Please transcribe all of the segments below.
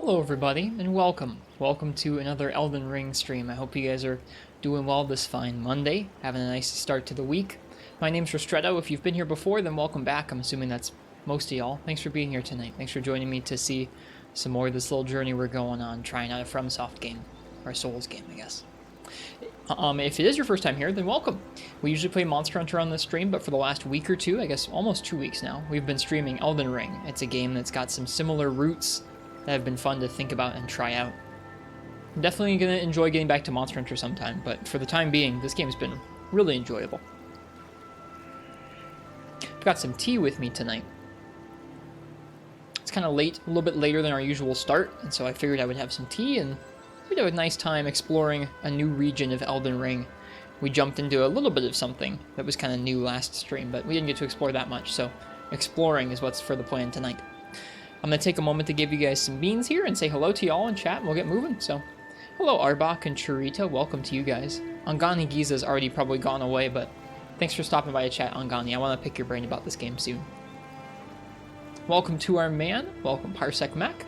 Hello everybody, and welcome. Welcome to another Elden Ring stream. I hope you guys are doing well this fine Monday, having a nice start to the week. My name's Ristretto. If you've been here before, then welcome back. I'm assuming that's most of y'all. Thanks for being here tonight. Thanks for joining me to see some more of this little journey we're going on, trying out a FromSoft game, or a Souls game, I guess. If it is your first time here, then welcome. We usually play Monster Hunter on this stream, but for the last week or two, I guess almost 2 weeks now, we've been streaming Elden Ring. It's a game that's got some similar roots that have been fun to think about and try out. I'm definitely going to enjoy getting back to Monster Hunter sometime, but for the time being, this game's been really enjoyable. I've got some tea with me tonight. It's kind of late, a little bit later than our usual start, and so I figured I would have some tea, and we'd have a nice time exploring a new region of Elden Ring. We jumped into a little bit of something that was kind of new last stream, but we didn't get to explore that much, so exploring is what's for the plan tonight. I'm going to take a moment to give you guys some beans here and say hello to y'all in chat, and we'll get moving. So, hello Arbok and Churita, welcome to you guys. Angani Giza's already probably gone away, but thanks for stopping by to chat, Angani. I want to pick your brain about this game soon. Welcome to our man, welcome Parsec Mac,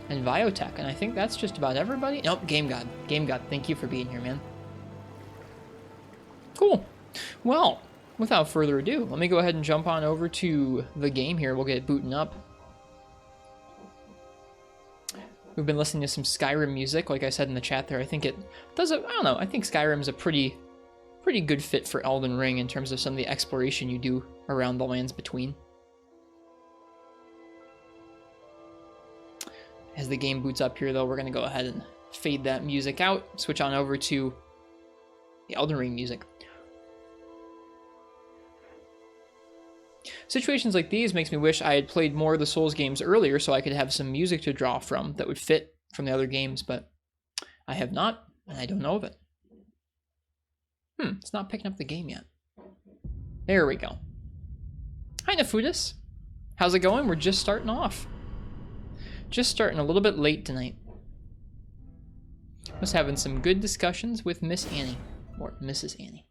and Viotech, and I think that's just about everybody. Nope, Game God. Game God, thank you for being here, man. Cool. Well, without further ado, let me go ahead and jump on over to the game here. We'll get it booting up. We've been listening to some Skyrim music, like I said in the chat there. I think it does I don't know, I think Skyrim's a pretty good fit for Elden Ring in terms of some of the exploration you do around the lands between. As the game boots up here, though, we're going to go ahead and fade that music out, switch on over to the Elden Ring music. Situations like these makes me wish I had played more of the Souls games earlier so I could have some music to draw from that would fit from the other games, but I have not, and I don't know of it. It's not picking up the game yet. There we go. Hi, Nafudis. How's it going? We're just starting off. Just starting a little bit late tonight. Was having some good discussions with Miss Annie, or Mrs. Annie.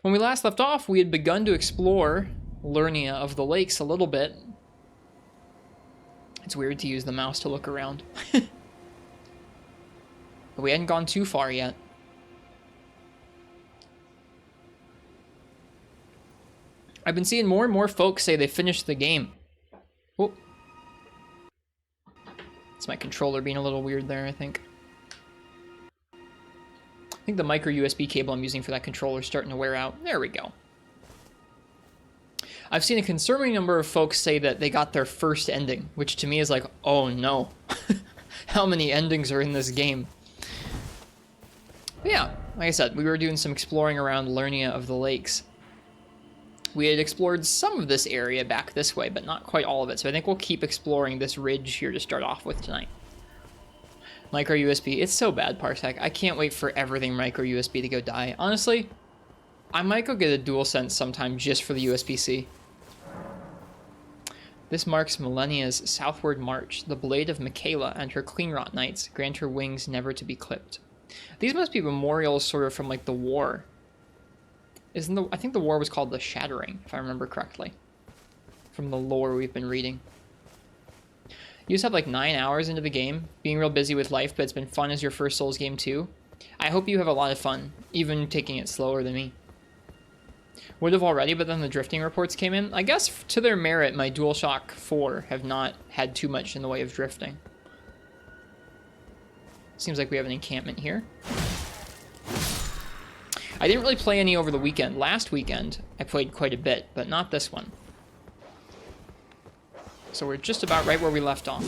When we last left off, we had begun to explore Liurnia of the Lakes a little bit. It's weird to use the mouse to look around. But we hadn't gone too far yet. I've been seeing more and more folks say they finished the game. Oh. It's my controller being a little weird there, I think. I think the micro USB cable I'm using for that controller is starting to wear out. There we go. I've seen a concerning number of folks say that they got their first ending, which to me is like, oh no. How many endings are in this game? But yeah, like I said, we were doing some exploring around Liurnia of the Lakes. We had explored some of this area back this way, but not quite all of it, so I think we'll keep exploring this ridge here to start off with tonight. Micro USB, it's so bad, Parsec. I can't wait for everything micro USB to go die. Honestly, I might go get a DualSense sometime just for the USB-C. This marks Millennia's southward march. The blade of Michaela and her Cleanrot Knights grant her wings never to be clipped. These must be memorials sort of from like the war. I think the war was called the Shattering, if I remember correctly. From the lore we've been reading. You just have like 9 hours into the game, being real busy with life, but it's been fun as your first Souls game too. I hope you have a lot of fun, even taking it slower than me. Would have already, but then the drifting reports came in. I guess to their merit, my DualShock 4 have not had too much in the way of drifting. Seems like we have an encampment here. I didn't really play any over the weekend. Last weekend, I played quite a bit, but not this one. So we're just about right where we left off.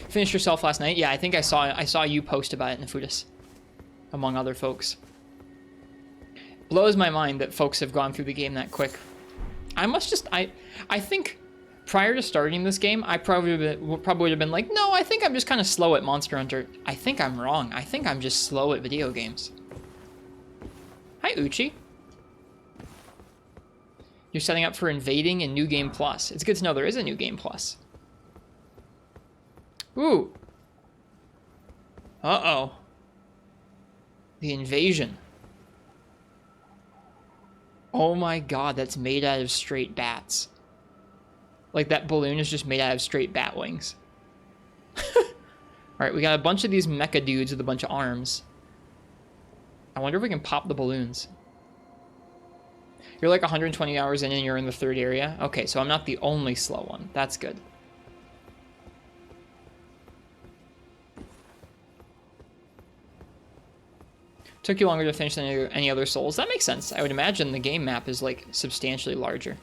Finished yourself last night? Yeah, I think I saw you post about it, Nafudis, among other folks. Blows my mind that folks have gone through the game that quick. I think prior to starting this game, I probably would have been like, no, I think I'm just kind of slow at Monster Hunter. I think I'm wrong. I think I'm just slow at video games. Hi, Uchi. You're setting up for invading in New Game Plus. It's good to know there is a New Game Plus. Ooh. Uh-oh. The invasion. Oh my god, that's made out of straight bats. Like, that balloon is just made out of straight bat wings. Alright, we got a bunch of these mecha dudes with a bunch of arms. I wonder if we can pop the balloons. You're like 120 hours in and you're in the third area? Okay, so I'm not the only slow one. That's good. Took you longer to finish than any other Souls. That makes sense. I would imagine the game map is, like, substantially larger.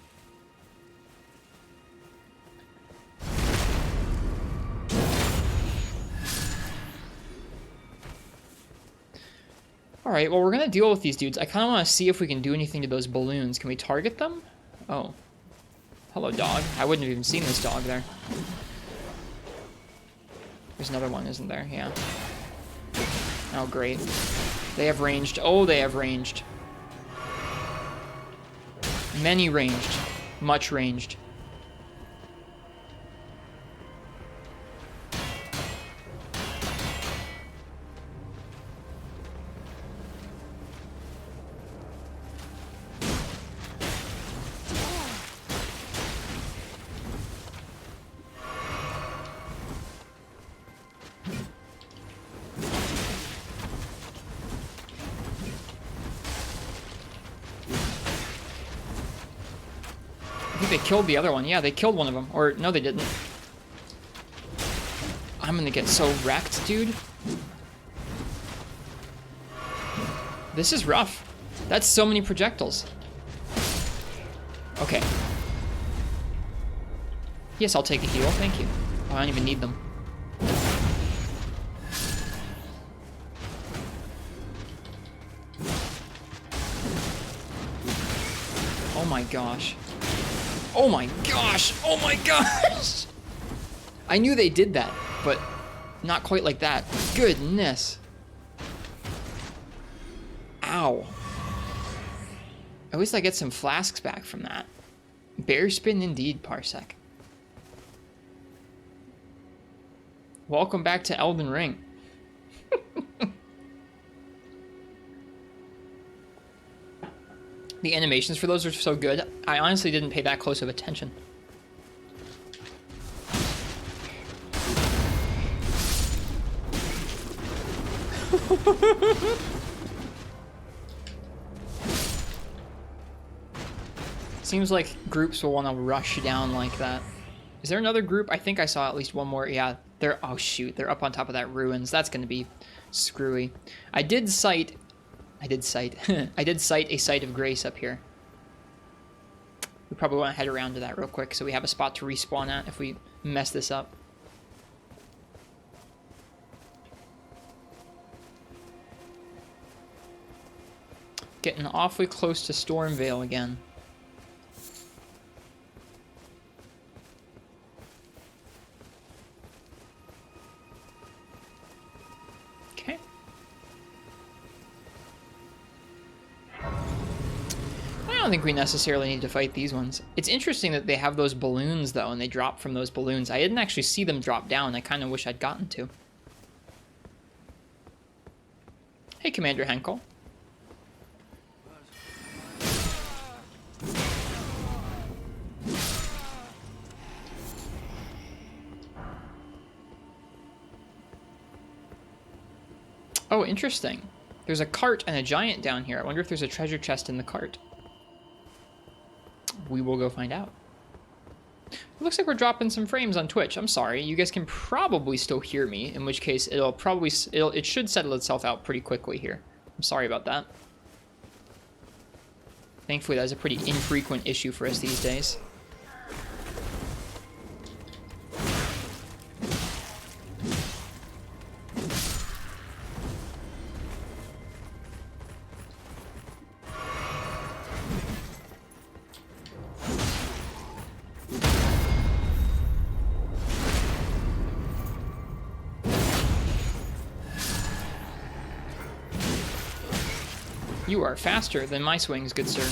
Alright, well, we're gonna deal with these dudes. I kind of want to see if we can do anything to those balloons. Can we target them? Oh. Hello, dog. I wouldn't have even seen this dog there. There's another one, isn't there? Yeah. Oh, great. They have ranged. Oh, they have ranged. Many ranged. Much ranged. They killed the other one. Yeah, they killed one of them. Or, no, they didn't. I'm gonna get so wrecked, dude. This is rough. That's so many projectiles. Okay. Yes, I'll take a heal. Thank you. Oh, I don't even need them. Oh my gosh. Oh my gosh! Oh my gosh! I knew they did that, but not quite like that. Goodness. Ow. At least I get some flasks back from that. Bear spin indeed, Parsec. Welcome back to Elden Ring. The animations for those are so good. I honestly didn't pay that close of attention. Seems like groups will want to rush down like that. Is there another group? I think I saw at least one more. Yeah, they're... Oh, shoot. They're up on top of that ruins. That's going to be screwy. I did cite a site of grace up here. We probably want to head around to that real quick so we have a spot to respawn at if we mess this up. Getting awfully close to Stormvale again. Okay. I don't think we necessarily need to fight these ones. It's interesting that they have those balloons, though, and they drop from those balloons. I didn't actually see them drop down. I kind of wish I'd gotten to. Hey, Commander Henkel. Oh, interesting. There's a cart and a giant down here. I wonder if there's a treasure chest in the cart. We will go find out. It looks like we're dropping some frames on Twitch. I'm sorry. You guys can probably still hear me, in which case it should settle itself out pretty quickly here. I'm sorry about that. Thankfully, that's a pretty infrequent issue for us these days. You are faster than my swings, good sir.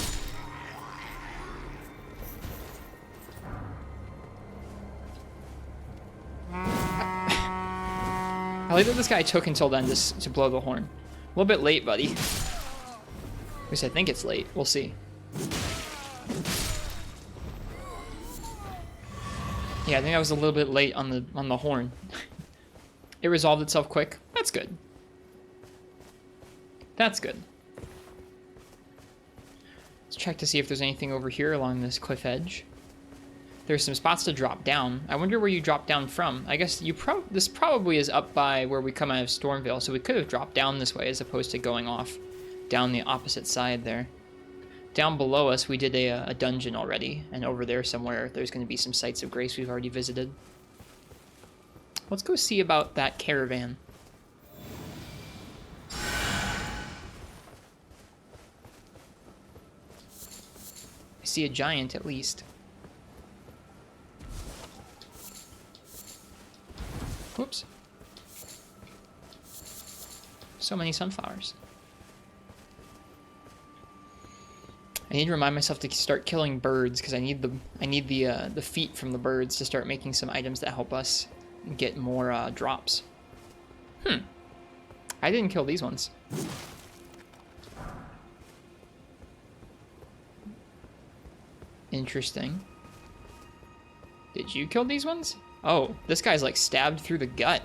like that this guy took until then to blow the horn. A little bit late, buddy. At least I think it's late. We'll see. Yeah, I think I was a little bit late on the horn. It resolved itself quick. That's good. That's good. Let's check to see if there's anything over here along this cliff edge. There's some spots to drop down. I wonder where you drop down from. I guess this probably is up by where we come out of Stormvale, so we could have dropped down this way as opposed to going off down the opposite side there. Down below us, we did a dungeon already, and over there somewhere, there's going to be some sites of grace we've already visited. Let's go see about that caravan. I see a giant, at least. Whoops. So many sunflowers. I need to remind myself to start killing birds because I need the feet from the birds to start making some items that help us get more drops. I didn't kill these ones. Interesting. Did you kill these ones? Oh, this guy's like stabbed through the gut.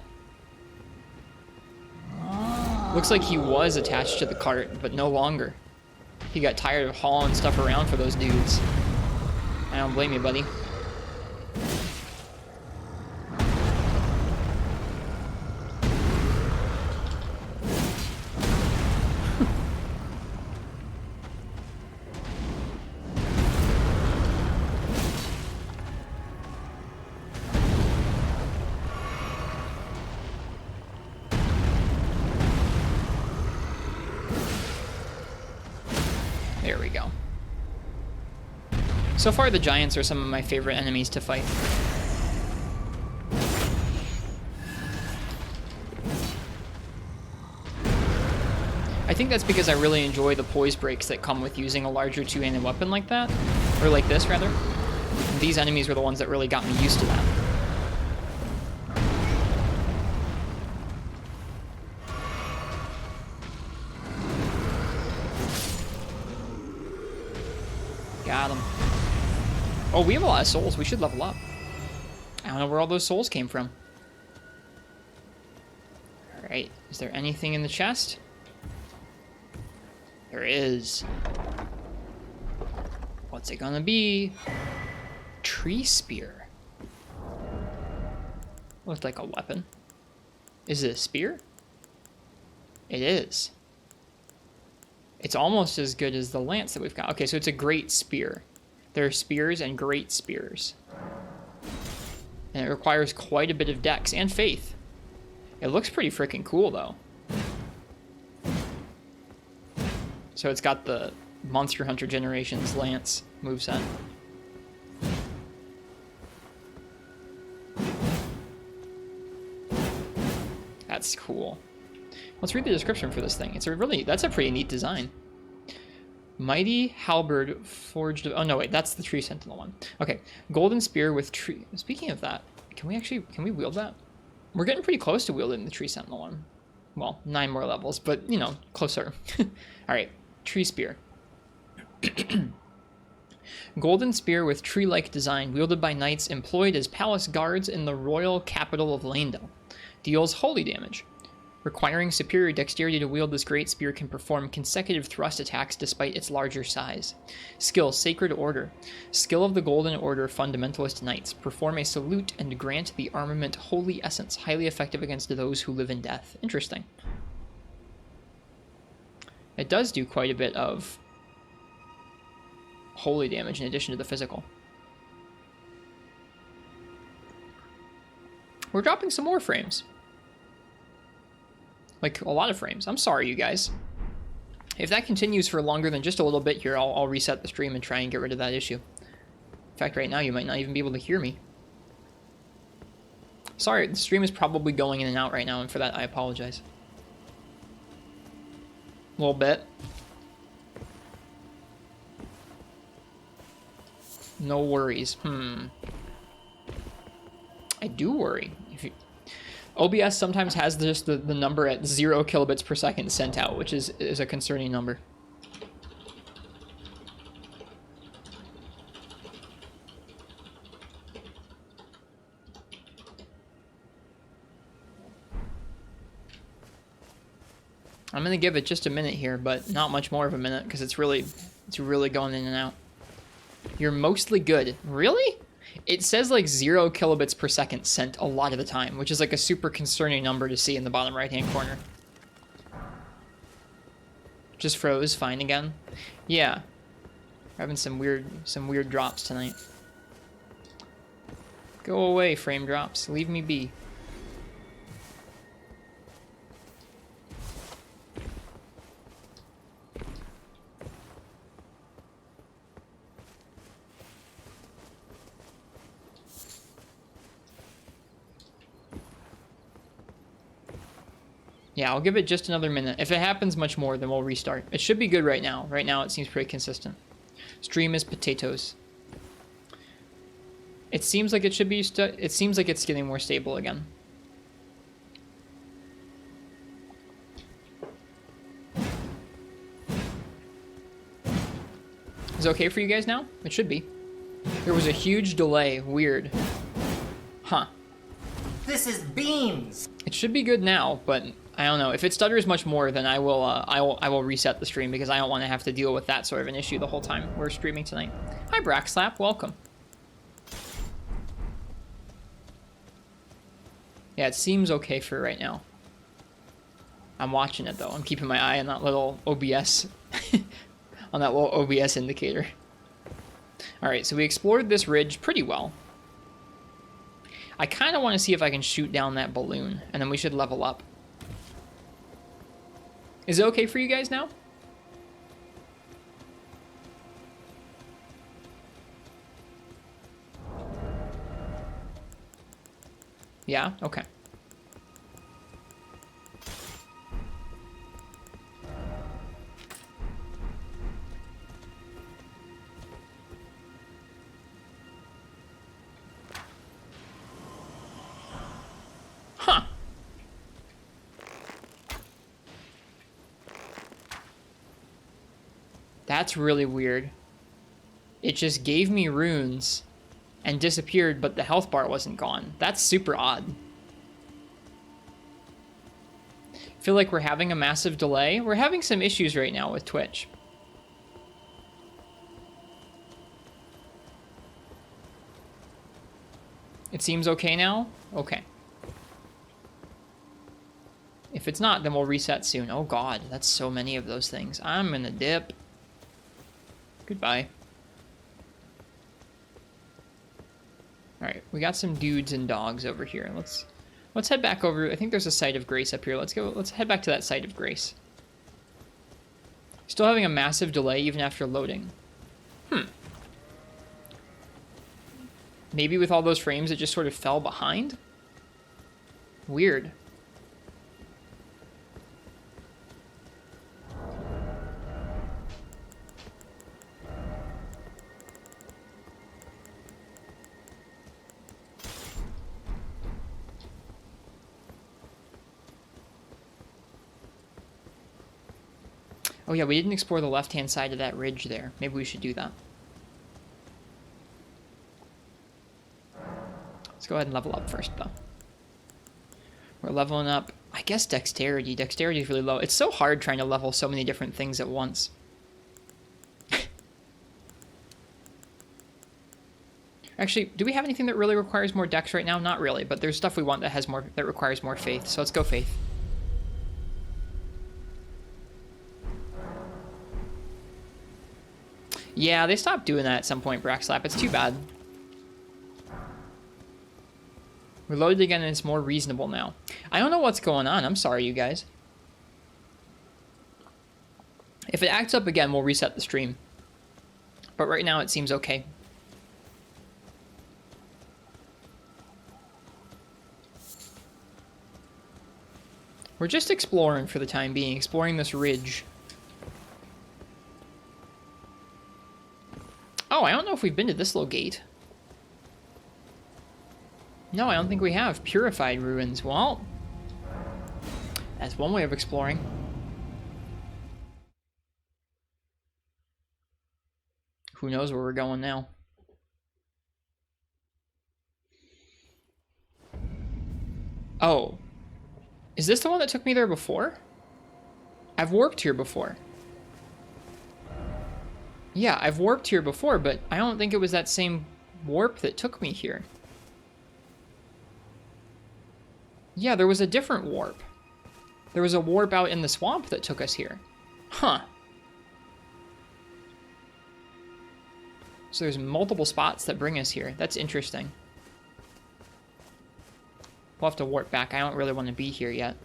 Looks like he was attached to the cart, but no longer. He got tired of hauling stuff around for those dudes. I don't blame you, buddy. There we go. So far, the giants are some of my favorite enemies to fight. I think that's because I really enjoy the poise breaks that come with using a larger two-handed weapon like that. Or like this, rather. These enemies were the ones that really got me used to that. Got him. Oh, we have a lot of souls. We should level up. I don't know where all those souls came from. Alright. Is there anything in the chest? There is. What's it gonna be? Tree spear. Looks like a weapon. Is it a spear? It is. It's almost as good as the lance that we've got. Okay, so it's a great spear. There are spears and great spears. And it requires quite a bit of dex and faith. It looks pretty freaking cool, though. So it's got the Monster Hunter Generations Lance moveset. That's cool. Let's read the description for this thing. That's a pretty neat design. Mighty Halberd forged... Oh, no, wait, that's the Tree Sentinel one. Okay, golden spear with tree... Speaking of that, can we wield that? We're getting pretty close to wielding the Tree Sentinel one. Well, 9 more levels, but, you know, closer. Alright, tree spear. Golden spear with tree-like design, wielded by knights employed as palace guards in the royal capital of Leyndell. Deals holy damage. Requiring superior dexterity to wield this great spear can perform consecutive thrust attacks despite its larger size. Skill, Sacred Order. Skill of the Golden Order Fundamentalist Knights. Perform a salute and grant the armament Holy Essence, highly effective against those who live in death. Interesting. It does do quite a bit of holy damage in addition to the physical. We're dropping some more frames. Like, a lot of frames. I'm sorry, you guys. If that continues for longer than just a little bit here, I'll reset the stream and try and get rid of that issue. In fact, right now, you might not even be able to hear me. Sorry, the stream is probably going in and out right now, and for that, I apologize. A little bit. No worries. I do worry. OBS sometimes has just the number at 0 kilobits per second sent out, which is a concerning number. I'm gonna give it just a minute here, but not much more of a minute because it's really going in and out. You're mostly good. Really? It says like 0 kilobits per second sent a lot of the time, which is like a super concerning number to see in the bottom right-hand corner. Just froze, fine again. Yeah. We're having some weird drops tonight. Go away, frame drops. Leave me be. Yeah, I'll give it just another minute. If it happens much more, then we'll restart. It should be good right now. Right now, it seems pretty consistent. Stream is potatoes. It seems like it should be... It seems like it's getting more stable again. Is it okay for you guys now? It should be. There was a huge delay. Weird. Huh. This is beans! It should be good now, but... I don't know. If it stutters much more, then I will reset the stream because I don't want to have to deal with that sort of an issue the whole time we're streaming tonight. Hi, Brackslap. Welcome. Yeah, it seems okay for right now. I'm watching it, though. I'm keeping my eye on that little OBS... on that little OBS indicator. Alright, so we explored this ridge pretty well. I kind of want to see if I can shoot down that balloon, and then we should level up. Is it okay for you guys now? Yeah? Okay. Huh. That's really weird. It just gave me runes and disappeared, but the health bar wasn't gone. That's super odd. I feel like we're having a massive delay. We're having some issues right now with Twitch. It seems okay now? Okay. If it's not, then we'll reset soon. Oh god, that's so many of those things. I'm gonna dip. Goodbye. Alright, we got some dudes and dogs over here. Let's head back over. I think there's a site of grace up here. Let's head back to that site of grace. Still having a massive delay even after loading. Maybe with all those frames it just sort of fell behind? Weird. Oh yeah, we didn't explore the left-hand side of that ridge there. Maybe we should do that. Let's go ahead and level up first, though. We're leveling up, I guess, dexterity. Dexterity is really low. It's so hard trying to level so many different things at once. Actually, do we have anything that really requires more dex right now? Not really, but there's stuff we want that has more, that requires more faith. So let's go faith. Yeah, they stopped doing that at some point, Brackslap. It's too bad. We're loaded again and it's more reasonable now. I don't know what's going on. I'm sorry, you guys. If it acts up again, we'll reset the stream. But right now it seems okay. We're just exploring for the time being, exploring this ridge. Oh, I don't know if we've been to this little gate. No, I don't think we have. Purified ruins. Well, That's one way of exploring. Who knows where we're going now? Oh. Is this the one that took me there before? I've warped here before. Yeah, I've warped here before, but I don't think it was that same warp that took me here. Yeah, there was a different warp. There was a warp out in the swamp that took us here. Huh. So there's multiple spots that bring us here. That's interesting. We'll have to warp back. I don't really want to be here yet.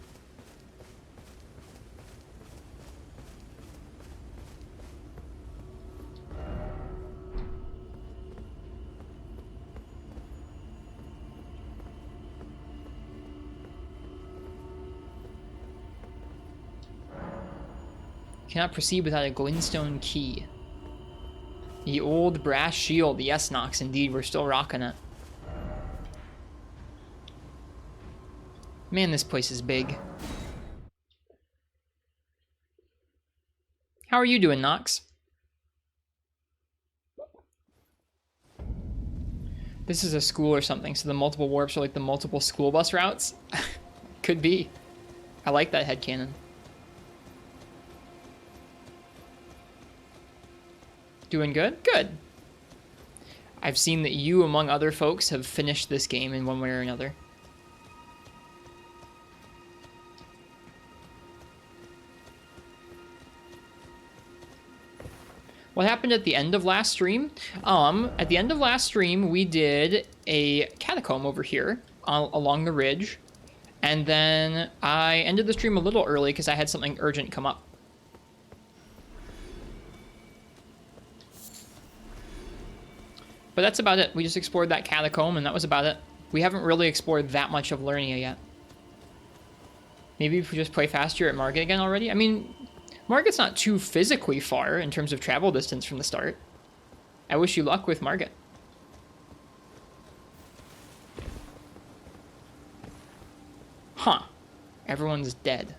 Cannot proceed without a glintstone key. The old brass shield. Yes, Nox, indeed. We're still rocking it. Man, this place is big. How are you doing, Nox? This is a school or something, so the multiple warps are like the multiple school bus routes? Could be. I like that headcanon. Doing good? Good. I've seen that you, among other folks, have finished this game in one way or another. What happened at the end of last stream? At the end of last stream, we did a catacomb over here along the ridge. And then I ended the stream a little early because I had something urgent come up. But that's about it. We just explored that catacomb, and that was about it. We haven't really explored that much of Liurnia yet. Maybe if we just play faster at Margit again already? I mean, Margit's not too physically far in terms of travel distance from the start. I wish you luck with Margit. Huh. Everyone's dead.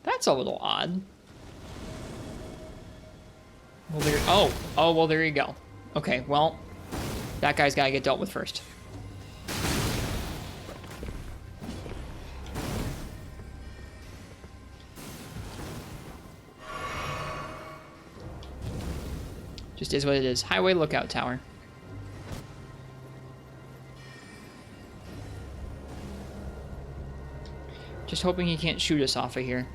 That's a little odd. Well, there... Oh, well, there you go. Okay, well, that guy's got to get dealt with first. Just is what it is. Highway lookout tower. Just hoping he can't shoot us off of here.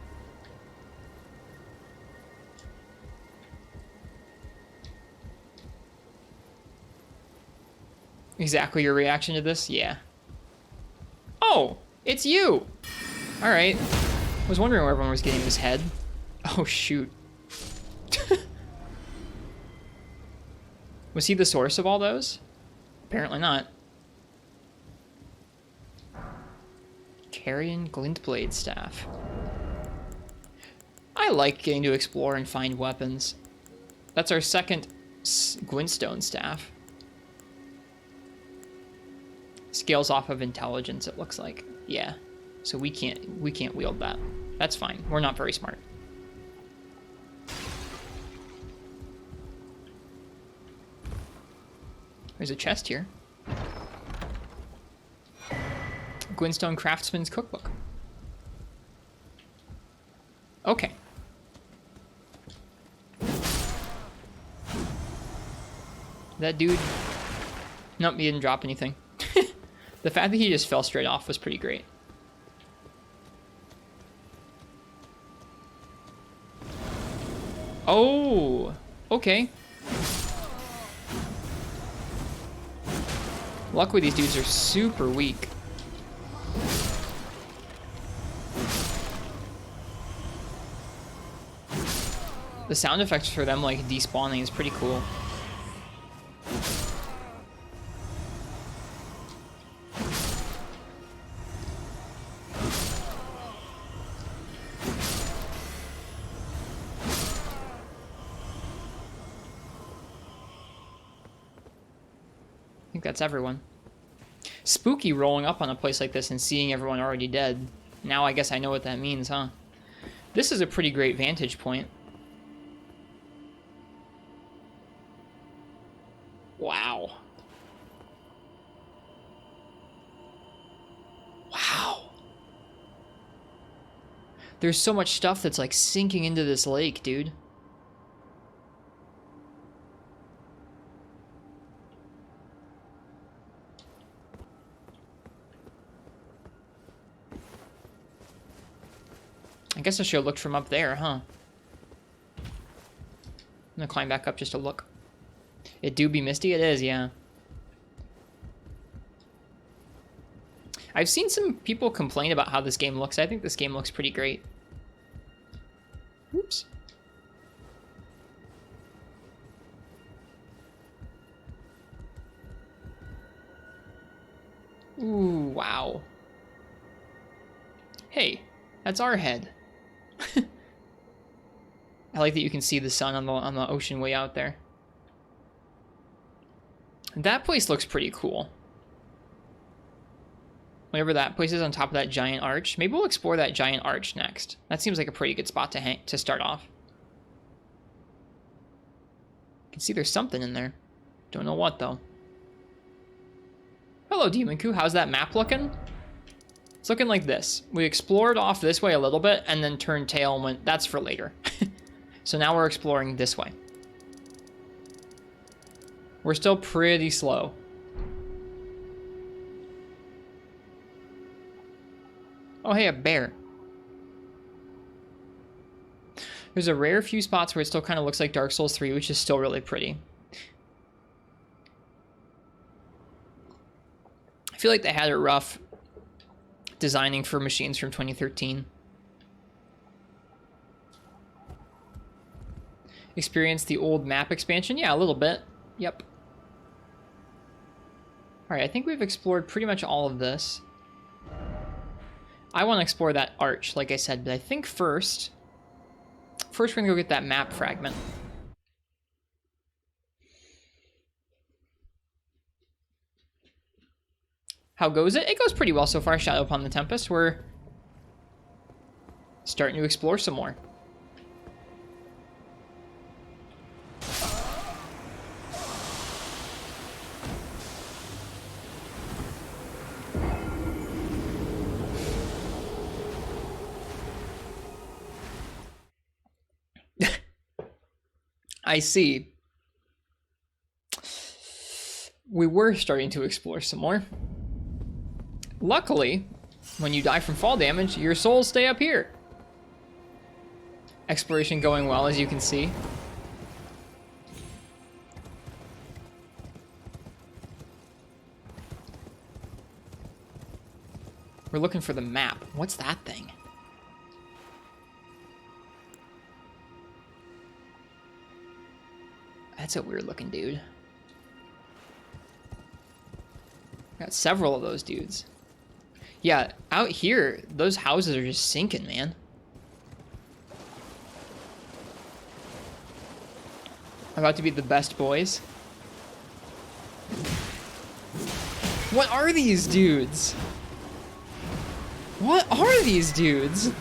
Exactly your reaction to this? Yeah. Oh, it's you! Alright. I was wondering where everyone was getting this head. Oh, shoot. Was he the source of all those? Apparently not. Carrion Glintblade Staff. I like getting to explore and find weapons. That's our second Glintstone Staff. Scales off of intelligence, it looks like. Yeah. So we can't wield that. That's fine. We're not very smart. There's a chest here. Glintstone Craftsman's Cookbook. Okay. That dude... Nope, he didn't drop anything. The fact that he just fell straight off was pretty great. Oh, okay. Luckily, these dudes are super weak. The sound effects for them, like, despawning is pretty cool. That's everyone. Spooky rolling up on a place like this and seeing everyone already dead. Now I guess I know what that means, huh? This is a pretty great vantage point. Wow. Wow. There's so much stuff that's like sinking into this lake, dude. I guess I should have looked from up there, huh? I'm gonna climb back up just to look. It do be misty? It is, yeah. I've seen some people complain about how this game looks. I think this game looks pretty great. Oops. Ooh, wow. Hey, that's our head. I like that you can see the sun on the ocean way out there. That place looks pretty cool. Whatever that place is on top of that giant arch. Maybe we'll explore that giant arch next. That seems like a pretty good spot to start off. You can see there's something in there. Don't know what, though. Hello, Demon Coup. How's that map looking? It's looking like this. We explored off this way a little bit and then turned tail and went, that's for later. So now we're exploring this way. We're still pretty slow. Oh, hey, a bear. There's a rare few spots where it still kind of looks like Dark Souls 3, which is still really pretty. I feel like they had it rough designing for machines from 2013. Experienced the old map expansion? Yeah, a little bit. Yep. Alright, I think we've explored pretty much all of this. I want to explore that arch, like I said, but I think first we're going to go get that map fragment. How goes it? It goes pretty well so far, Shadow Upon the Tempest. We're starting to explore some more. I see. We were starting to explore some more. Luckily, when you die from fall damage, your souls stay up here. Exploration going well, as you can see. We're looking for the map. What's that thing? That's a weird looking dude. Got several of those dudes. Yeah, out here, those houses are just sinking, man. About to be the best boys. What are these dudes? What are these dudes?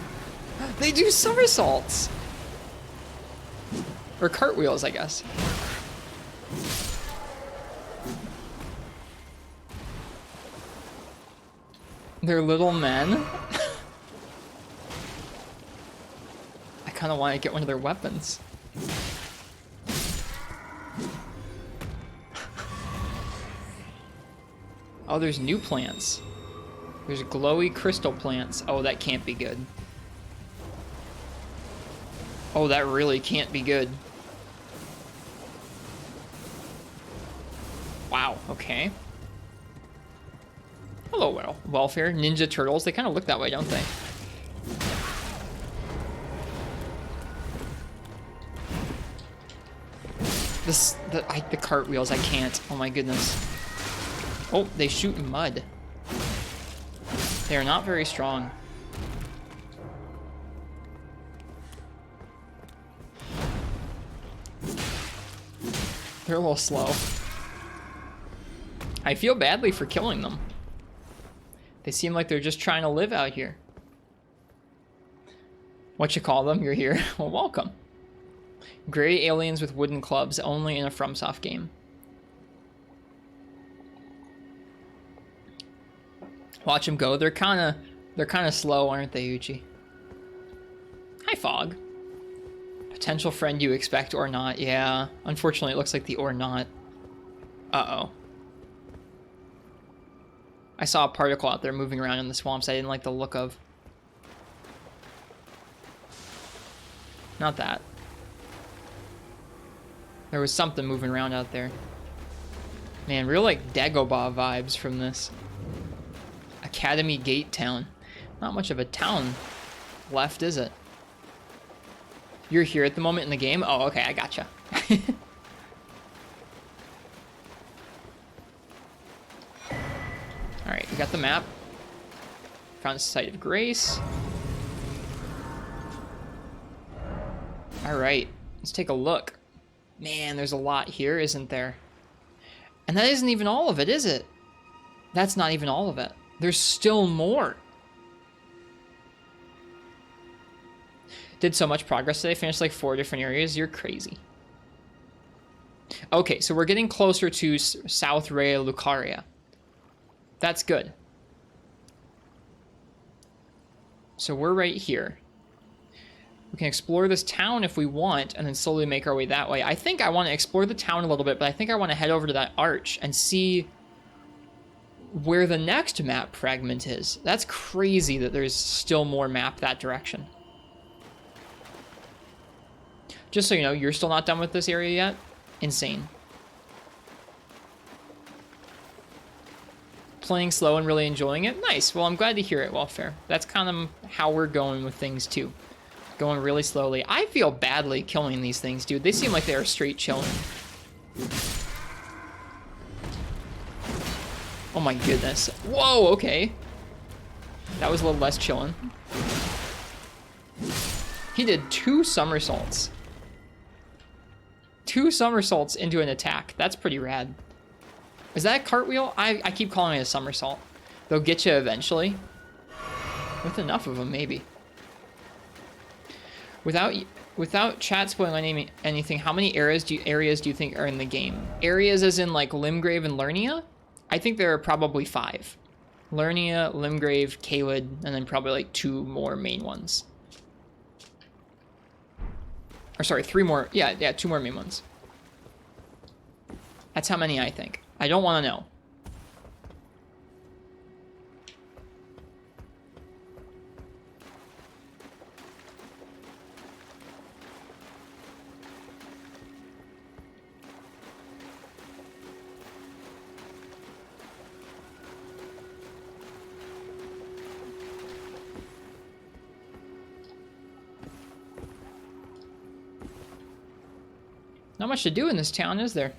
They do somersaults. Or cartwheels, I guess. They're little men. I kind of want to get one of their weapons. Oh, there's new plants. There's glowy crystal plants. Oh, that can't be good. Oh, that really can't be good. Wow, okay. Hello, welfare. Ninja turtles. They kind of look that way, don't they? The cartwheels, I can't. Oh my goodness. Oh, they shoot mud. They are not very strong. They're a little slow. I feel badly for killing them. They seem like they're just trying to live out here. What you call them? You're here. Well, welcome. Gray aliens with wooden clubs, only in a FromSoft game. Watch them go. They're kind of slow, aren't they, Uchi? Hi, Fog. Potential friend you expect or not. Yeah, unfortunately, it looks like the or not. Uh-oh. I saw a particle out there moving around in the swamps I didn't like the look of. Not that. There was something moving around out there. Man, real like Dagobah vibes from this. Academy Gate Town. Not much of a town left, is it? You're here at the moment in the game? Oh, okay, I gotcha. Alright, we got the map. Found a site of grace. Alright, let's take a look. Man, there's a lot here, isn't there? And that isn't even all of it, is it? That's not even all of it. There's still more. Did so much progress today. Finished like 4 different areas. You're crazy. Okay, so we're getting closer to South Rea Lucaria. That's good. So we're right here. We can explore this town if we want, and then slowly make our way that way. I think I want to explore the town a little bit, but I think I want to head over to that arch and see where the next map fragment is. That's crazy that there's still more map that direction. Just so you know, you're still not done with this area yet? Insane. Playing slow and really enjoying it? Nice. Well, I'm glad to hear it, Welfare. That's kind of how we're going with things, too. Going really slowly. I feel badly killing these things, dude. They seem like they are straight chilling. Oh my goodness. Whoa, okay. That was a little less chilling. He did 2 somersaults. 2 somersaults into an attack. That's pretty rad. Is that a cartwheel? I keep calling it a somersault. They'll get you eventually. With enough of them, maybe. Without chat spoiling anything, how many areas do you think are in the game? Areas as in like Limgrave and Liurnia? I think there are probably 5. Liurnia, Limgrave, Caelid, and then probably like 2 more main ones. Or sorry, 3 more. Yeah, 2 more main ones. That's how many I think. I don't want to know. Not much to do in this town, is there?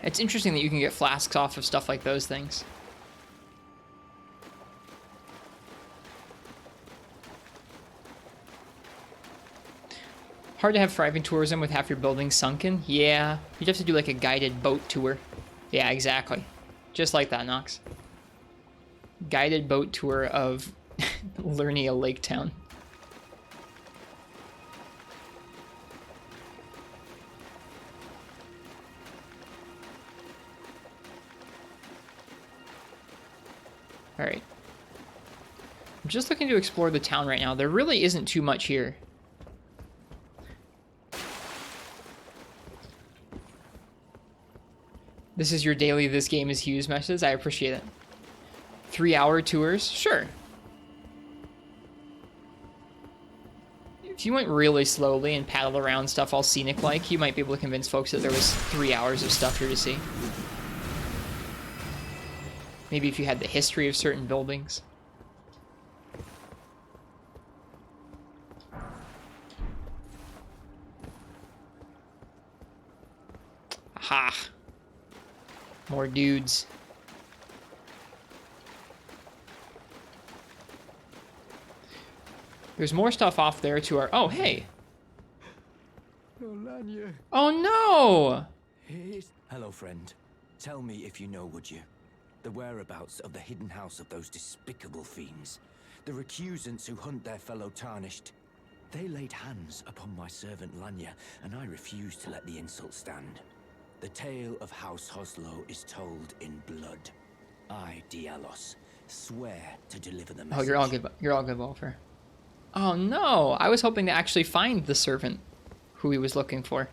It's interesting that you can get flasks off of stuff like those things. Hard to have thriving tourism with half your buildings sunken. Yeah, you'd have to do like a guided boat tour. Yeah, exactly. Just like that, Nox. Guided boat tour of Liurnia Lake Town. Alright. I'm just looking to explore the town right now. There really isn't too much here. This is your daily "this game is Hughes" message. I appreciate it. 3-hour tours? Sure. If you went really slowly and paddled around stuff all scenic-like, you might be able to convince folks that there was 3 hours of stuff here to see. Maybe if you had the history of certain buildings. Aha! More dudes. There's more stuff off there to our... Oh, hey. Liurnia. Oh, no. Hello, friend. Tell me if you know, would you? The whereabouts of the hidden house of those despicable fiends. The recusants who hunt their fellow tarnished. They laid hands upon my servant Liurnia, and I refused to let the insult stand. The tale of House Hoslow is told in blood. I, Dialos, swear to deliver the message. Oh, you're all good, Wolfer. Oh, no. I was hoping to actually find the servant who he was looking for.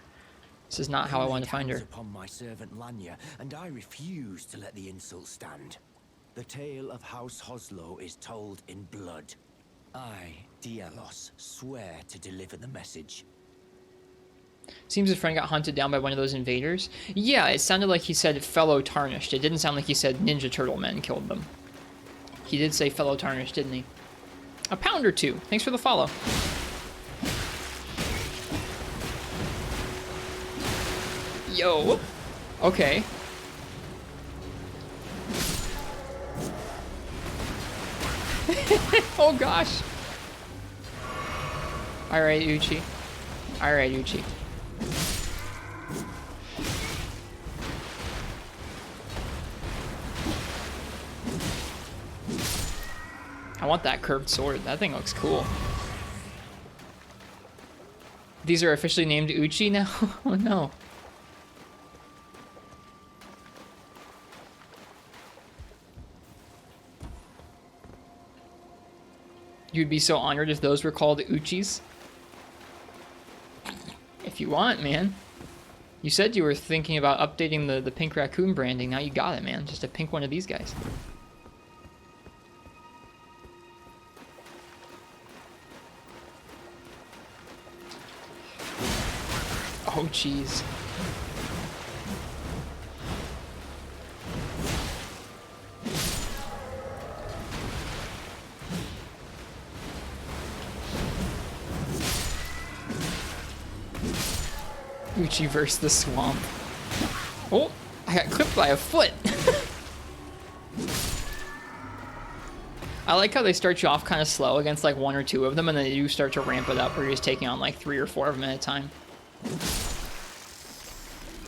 This is not how I wanted to find her. Upon my servant Liurnia, and I refuse to let the insult stand. The tale of House Hoslow is told in blood. I, Dialos, swear to deliver the message. Seems his friend got hunted down by one of those invaders. Yeah, it sounded like he said fellow tarnished. It didn't sound like he said Ninja Turtle men killed them. He did say fellow tarnished, didn't he? A pound or two. Thanks for the follow. Yo. Okay. Oh gosh. Alright, Uchi. Alright, Uchi. I want that curved sword. That thing looks cool. These are officially named Uchi now? Oh no. You'd be so honored if those were called Uchis. If you want, man. You said you were thinking about updating the pink raccoon branding. Now you got it, man. Just a pink one of these guys. Oh, jeez. Uchi versus the swamp. Oh, I got clipped by a foot. I like how they start you off kind of slow against like one or two of them, and then you start to ramp it up where you're just taking on like 3 or 4 of them at a time.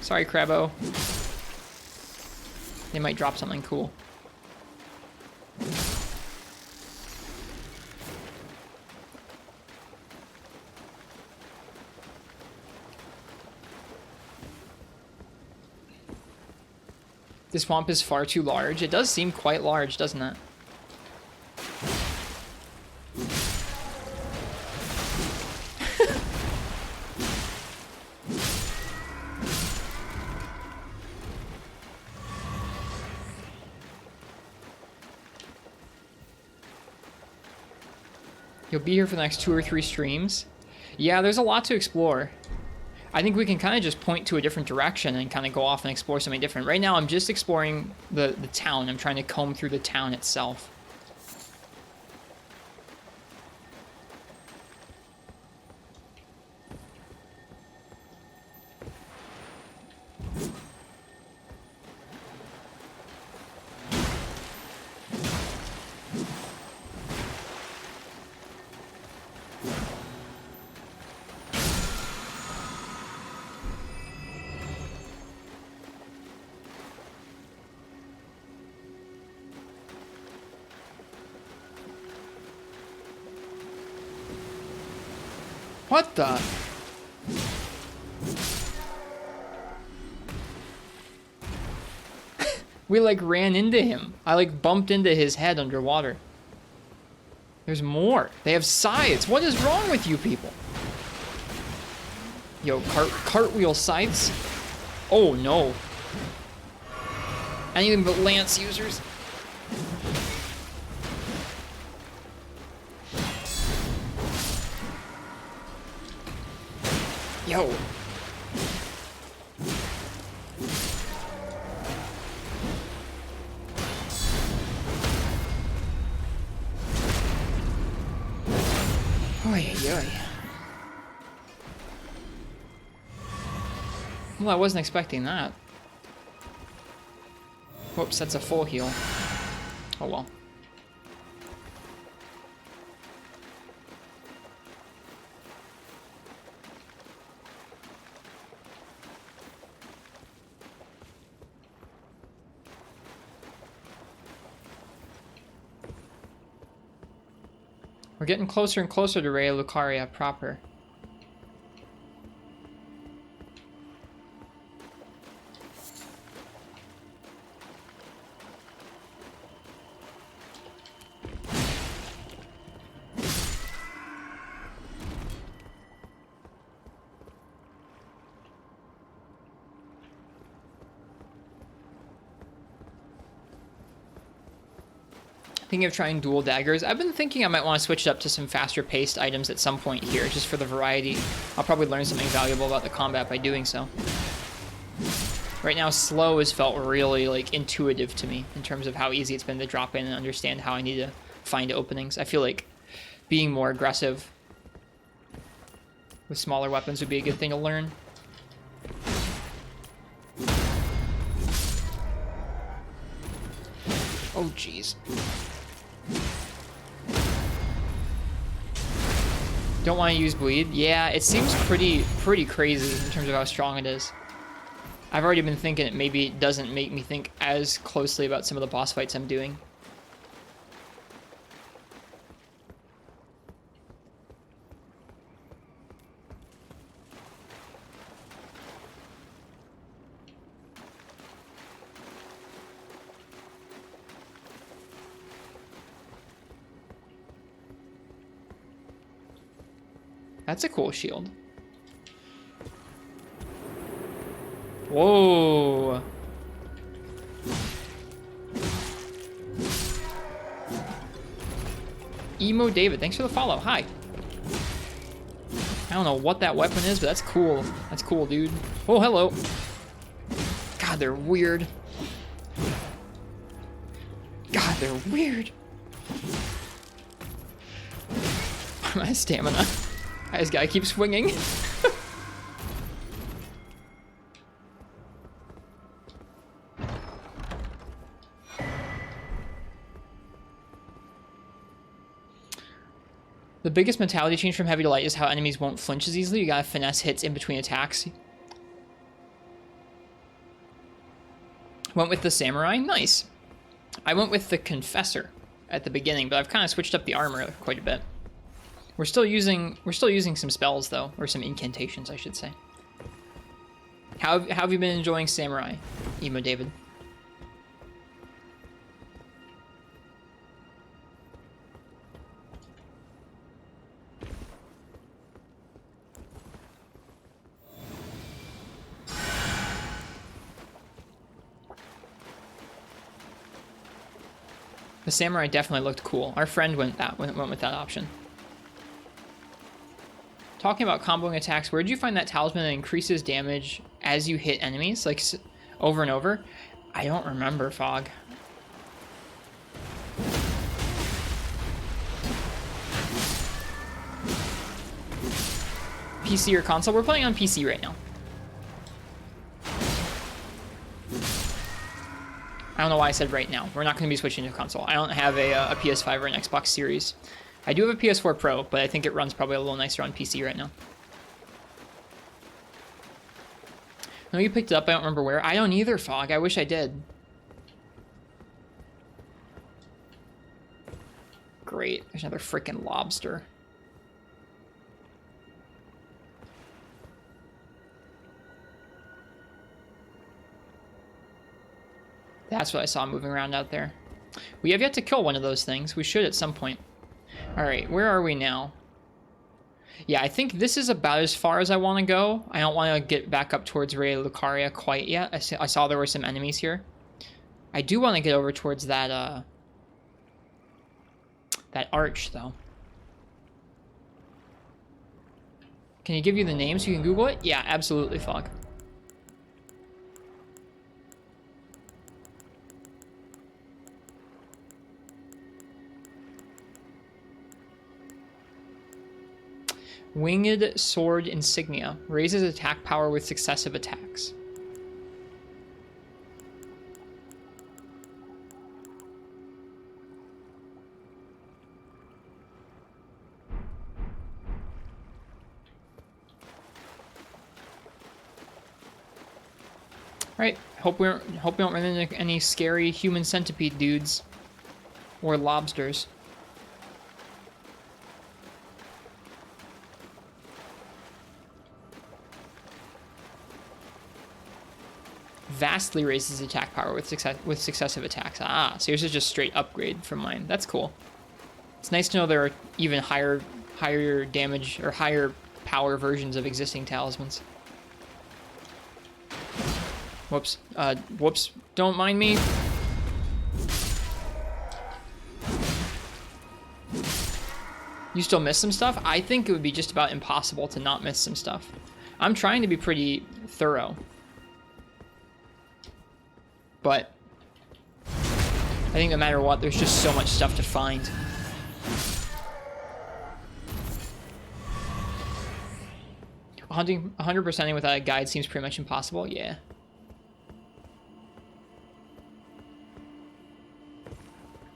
Sorry, Crabbo. They might drop something cool. This swamp is far too large. It does seem quite large, doesn't it? You'll be here for the next 2 or 3 streams. Yeah, there's a lot to explore. I think we can kind of just point to a different direction and kind of go off and explore something different. Right now, I'm just exploring the town. I'm trying to comb through the town itself. What the? We like ran into him. I like bumped into his head underwater. There's more. They have scythes. What is wrong with you people? Yo, cartwheel scythes? Oh no. Anything but lance users. Yo. Oy, oy. Well, I wasn't expecting that. Whoops, that's a full heal. Oh well. We're getting closer and closer to Raya Lucaria proper. Thinking of trying dual daggers. I've been thinking I might want to switch it up to some faster paced items at some point here, just for the variety. I'll probably learn something valuable about the combat by doing so. Right now, slow has felt really, like, intuitive to me in terms of how easy it's been to drop in and understand how I need to find openings. I feel like being more aggressive with smaller weapons would be a good thing to learn. Oh, jeez. Don't want to use bleed. Yeah, it seems pretty crazy in terms of how strong it is. I've already been thinking it maybe doesn't make me think as closely about some of the boss fights I'm doing. That's a cool shield. Whoa. Emo David, thanks for the follow. Hi. I don't know what that weapon is, but that's cool. That's cool, dude. Oh, hello. God, they're weird. God, they're weird. My stamina. I just gotta keep swinging. The biggest mentality change from heavy to light is how enemies won't flinch as easily. You gotta finesse hits in between attacks. Went with the samurai. Nice. I went with the confessor at the beginning, but I've kind of switched up the armor quite a bit. We're still using some spells though, or some incantations, I should say. How have you been enjoying Samurai, Emo David? The Samurai definitely looked cool. Our friend went with that option. Talking about comboing attacks, where did you find that talisman that increases damage as you hit enemies, like over and over? I don't remember, Fog. PC or console? We're playing on PC right now. I don't know why I said right now. We're not going to be switching to console. I don't have a PS5 or an Xbox Series. I do have a PS4 Pro, but I think it runs probably a little nicer on PC right now. No, you picked it up. I don't remember where. I don't either, Fog. I wish I did. Great. There's another freaking lobster. That's what I saw moving around out there. We have yet to kill one of those things. We should at some point. All right, where are we now? Yeah, I think this is about as far as I want to go. I don't want to get back up towards Raya Lucaria quite yet. I saw there were some enemies here. I do want to get over towards that that arch, though. Can you give you the name so you can Google it? Yeah, absolutely, Fog. Winged Sword Insignia. Raises attack power with successive attacks. Alright, hope we don't run into any scary human centipede dudes. Or lobsters. vastly raises attack power with successive attacks. Ah, so yours is just straight upgrade from mine. That's cool. It's nice to know there are even higher damage or higher power versions of existing talismans. Whoops. Whoops. Don't mind me. You still miss some stuff? I think it would be just about impossible to not miss some stuff. I'm trying to be pretty thorough. But I think no matter what, there's just so much stuff to find. Hunting 100%ing without a guide seems pretty much impossible. Yeah.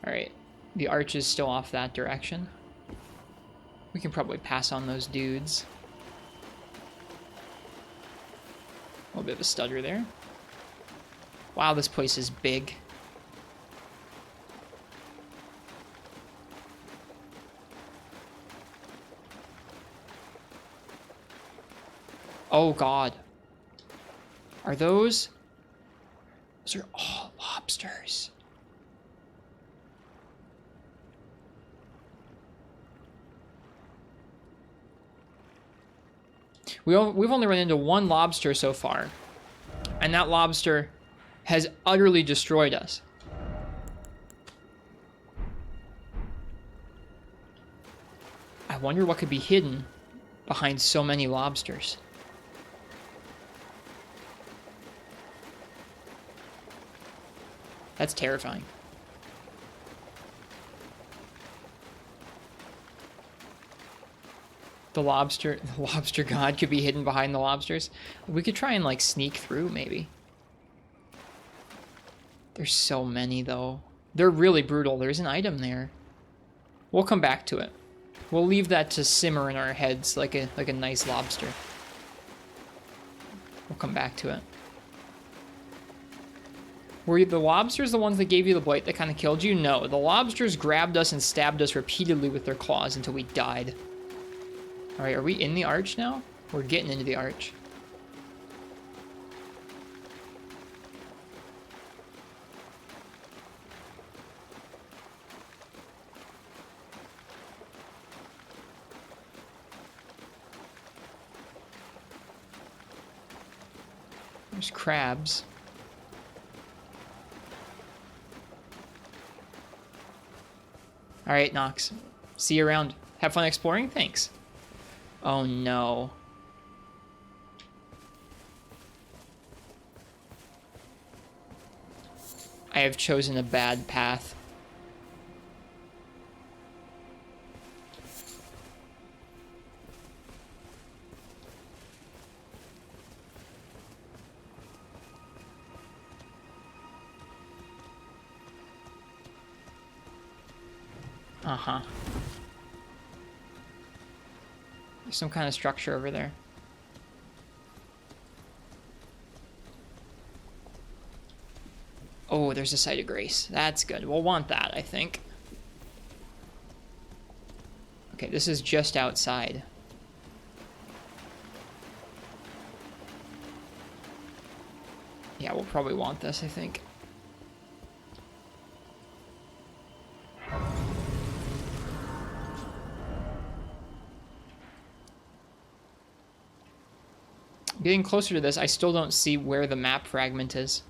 Alright. The arch is still off that direction. We can probably pass on those dudes. A little bit of a stutter there. Wow, this place is big. Oh god. Are those? Those are all lobsters. We've only run into one lobster so far. And that lobster has utterly destroyed us. I wonder what could be hidden behind so many lobsters. That's terrifying. The lobster god could be hidden behind the lobsters. We could try and like sneak through maybe. There's so many though. They're really brutal. There's an item there. We'll come back to it. We'll leave that to simmer in our heads like a nice lobster. We'll come back to it. Were the lobsters the ones that gave you the blight that kind of killed you? No, the lobsters grabbed us and stabbed us repeatedly with their claws until we died. Alright, are we in the arch now? We're getting into the arch. There's crabs. Alright, Nox. See you around. Have fun exploring? Thanks. Oh no. I have chosen a bad path. Uh-huh. There's some kind of structure over there. Oh, there's a site of grace. That's good. We'll want that, I think. Okay, this is just outside. Yeah, we'll probably want this, I think. Getting closer to this, I still don't see where the map fragment is.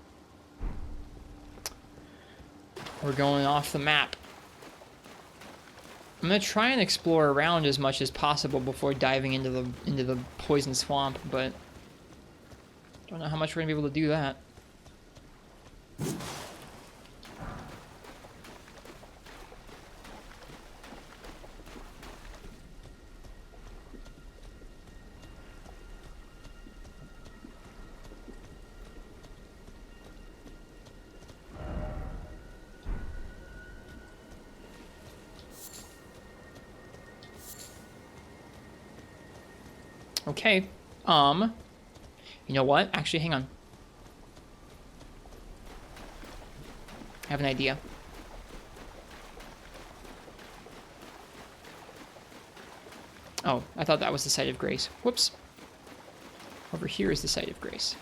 We're going off the map. I'm gonna try and explore around as much as possible before diving into the poison swamp, but don't know how much we're gonna be able to do that. Okay, you know what? Actually, hang on. I have an idea. Oh, I thought that was the site of grace. Whoops. Over here is the site of grace.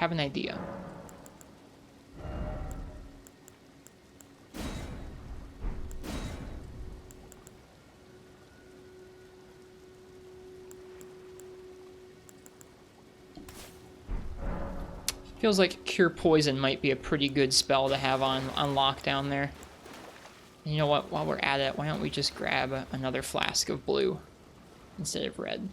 have an idea. Feels like Cure Poison might be a pretty good spell to have on lockdown there. And you know what? While we're at it, why don't we just grab another flask of blue instead of red?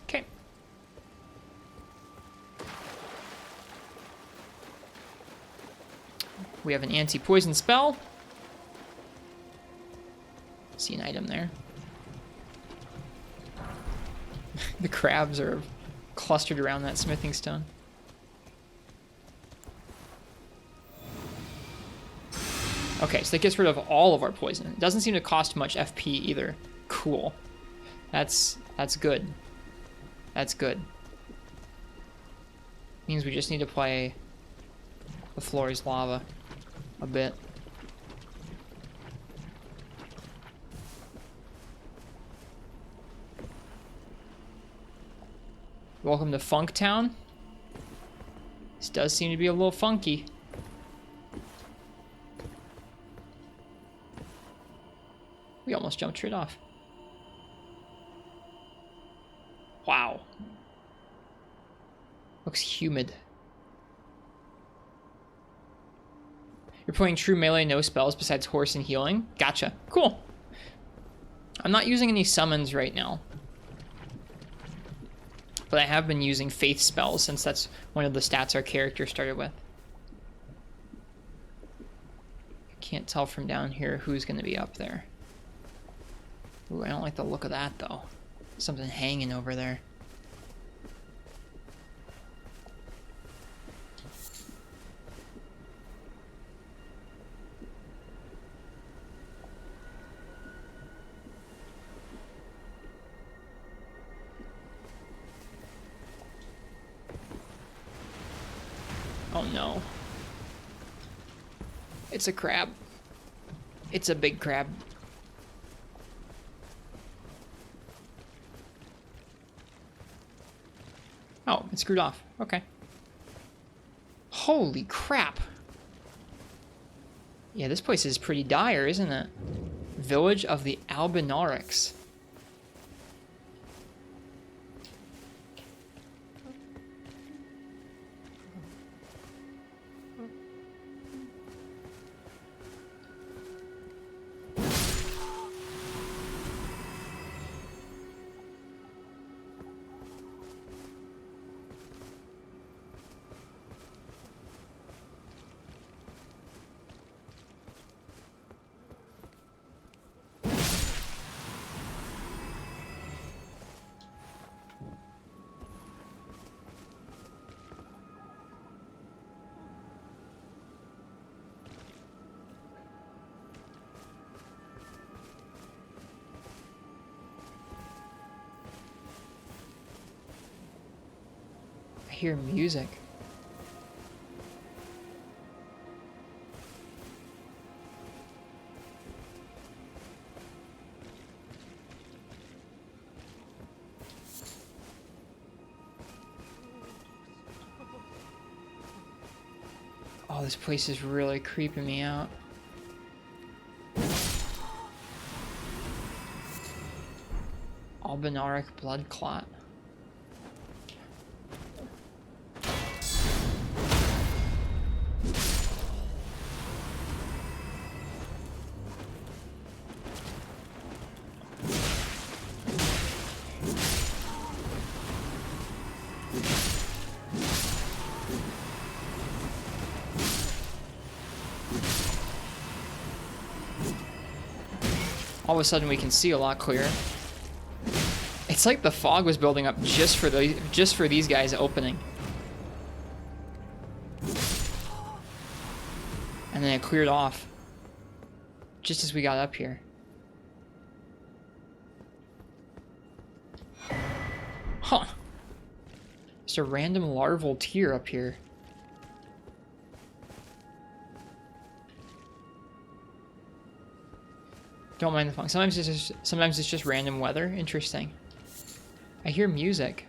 Okay. We have an anti-poison spell. See an item there. The crabs are clustered around that smithing stone. Okay, so that gets rid of all of our poison. It doesn't seem to cost much FP either. Cool. That's good. That's good. Means we just need to play the floor is lava a bit. Welcome to Funktown. This does seem to be a little funky. We almost jumped straight off. Wow. Looks humid. You're playing true melee, no spells besides horse and healing? Gotcha. Cool. I'm not using any summons right now. But I have been using faith spells since that's one of the stats our character started with. Can't tell from down here who's going to be up there. Ooh, I don't like the look of that though. Something hanging over there. Oh no. It's a crab. It's a big crab. Oh, it screwed off. Okay. Holy crap. Yeah, this place is pretty dire, isn't it? Village of the Albinaurics. I hear music. Oh, this place is really creeping me out. Albinauric blood clot. All of a sudden we can see a lot clearer. It's like the fog was building up just for these guys opening. And then it cleared off just as we got up here. Huh. Just a random larval tear up here. Don't mind the fog. Sometimes it's just random weather. Interesting. I hear music.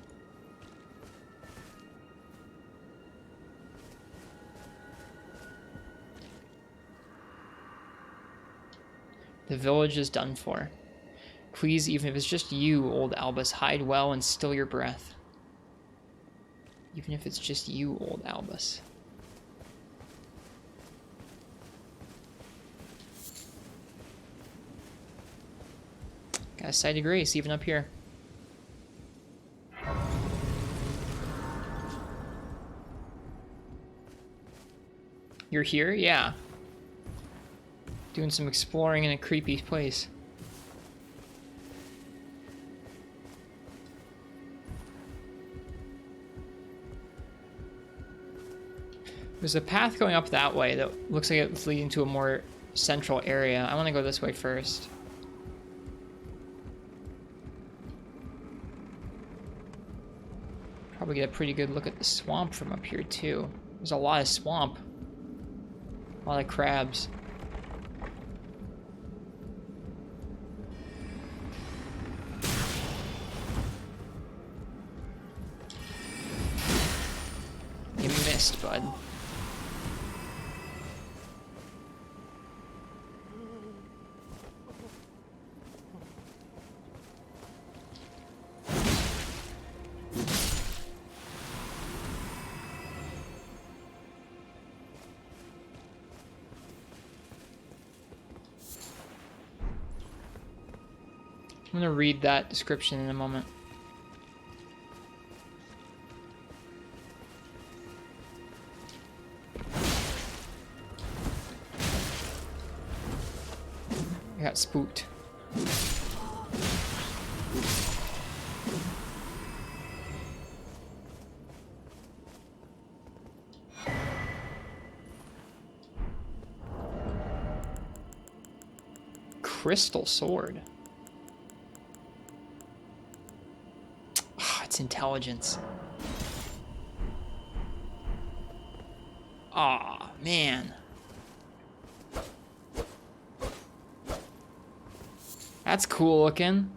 The village is done for. Please, even if it's just you, old Albus, hide well and still your breath. Even if it's just you, old Albus. Got a sight of grace, even up here. You're here? Yeah. Doing some exploring in a creepy place. There's a path going up that way that looks like it's leading to a more central area. I want to go this way first. Probably get a pretty good look at the swamp from up here too. There's a lot of swamp. A lot of crabs. You missed, bud. I'm gonna read that description in a moment. I got spooked. Crystal sword. It's intelligence. Aw, man. That's cool looking.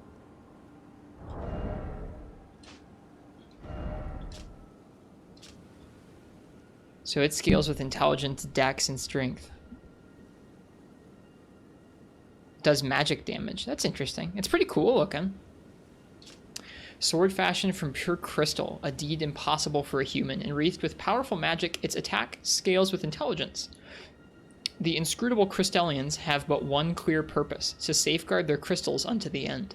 So it scales with intelligence, dex, and strength. Does magic damage. That's interesting. It's pretty cool looking. Sword fashioned from pure crystal, a deed impossible for a human. Enwreathed with powerful magic, its attack scales with intelligence. The inscrutable crystallians have but one clear purpose, to safeguard their crystals unto the end.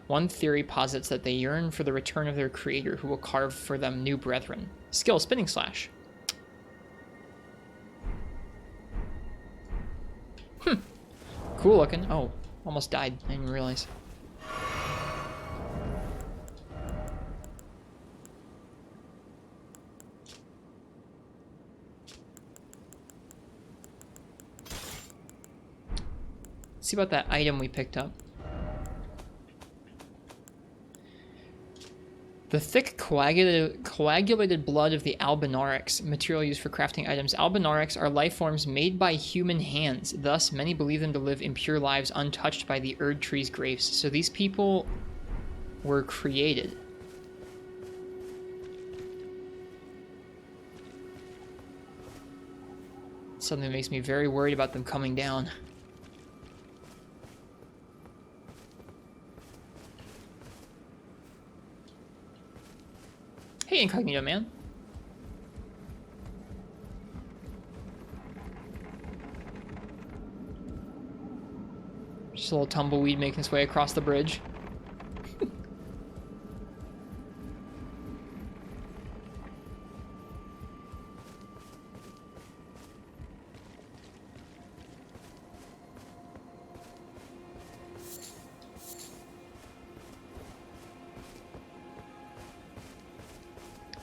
One theory posits that they yearn for the return of their creator, who will carve for them new brethren. Skill, spinning slash. Cool looking. Oh, almost died. I didn't even realize. Let's see about that item we picked up. The thick coagulated blood of the Albinaurics, material used for crafting items. Albinaurics are life forms made by human hands. Thus, many believe them to live impure lives untouched by the Erdtree's grace. So these people were created. Something that makes me very worried about them coming down. Hey, Incognito Man. Just a little tumbleweed making its way across the bridge.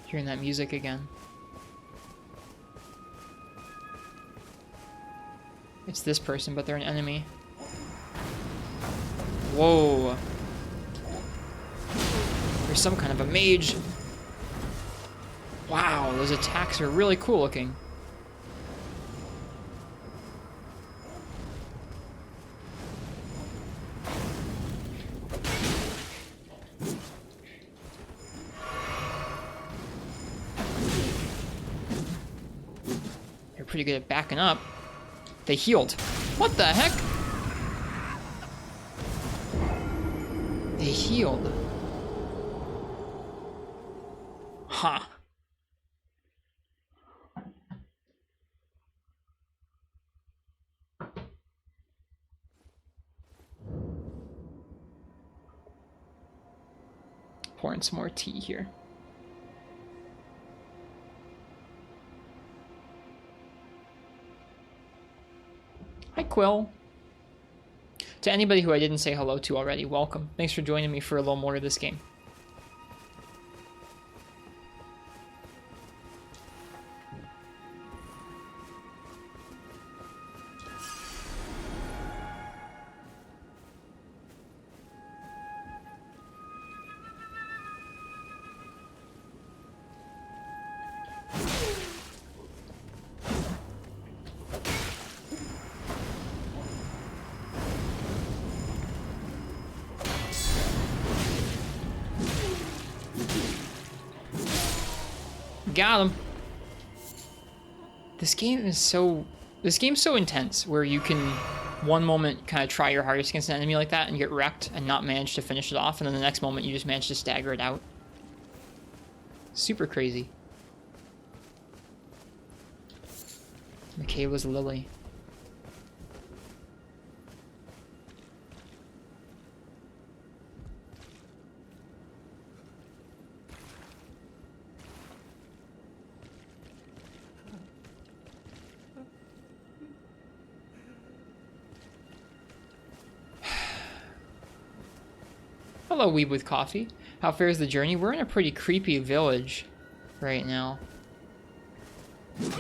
Hearing that music again. It's this person, but they're an enemy. Whoa. There's some kind of a mage. Wow, those attacks are really cool looking. pretty good at backing up. They healed. What the heck? They healed. Huh. Pouring some more tea here. Hi, Quill. To anybody who I didn't say hello to already, welcome. Thanks for joining me for a little more of this game. Got him. This game's so intense where you can one moment kind of try your hardest against an enemy like that and get wrecked and not manage to finish it off, and then the next moment you just manage to stagger it out. Super crazy. Michaela's Lily. Hello, Weeb with Coffee. How fares the journey? We're in a pretty creepy village right now. Please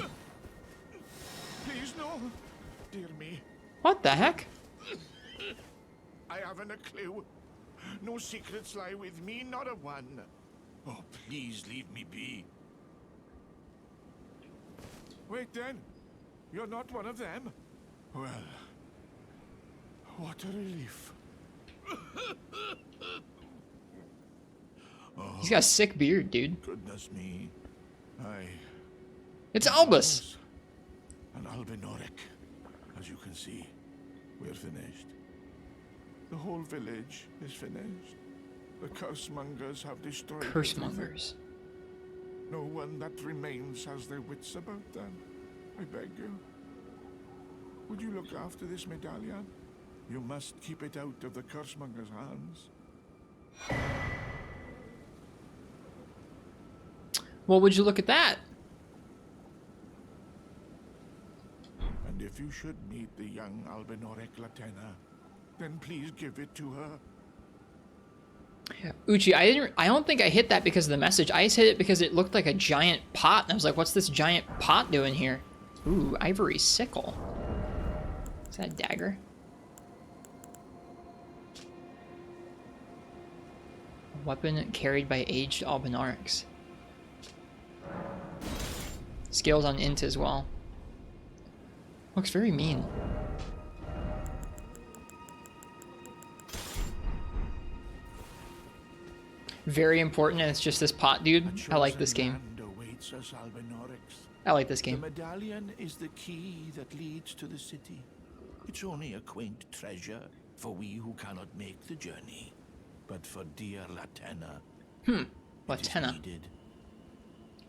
no, dear me. What the heck? I haven't a clue. No secrets lie with me, not a one. Oh, please leave me be. Wait then, you're not one of them? Well, what a relief. He's got a sick beard, dude. Goodness me. It's Albus! An Albinauric. As you can see, we're finished. The whole village is finished. The cursemongers have destroyed Cursemongers. everything. No one that remains has their wits about them. I beg you. Would you look after this medallion? You must keep it out of the cursemongers' hands. Well, would you look at that? And if you should meet the young Albinauric Latena, then please give it to her. Uchi, I don't think I hit that because of the message. I just hit it because it looked like a giant pot, and I was like, what's this giant pot doing here? Ooh, ivory sickle. Is that a dagger? A weapon carried by aged Albinaurics. Scales on int as well. Looks very mean. Very important, and it's just this pot, dude. I like this game. I like this game. The medallion is the key that leads to the city. It's only a quaint treasure for we who cannot make the journey. But for dear Latena, Latena. it is needed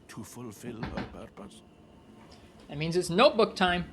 to fulfill her purpose. That means it's notebook time.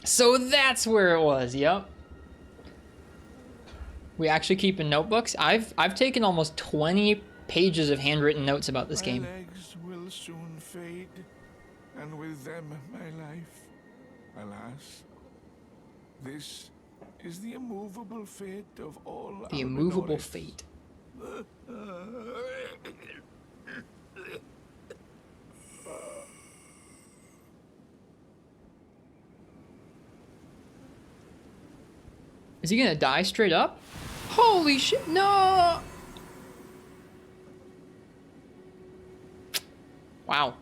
So that's where it was, yep. We actually keep in notebooks. I've taken almost 20 pages of handwritten notes about this game. My legs will soon fade, and with them my life. Alas, This is the immovable fate of all The immovable Albinaurics. fate. Is he gonna die straight up? Holy shit, no! Wow.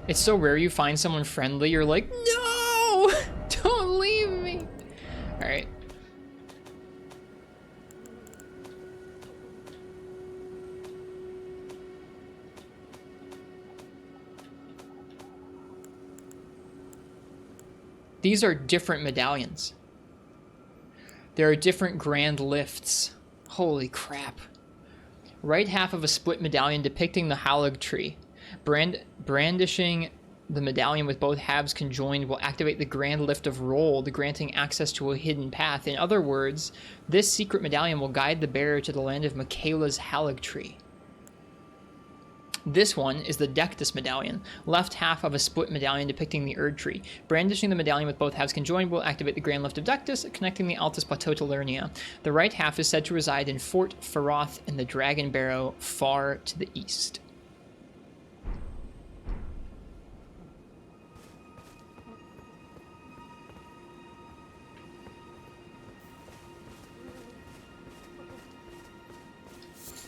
It's so rare you find someone friendly, you're like, no! Don't leave me! Alright. These are different medallions. There are different grand lifts. Holy crap. Right half of a split medallion depicting the Erdtree. Brandishing the medallion with both halves conjoined will activate the grand lift of Roll, granting access to a hidden path. In other words, this secret medallion will guide the bearer to the land of Michaela's Erdtree. This one is the Dectus medallion, left half of a split medallion depicting the Erdtree. Brandishing the medallion with both halves conjoined will activate the Grand Lift of Dectus, connecting the Altus Plateau to Liurnia. The right half is said to reside in Fort Feroth in the Dragon Barrow, far to the east.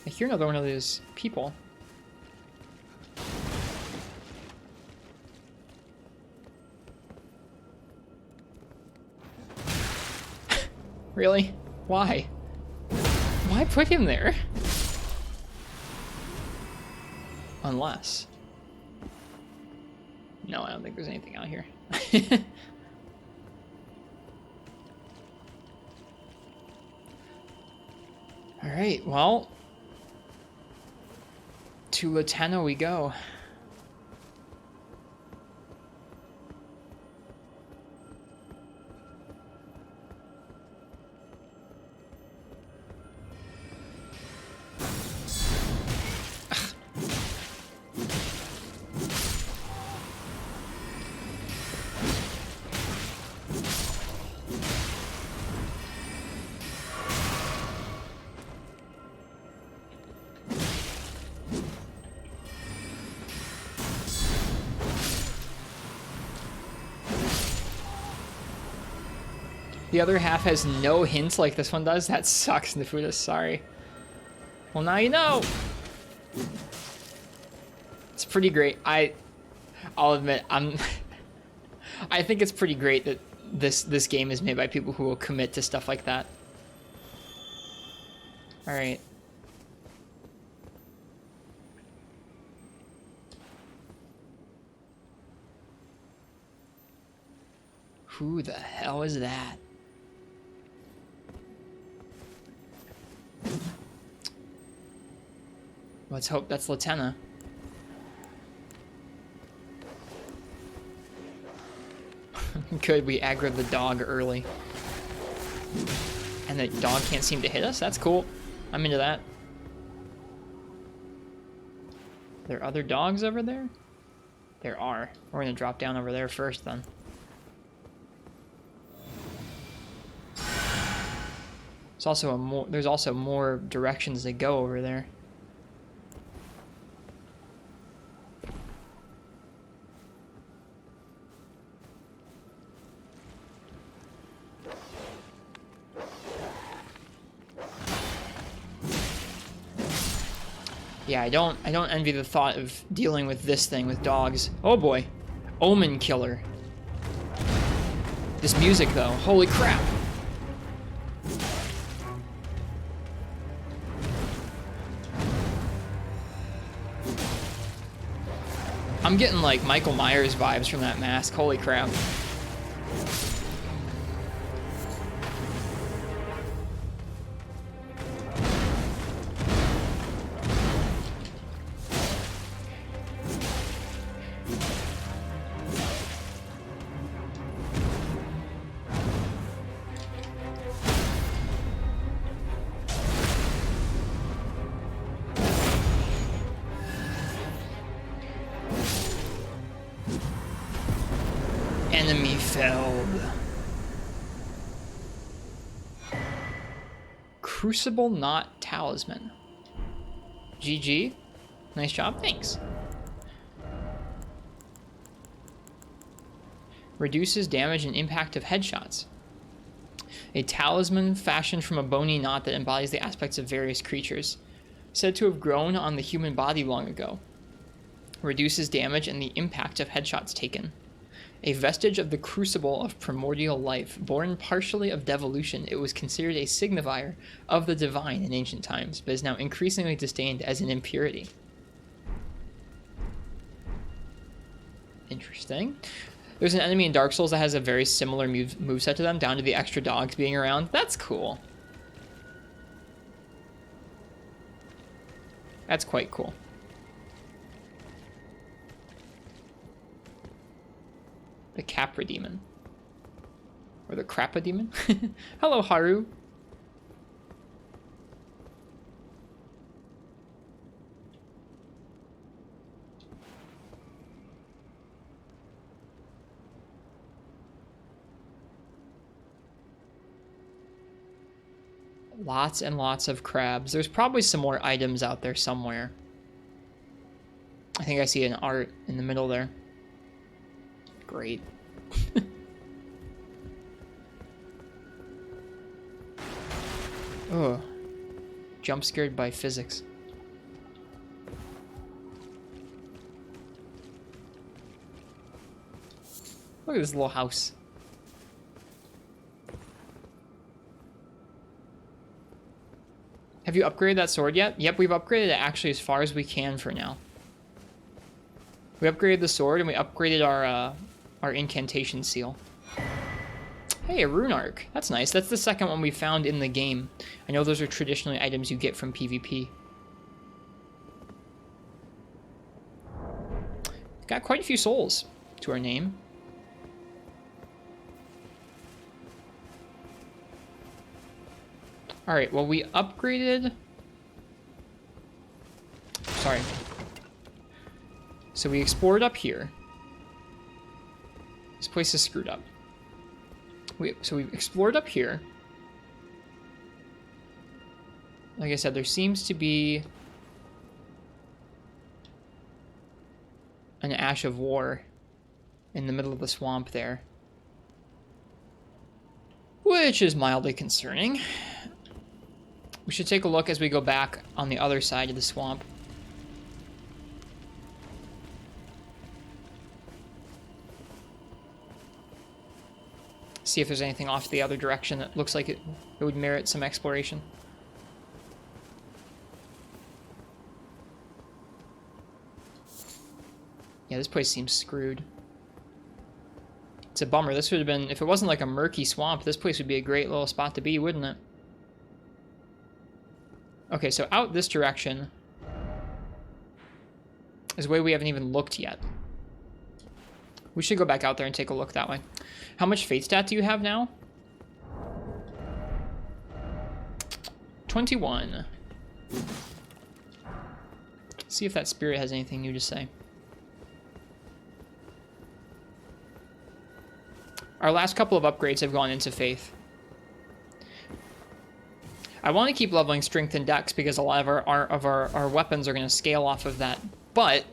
I hear another one of those people. Really? Why? Why put him there? Unless... No, I don't think there's anything out here. Alright, well... To Latena we go. The other half has no hints like this one does. That sucks, Nafuda. Sorry. Well, now you know. It's pretty great. I'll admit, I think it's pretty great that this game is made by people who will commit to stuff like that. All right. Who the hell is that? Let's hope that's Latena. Good, we aggroed the dog early. And the dog can't seem to hit us? That's cool. I'm into that. Are there other dogs over there? There are. We're gonna drop down over there first then. There's also more directions to go over there. Yeah, I don't envy the thought of dealing with this thing with dogs. Oh boy. Omen killer. This music though, holy crap. I'm getting like Michael Myers vibes from that mask. Holy crap. Enemy felled. Crucible Knot Talisman. GG. Nice job. Thanks. Reduces damage and impact of headshots. A talisman fashioned from a bony knot that embodies the aspects of various creatures. Said to have grown on the human body long ago. Reduces damage and the impact of headshots taken. A vestige of the crucible of primordial life, born partially of devolution, it was considered a signifier of the divine in ancient times, but is now increasingly disdained as an impurity. Interesting. There's an enemy in Dark Souls that has a very similar moveset to them, down to the extra dogs being around. That's cool. That's quite cool. The Capra Demon. Or the Crappa Demon. Hello, Haru. Lots and lots of crabs. There's probably some more items out there somewhere. I think I see an art in the middle there. Great. Oh. Jump scared by physics. Look at this little house. Have you upgraded that sword yet? Yep, we've upgraded it actually as far as we can for now. We upgraded the sword and we upgraded our incantation seal. Hey, a rune arc. That's nice. That's the second one we found in the game. I know those are traditionally items you get from PvP. Got quite a few souls to our name. Alright, well we upgraded... Sorry. So we explored up here. This place is screwed up. So we explored up here. Like I said, there seems to be an Ash of War in the middle of the swamp there, which is mildly concerning. We should take a look as we go back on the other side of the swamp. See if there's anything off the other direction that looks like it would merit some exploration. Yeah, this place seems screwed. It's a bummer. This would have been, if it wasn't like a murky swamp, this place would be a great little spot to be, wouldn't it? Okay, so out this direction is a way we haven't even looked yet. We should go back out there and take a look that way. How much faith stat do you have now? 21. See if that spirit has anything new to say. Our last couple of upgrades have gone into faith. I want to keep leveling strength and dex because a lot of our weapons are going to scale off of that, but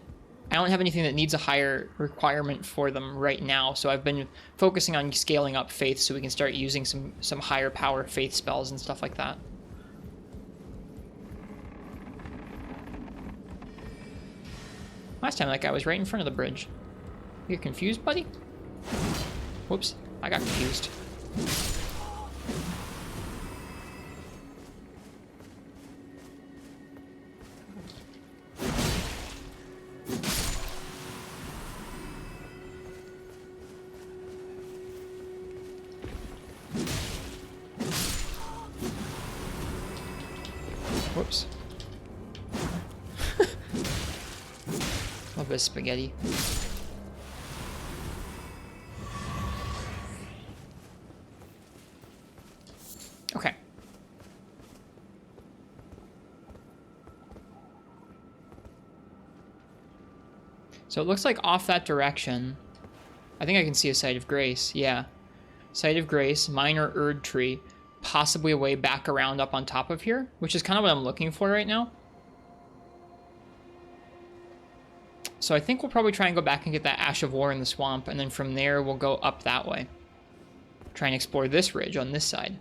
I don't have anything that needs a higher requirement for them right now, so I've been focusing on scaling up faith so we can start using some higher power faith spells and stuff like that. Last time that guy was right in front of the bridge. You're confused, buddy? Whoops, I got confused. Whoops. A little bit of spaghetti. Okay. So it looks like off that direction, I think I can see a Site of Grace. Yeah. Site of Grace, minor Erdtree. possibly a way back around up on top of here, which is kind of what I'm looking for right now. So I think we'll probably try and go back and get that Ash of War in the swamp, and then from there we'll go up that way. Try and explore this ridge on this side.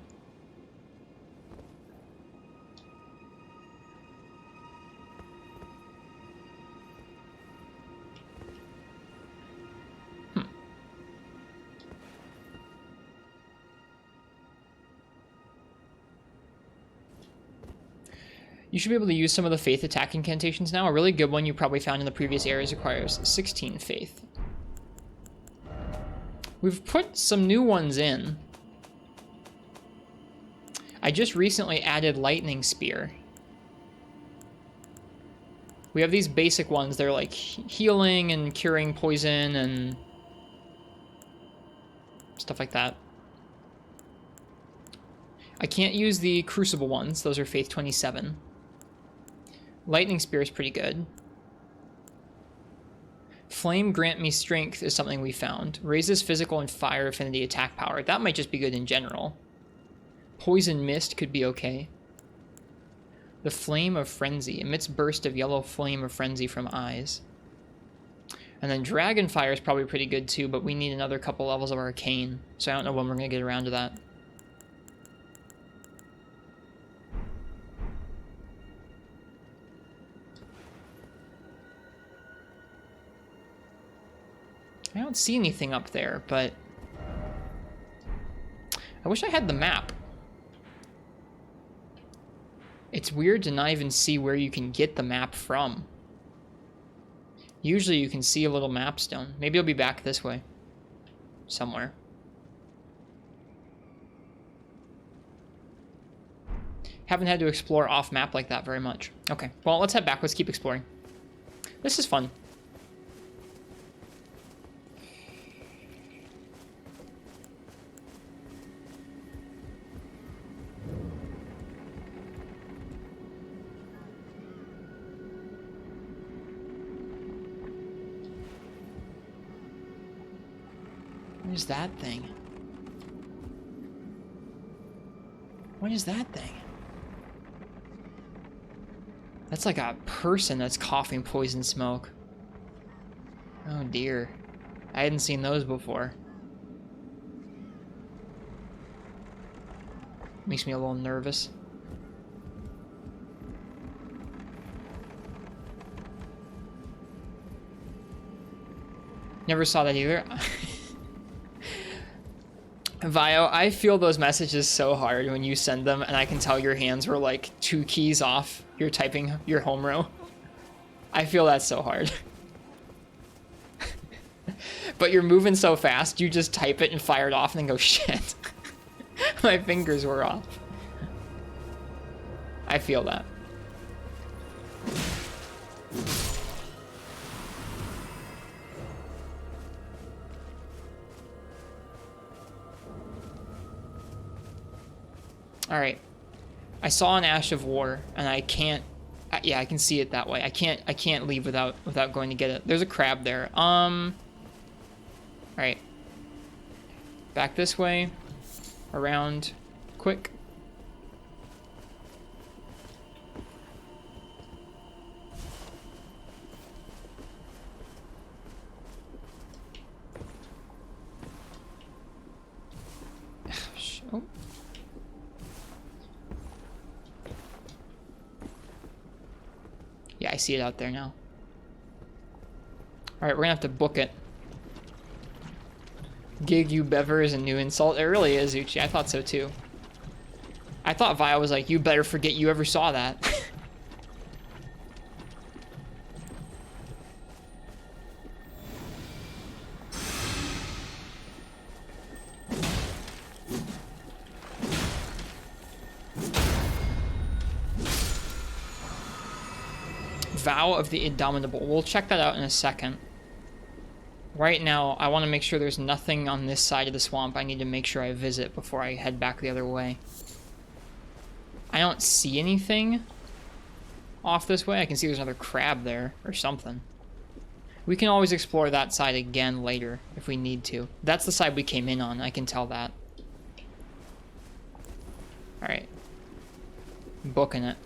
You should be able to use some of the Faith attack incantations now. A really good one you probably found in the previous areas requires 16 Faith. We've put some new ones in. I just recently added Lightning Spear. We have these basic ones. They're like healing and curing poison and stuff like that. I can't use the Crucible ones. Those are Faith 27. Lightning Spear is pretty good. Flame Grant Me Strength is something we found. Raises physical and fire affinity attack power. That might just be good in general. Poison Mist could be okay. The Flame of Frenzy. Emits burst of yellow flame of frenzy from eyes. And then Dragon Fire is probably pretty good too, but we need another couple levels of Arcane. So I don't know when we're going to get around to that. I don't see anything up there, but I wish I had the map. It's weird to not even see where you can get the map from. Usually you can see a little mapstone. Maybe I'll be back this way. Somewhere. Haven't had to explore off map like that very much. Okay, well, let's head back. Let's keep exploring. This is fun. What is that thing? What is that thing? That's like a person that's coughing poison smoke. Oh dear. I hadn't seen those before. Makes me a little nervous. Never saw that either. Vio, I feel those messages so hard when you send them, and I can tell your hands were like 2 keys off. You're typing your home row. I feel that so hard. But you're moving so fast, you just type it and fire it off and then go, shit. My fingers were off. I feel that. Alright. I saw an Ash of War, and I can't... yeah, I can see it that way. I can't leave without going to get it. There's a crab there. Alright. Back this way. Around. Quick. Oh. Yeah, I see it out there now. Alright, we're gonna have to book it. Gig you bever is a new insult. It really is, Uchi. I thought so too. I thought Vio was like, you better forget you ever saw that. Vow of the Indomitable. We'll check that out in a second. Right now, I want to make sure there's nothing on this side of the swamp I need to make sure I visit before I head back the other way. I don't see anything off this way. I can see there's another crab there or something. We can always explore that side again later if we need to. That's the side we came in on. I can tell that. Alright. Booking it.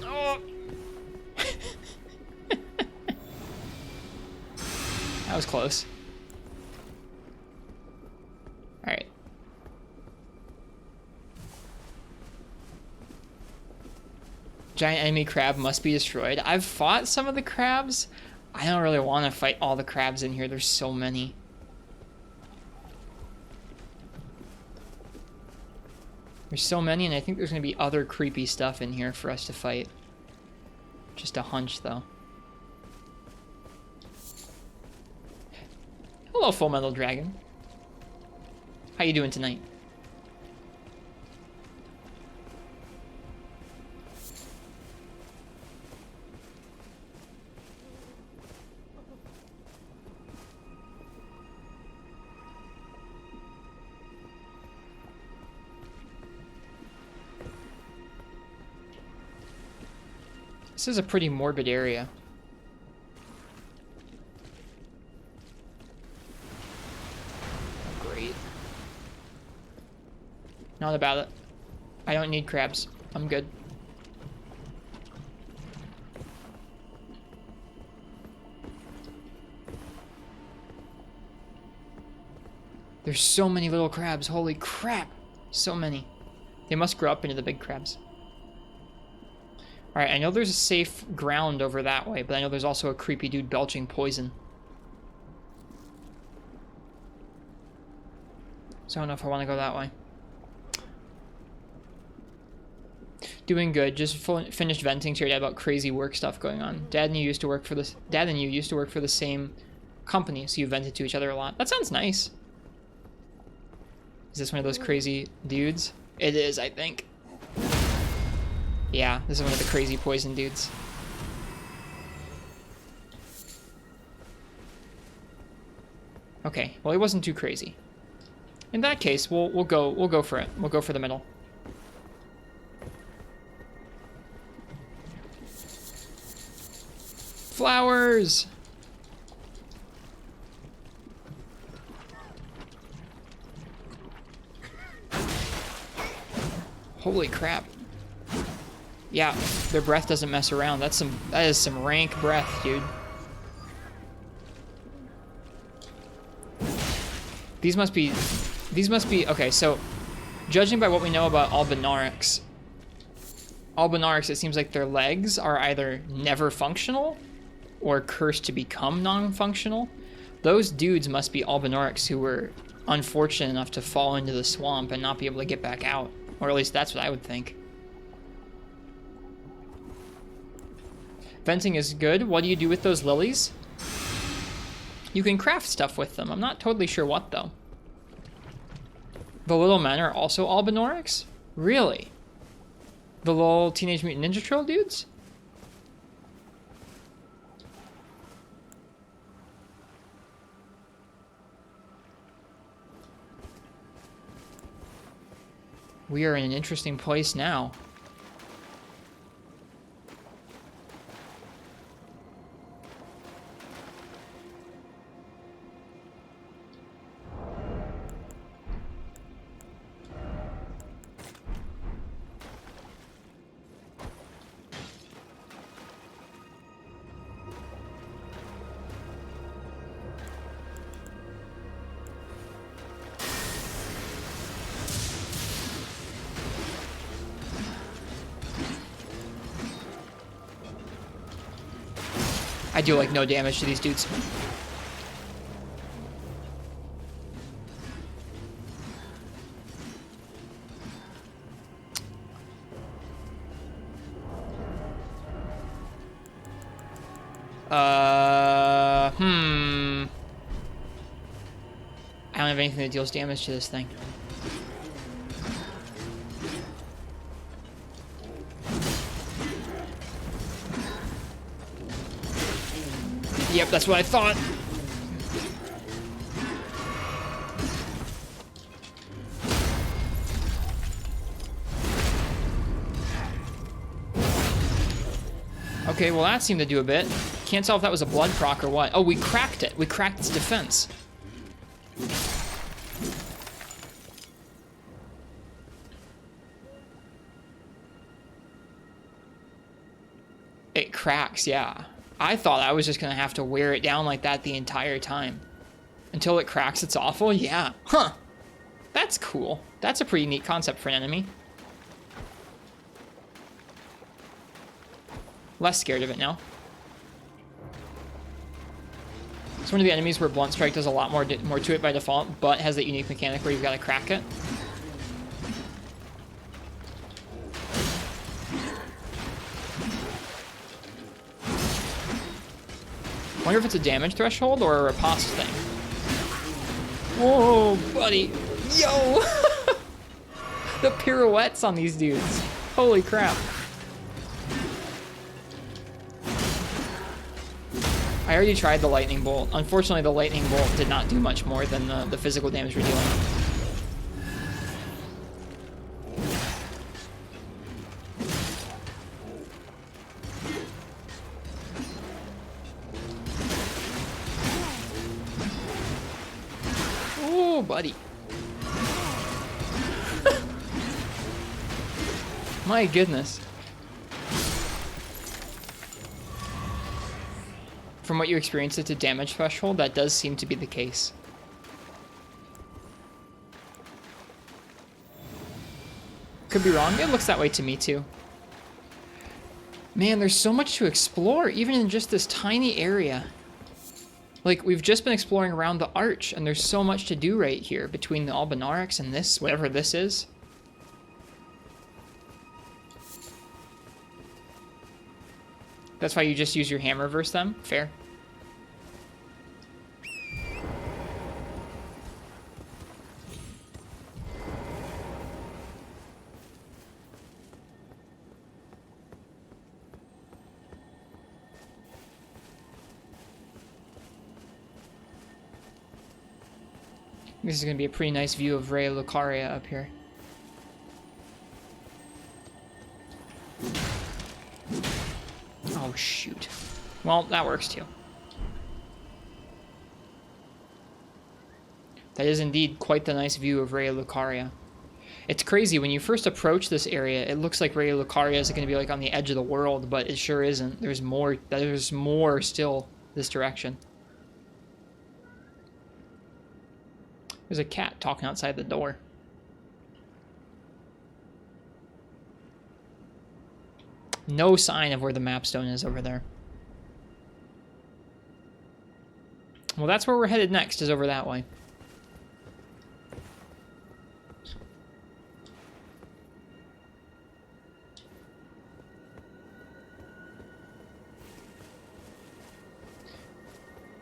Oh! That was close. Alright. Giant enemy crab must be destroyed. I've fought some of the crabs. I don't really want to fight all the crabs in here. There's so many. There's so many, and I think there's going to be other creepy stuff in here for us to fight. Just a hunch, though. Hello, Full Metal Dragon. How you doing tonight? This is a pretty morbid area. Great. Not about it. I don't need crabs. I'm good. There's so many little crabs. Holy crap. So many. They must grow up into the big crabs. Alright, I know there's a safe ground over that way, but I know there's also a creepy dude belching poison. So I don't know if I want to go that way. Doing good. Just finished venting to your dad about crazy work stuff going on. Dad and you used to work for the same company, so you vented to each other a lot. That sounds nice. Is this one of those crazy dudes? It is, I think. Yeah, this is one of the crazy poison dudes. Okay, well, he wasn't too crazy. In that case, we'll go for it. We'll go for the middle. Flowers. Holy crap. Yeah, their breath doesn't mess around. That is some rank breath, dude. These must be, okay, so judging by what we know about Albinaurics, it seems like their legs are either never functional or cursed to become non-functional. Those dudes must be Albinaurics who were unfortunate enough to fall into the swamp and not be able to get back out. Or at least that's what I would think. Venting is good. What do you do with those lilies? You can craft stuff with them. I'm not totally sure what, though. The little men are also Albinaurics? Really? The little Teenage Mutant Ninja Turtle dudes? We are in an interesting place now. I do like no damage to these dudes. I don't have anything that deals damage to this thing. Yep, that's what I thought. Okay, well that seemed to do a bit. Can't tell if that was a blood proc or what. Oh, we cracked it. We cracked its defense. It cracks, yeah. I thought I was just gonna have to wear it down like that the entire time. Until it cracks, it's awful? Yeah. Huh. That's cool. That's a pretty neat concept for an enemy. Less scared of it now. It's one of the enemies where Blunt Strike does a lot more to it by default, but has that unique mechanic where you've got to crack it. Wonder if it's a damage threshold or a riposte thing. Whoa, buddy. Yo! The pirouettes on these dudes. Holy crap. I already tried the lightning bolt. Unfortunately, the lightning bolt did not do much more than the physical damage we're dealing. Oh, buddy. My goodness. From what you experienced, it's a damage threshold. That does seem to be the case. Could be wrong. It looks that way to me, too. Man, there's so much to explore, even in just this tiny area. Like, we've just been exploring around the arch, and there's so much to do right here between the Albinaurics and this, whatever this is. That's why you just use your hammer versus them? Fair. This is going to be a pretty nice view of Ray Lucaria up here. Oh, shoot. Well, that works too. That is indeed quite the nice view of Ray Lucaria. It's crazy, when you first approach this area, it looks like Ray Lucaria is going to be like on the edge of the world, but it sure isn't. There's more still this direction. There's a cat talking outside the door. No sign of where the Mapstone is over there. Well, that's where we're headed next, is over that way.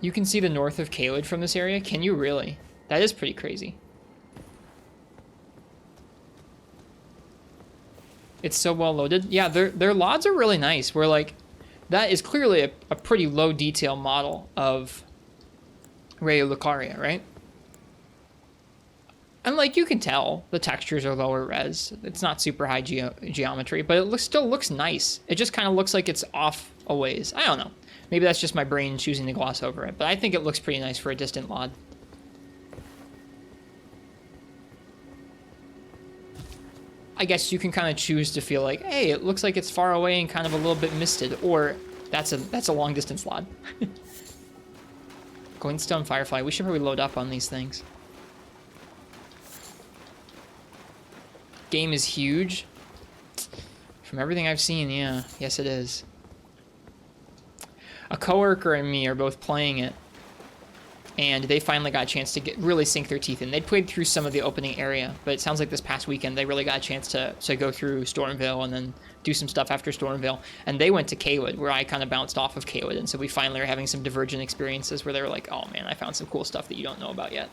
You can see the north of Caelid from this area? Can you really? That is pretty crazy. It's so well loaded. Yeah, their LODs are really nice. We're like, that is clearly a pretty low detail model of Ray Lucaria, right? And like, you can tell the textures are lower res. It's not super high geometry, but it still looks nice. It just kind of looks like it's off a ways. I don't know. Maybe that's just my brain choosing to gloss over it, but I think it looks pretty nice for a distant LOD. I guess you can kind of choose to feel like, hey, it looks like it's far away and kind of a little bit misted, or that's a long distance LOD. Glintstone Firefly. We should probably load up on these things. Game is huge. From everything I've seen, yeah. Yes, it is. A coworker and me are both playing it, and they finally got a chance to really sink their teeth in. They'd played through some of the opening area, but it sounds like this past weekend they really got a chance to go through Stormvale and then do some stuff after Stormvale. And they went to Caelid, where I kind of bounced off of Caelid, and so we finally are having some divergent experiences where they were like, oh man, I found some cool stuff that you don't know about yet.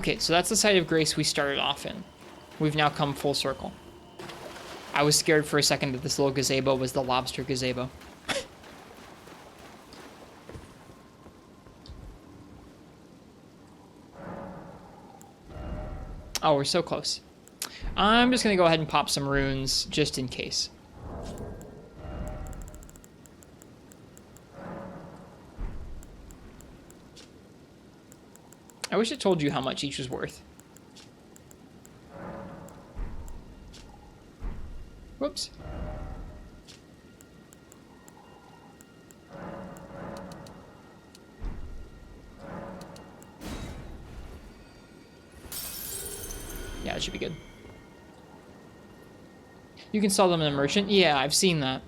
Okay, so that's the site of grace we started off in. We've now come full circle. I was scared for a second that this little gazebo was the lobster gazebo. Oh, we're so close. I'm just going to go ahead and pop some runes just in case. I wish it told you how much each was worth. Whoops. Yeah, that should be good. You can sell them in a merchant? Yeah, I've seen that.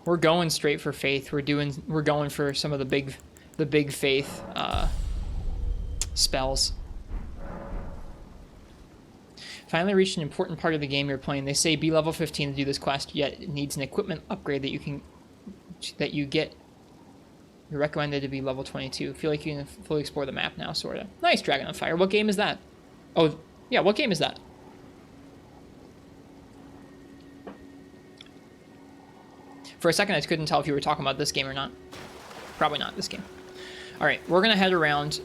We're going straight for faith. We're going for some of the big faith spells. Finally reached an important part of the game you're playing. They say be level 15 to do this quest, yet it needs an equipment upgrade that you get. You're recommended to be level 22. Feel like you can fully explore the map now, sorta. Nice, Dragon of Fire. What game is that? Oh, yeah, what game is that? For a second, I couldn't tell if you were talking about this game or not. Probably not this game. All right, we're gonna head around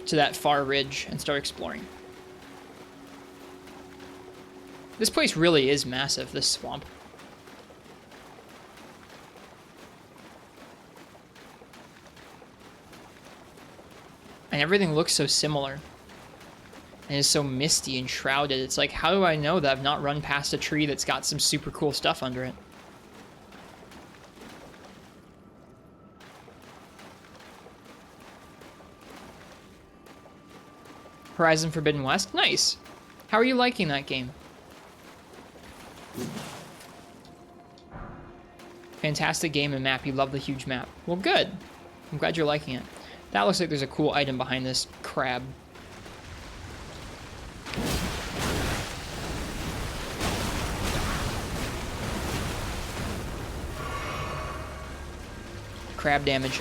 to that far ridge and start exploring. This place really is massive, this swamp. And everything looks so similar. And is so misty and shrouded. It's like, how do I know that I've not run past a tree that's got some super cool stuff under it? Horizon Forbidden West? Nice. How are you liking that game? Fantastic game and map. You love the huge map. Well, good. I'm glad you're liking it. That looks like there's a cool item behind this crab. Crab damage.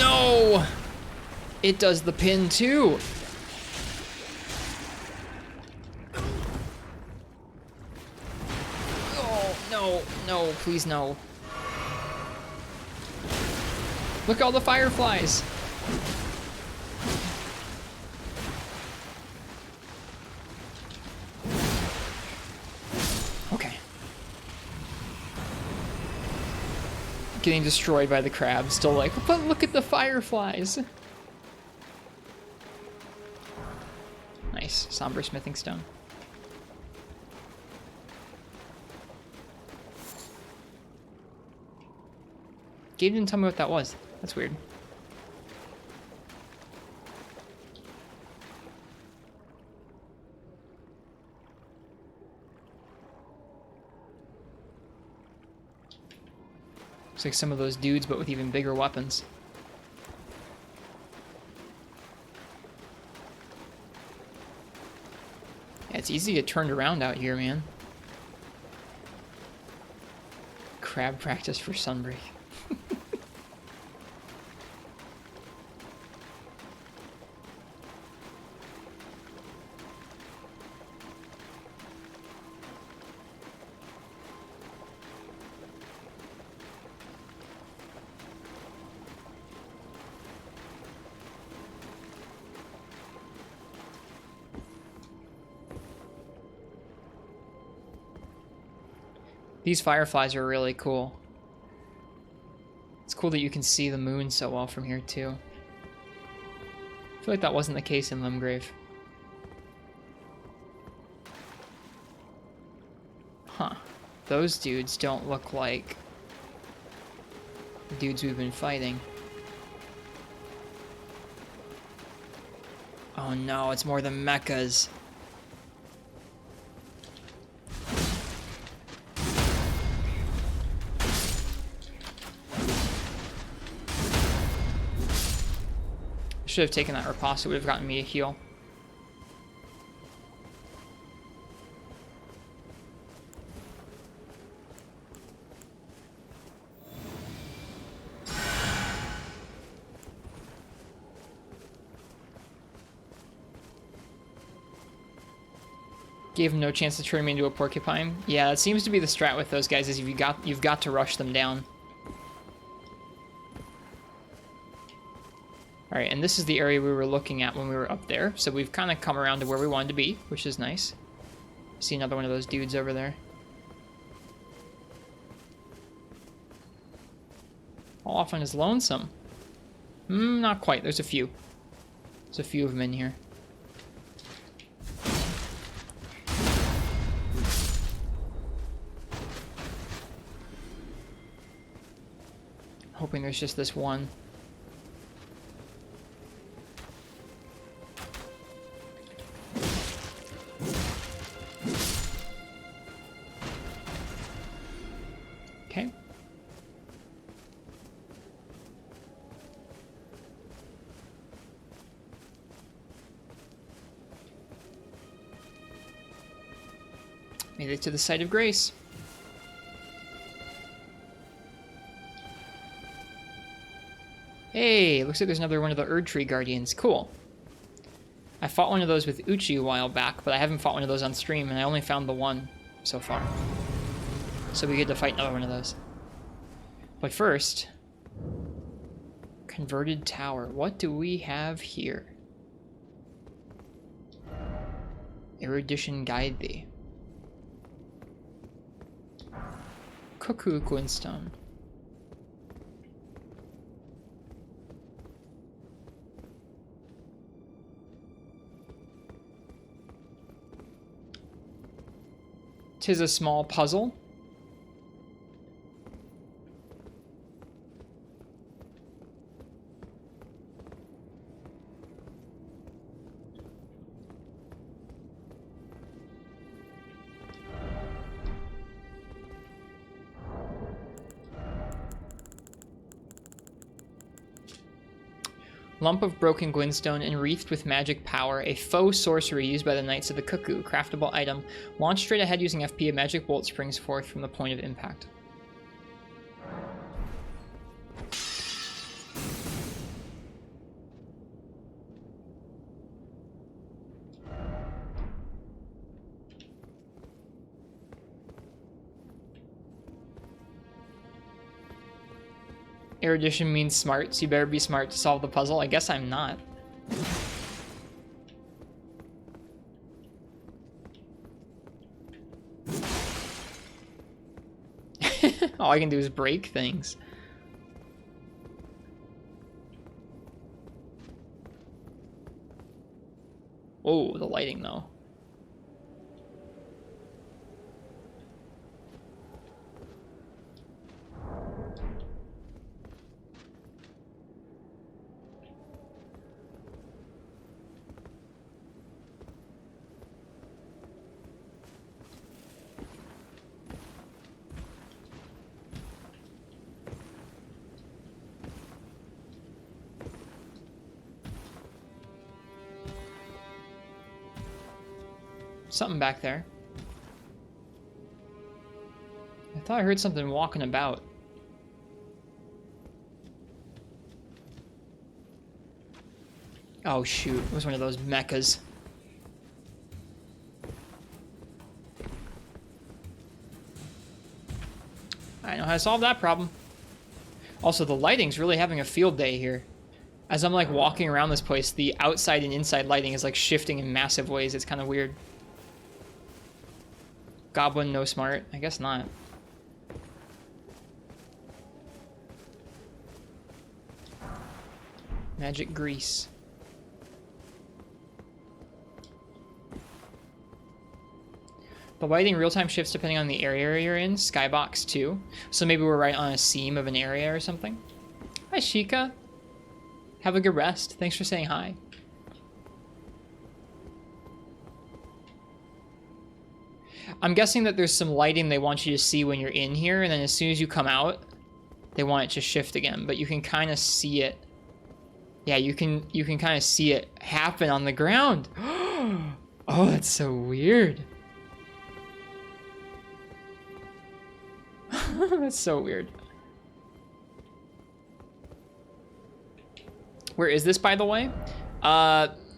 No! It does the pin too. Oh, no, no, please no. Look at all the fireflies. Okay. Getting destroyed by the crab. Still like, but look at the fireflies. Nice. Somber smithing stone. Gabe didn't tell me what that was. That's weird. Looks like some of those dudes, but with even bigger weapons. Yeah, it's easy to get turned around out here, man. Crab practice for Sunbreak. These fireflies are really cool. It's cool that you can see the moon so well from here, too. I feel like that wasn't the case in Limgrave. Huh. Those dudes don't look like the dudes we've been fighting. Oh no, it's more the mechas. Should have taken that riposte. It would have gotten me a heal. Gave him no chance to turn me into a porcupine. Yeah, that seems to be the strat with those guys, is you've got to rush them down. Alright, and this is the area we were looking at when we were up there. So we've kind of come around to where we wanted to be, which is nice. See another one of those dudes over there. All off on his lonesome. Not quite. There's a few. There's a few of them in here. Hoping there's just this one. Okay. Made it to the site of grace. Hey, looks like there's another one of the Erdtree Guardians. Cool. I fought one of those with Uchi a while back, but I haven't fought one of those on stream, and I only found the one so far. So we get to fight another one of those. But first... Converted Tower. What do we have here? Erudition Guide Thee. Cuckoo Gwynstone. Tis a small puzzle. Lump of broken Gwynstone enwreathed with magic power, a faux sorcery used by the Knights of the Cuckoo. Craftable item. Launch straight ahead using FP, a magic bolt springs forth from the point of impact. Erudition means smart, so you better be smart to solve the puzzle. I guess I'm not. All I can do is break things. Oh, the lighting though. Something back there. I thought I heard something walking about. Oh shoot, it was one of those mechas. I know how to solve that problem. Also, the lighting's really having a field day here. As I'm like walking around this place, the outside and inside lighting is like shifting in massive ways. It's kind of weird. Goblin, no smart? I guess not. Magic grease. The lighting real-time shifts depending on the area you're in. Skybox 2. So maybe we're right on a seam of an area or something. Hi, Sheikah. Have a good rest. Thanks for saying hi. I'm guessing that there's some lighting they want you to see when you're in here, and then as soon as you come out, they want it to shift again. But you can kind of see it. Yeah, you can kind of see it happen on the ground. Oh, that's so weird. That's so weird. Where is this, by the way?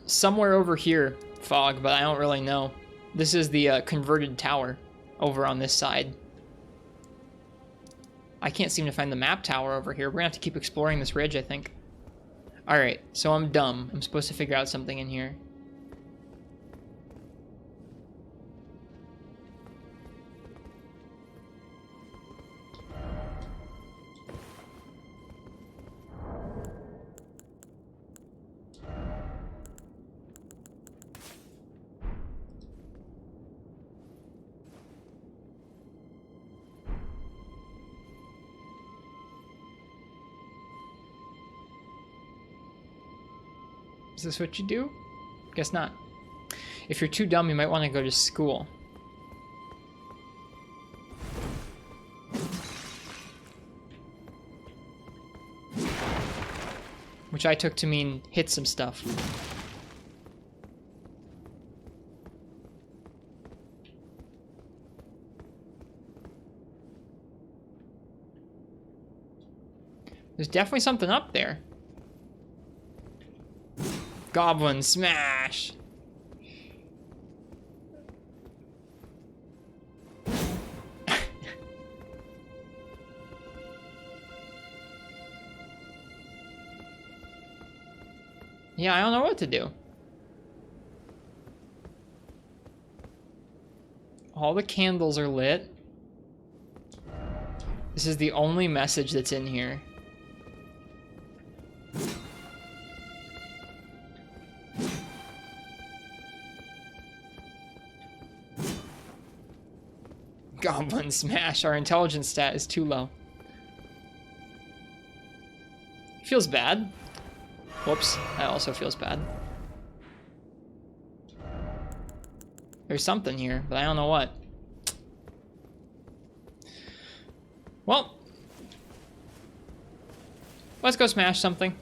Somewhere over here, Fog, but I don't really know. This is the converted tower over on this side. I can't seem to find the map tower over here. We're gonna have to keep exploring this ridge, I think. Alright, so I'm dumb. I'm supposed to figure out something in here. Is this what you do? Guess not. If you're too dumb, you might want to go to school. Which I took to mean hit some stuff. There's definitely something up there. Goblin smash! Yeah, I don't know what to do. All the candles are lit. This is the only message that's in here. Goblin smash. Our intelligence stat is too low. Feels bad. Whoops, that also feels bad. There's something here, but I don't know what. Well, let's go smash something.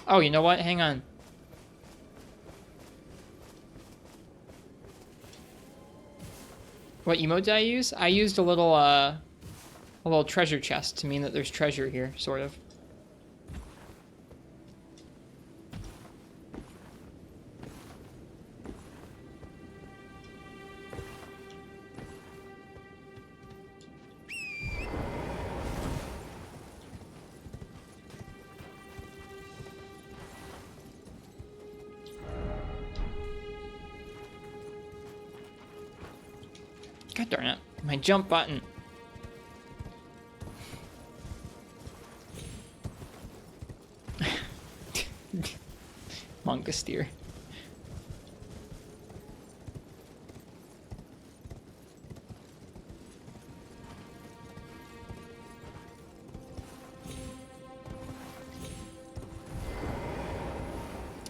Oh, you know what? Hang on. What emote did I use? I used a little treasure chest to mean that there's treasure here, sort of. God darn it. My jump button. Monkasteer.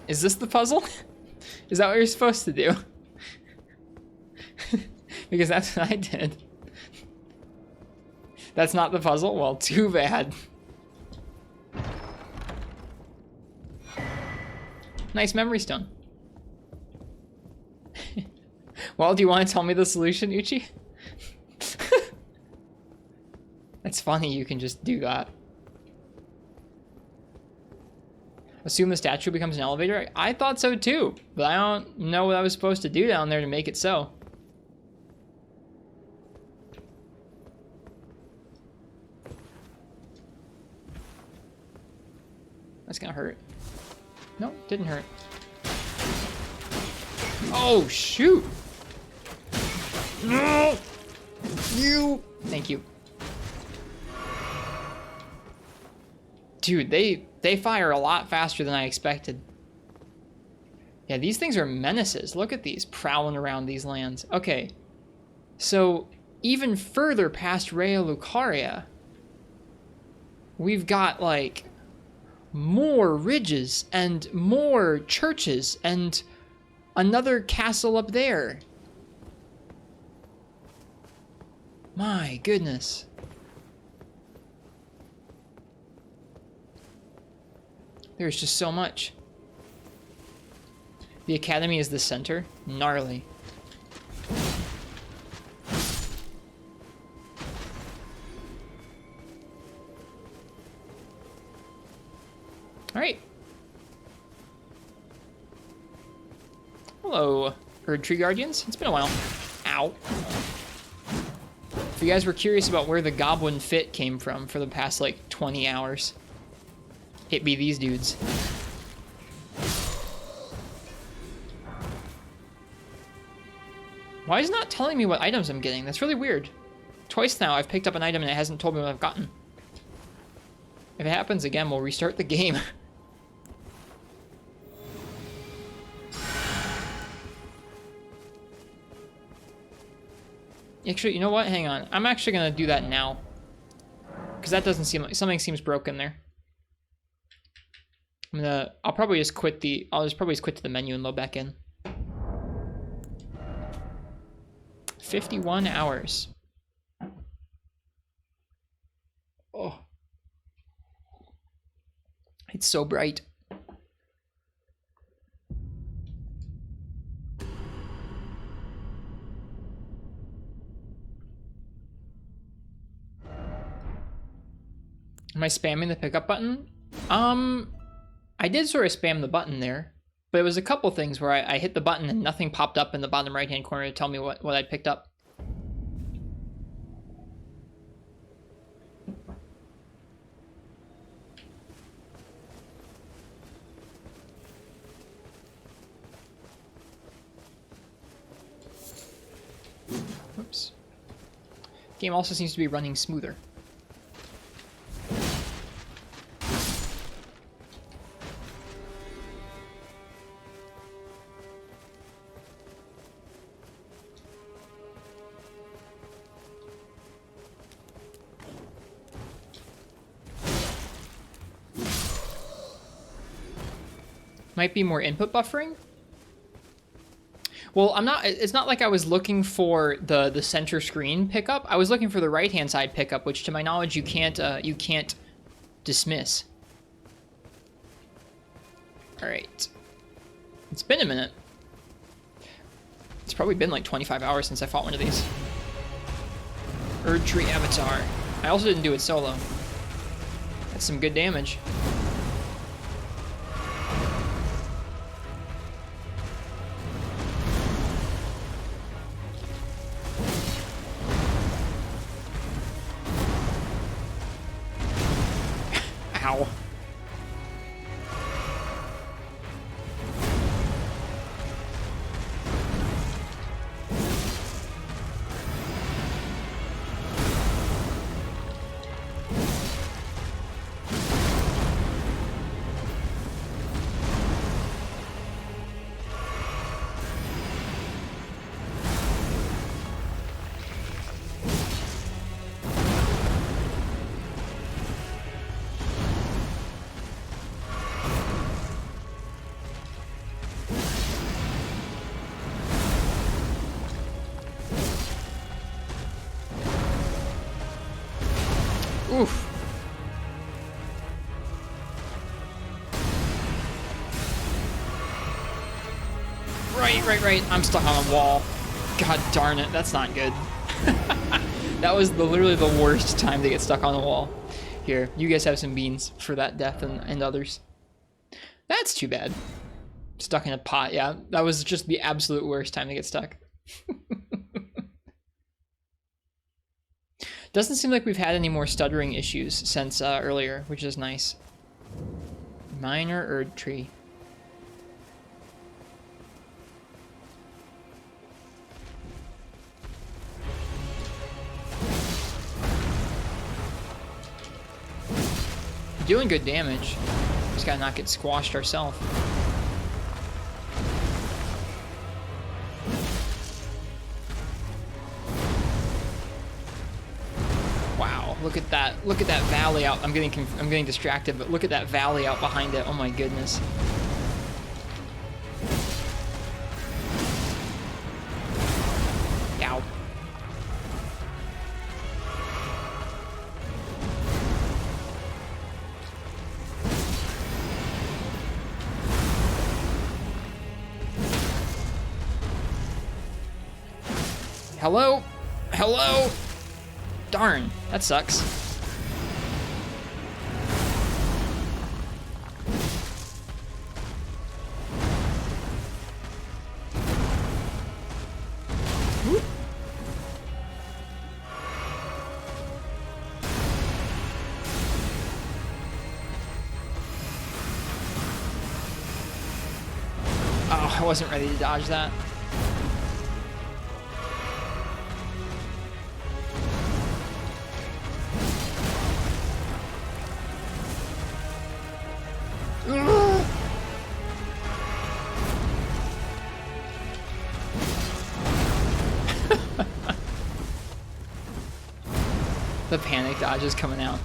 Is this the puzzle? Is that what you're supposed to do? Because that's what I did. That's not the puzzle? Well, too bad. Nice memory stone. Well, do you want to tell me the solution, Uchi? That's funny, you can just do that. Assume the statue becomes an elevator? I thought so too, but I don't know what I was supposed to do down there to make it so. That's gonna hurt. No, didn't hurt. Oh, shoot! No! You! Thank you. Dude, they fire a lot faster than I expected. Yeah, these things are menaces. Look at these, prowling around these lands. Okay, so even further past Rea Lucaria, we've got, like, more ridges and more churches and another castle up there. My goodness. There's just so much. The academy is the center. Gnarly. Alright. Hello, Erdtree Guardians. It's been a while. Ow. If you guys were curious about where the goblin fit came from for the past, like, 20 hours, it be these dudes. Why is it not telling me what items I'm getting? That's really weird. Twice now I've picked up an item and it hasn't told me what I've gotten. If it happens again, we'll restart the game. Actually, you know what? Hang on. I'm actually going to do that now. Because that doesn't seem like... Something seems broken there. I'll probably just quit the... I'll just probably just quit to the menu and load back in. 51 hours. Oh. It's so bright. Am I spamming the pickup button? I did sort of spam the button there, but it was a couple things where I hit the button and nothing popped up in the bottom right-hand corner to tell me what I'd picked up. Oops. Game also seems to be running smoother. Might be more input buffering. Well, it's not like I was looking for the center screen pickup. I was looking for the right-hand side pickup, which to my knowledge you can't dismiss. All right. It's been a minute. It's probably been like 25 hours since I fought one of these. Erdtree Avatar. I also didn't do it solo. That's some good damage. Ow. Oof. Right. I'm stuck on a wall. God darn it, that's not good. That was literally the worst time to get stuck on a wall. Here, you guys have some beans for that death and others. That's too bad. Stuck in a pot, yeah. That was just the absolute worst time to get stuck. Doesn't seem like we've had any more stuttering issues since earlier, which is nice. Minor Erdtree. Doing good damage. Just gotta not get squashed ourselves. Wow, look at that valley out. I'm getting distracted, but look at that valley out behind it. Oh my goodness. Ow. Hello? Hello? Darn, that sucks. I wasn't ready to dodge that. The panic dodge is coming out.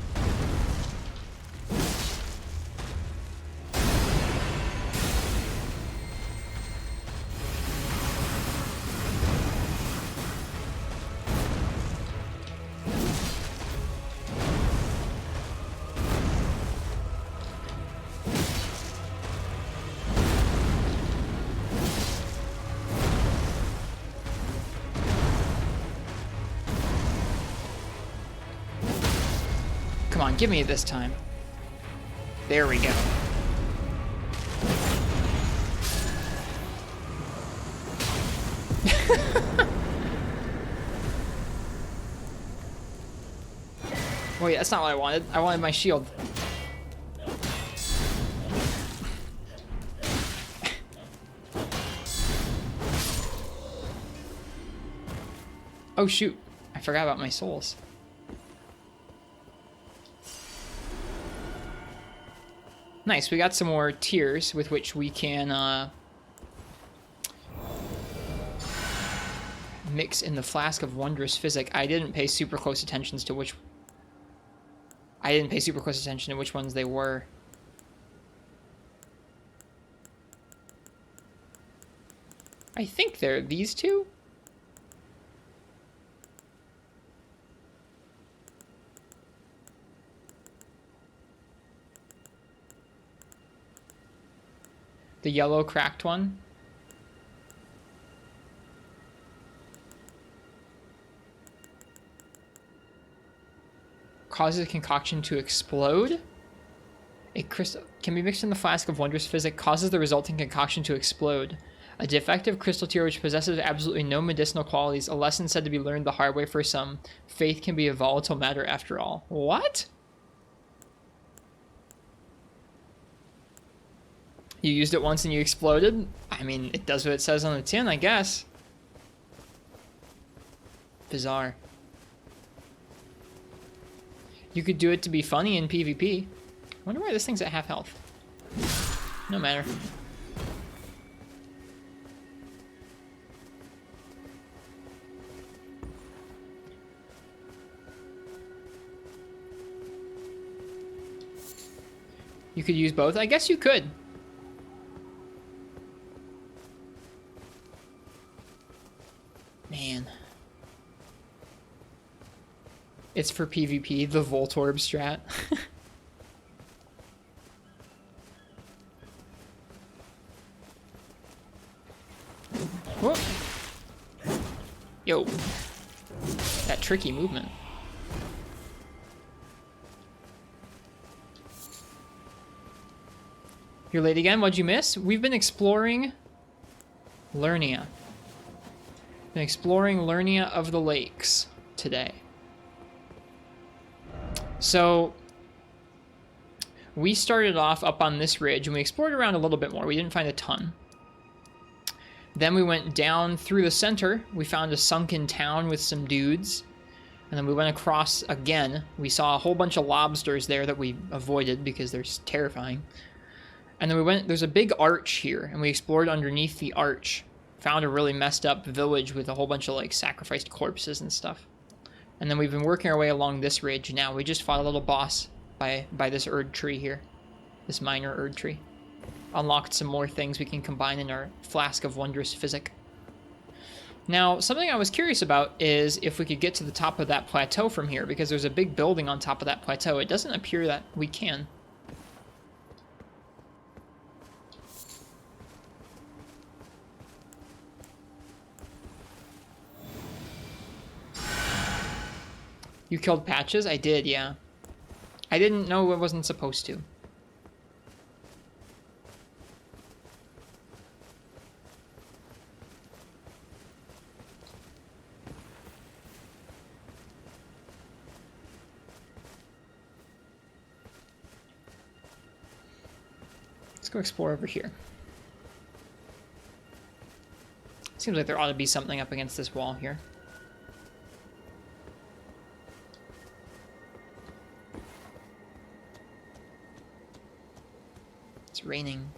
Come on, give me it this time. There we go. Wait, that's not what I wanted. I wanted my shield. Oh shoot, I forgot about my souls. Nice, we got some more tears with which we can mix in the Flask of Wondrous Physic. I didn't pay super close attention to which ones they were. I think they're these two. The yellow cracked one. Causes a concoction to explode. A crystal can be mixed in the Flask of Wondrous Physic, causes the resulting concoction to explode. A defective crystal tier which possesses absolutely no medicinal qualities, a lesson said to be learned the hard way for some. Faith can be a volatile matter after all. What? You used it once and you exploded? I mean, it does what it says on the tin, I guess. Bizarre. You could do it to be funny in PvP. I wonder why this thing's at half health. No matter. You could use both? I guess you could. Man. It's for PvP, the Voltorb strat. Whoa. Yo. That tricky movement. You're late again? What'd you miss? We've been exploring Liurnia. Been exploring Liurnia of the Lakes today. So we started off up on this ridge and we explored around a little bit more. We didn't find a ton. Then we went down through the center. We found a sunken town with some dudes. And then we went across again. We saw a whole bunch of lobsters there that we avoided because they're terrifying. And then we went, there's a big arch here, and we explored underneath the arch. Found a really messed up village with a whole bunch of like sacrificed corpses and stuff. And then we've been working our way along this ridge now. We just fought a little boss by this Erdtree here. This minor Erdtree. Unlocked some more things we can combine in our Flask of Wondrous Physic. Now, something I was curious about is if we could get to the top of that plateau from here, because there's a big building on top of that plateau. It doesn't appear that we can. You killed Patches? I did, yeah. I didn't know I wasn't supposed to. Let's go explore over here. Seems like there ought to be something up against this wall here. It's raining.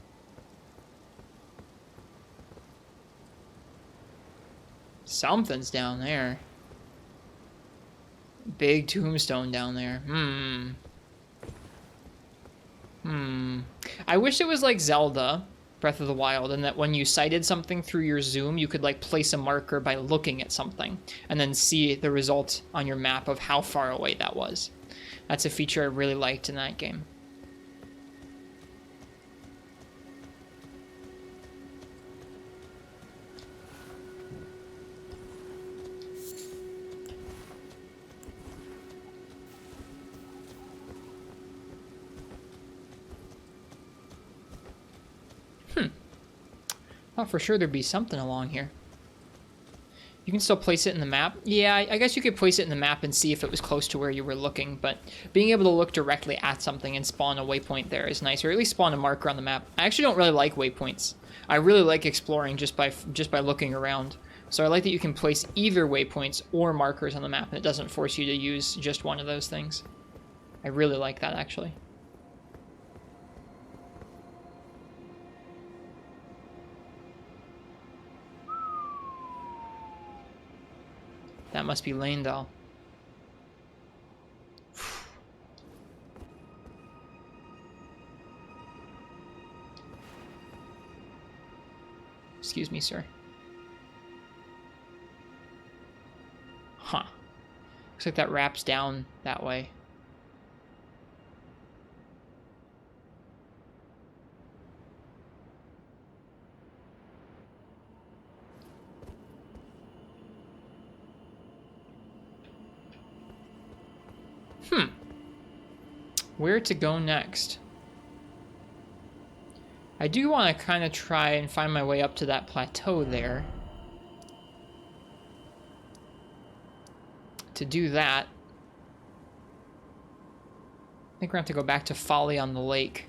Something's down there. Big tombstone down there. I wish it was like Zelda, Breath of the Wild, and that when you sighted something through your zoom, you could like place a marker by looking at something and then see the result on your map of how far away that was. That's a feature I really liked in that game. Thought for sure there'd be something along here. You can still place it in the map. Yeah, I guess you could place it in the map and see if it was close to where you were looking, but being able to look directly at something and spawn a waypoint there is nice, or at least spawn a marker on the map. I actually don't really like waypoints. I really like exploring just by looking around. So I like that you can place either waypoints or markers on the map, and it doesn't force you to use just one of those things. I really like that, actually. That must be Landau. Excuse me, sir. Huh. Looks like that wraps down that way. Where to go next? I do want to kind of try and find my way up to that plateau there. To do that, I think we're going to have to go back to Folly on the Lake.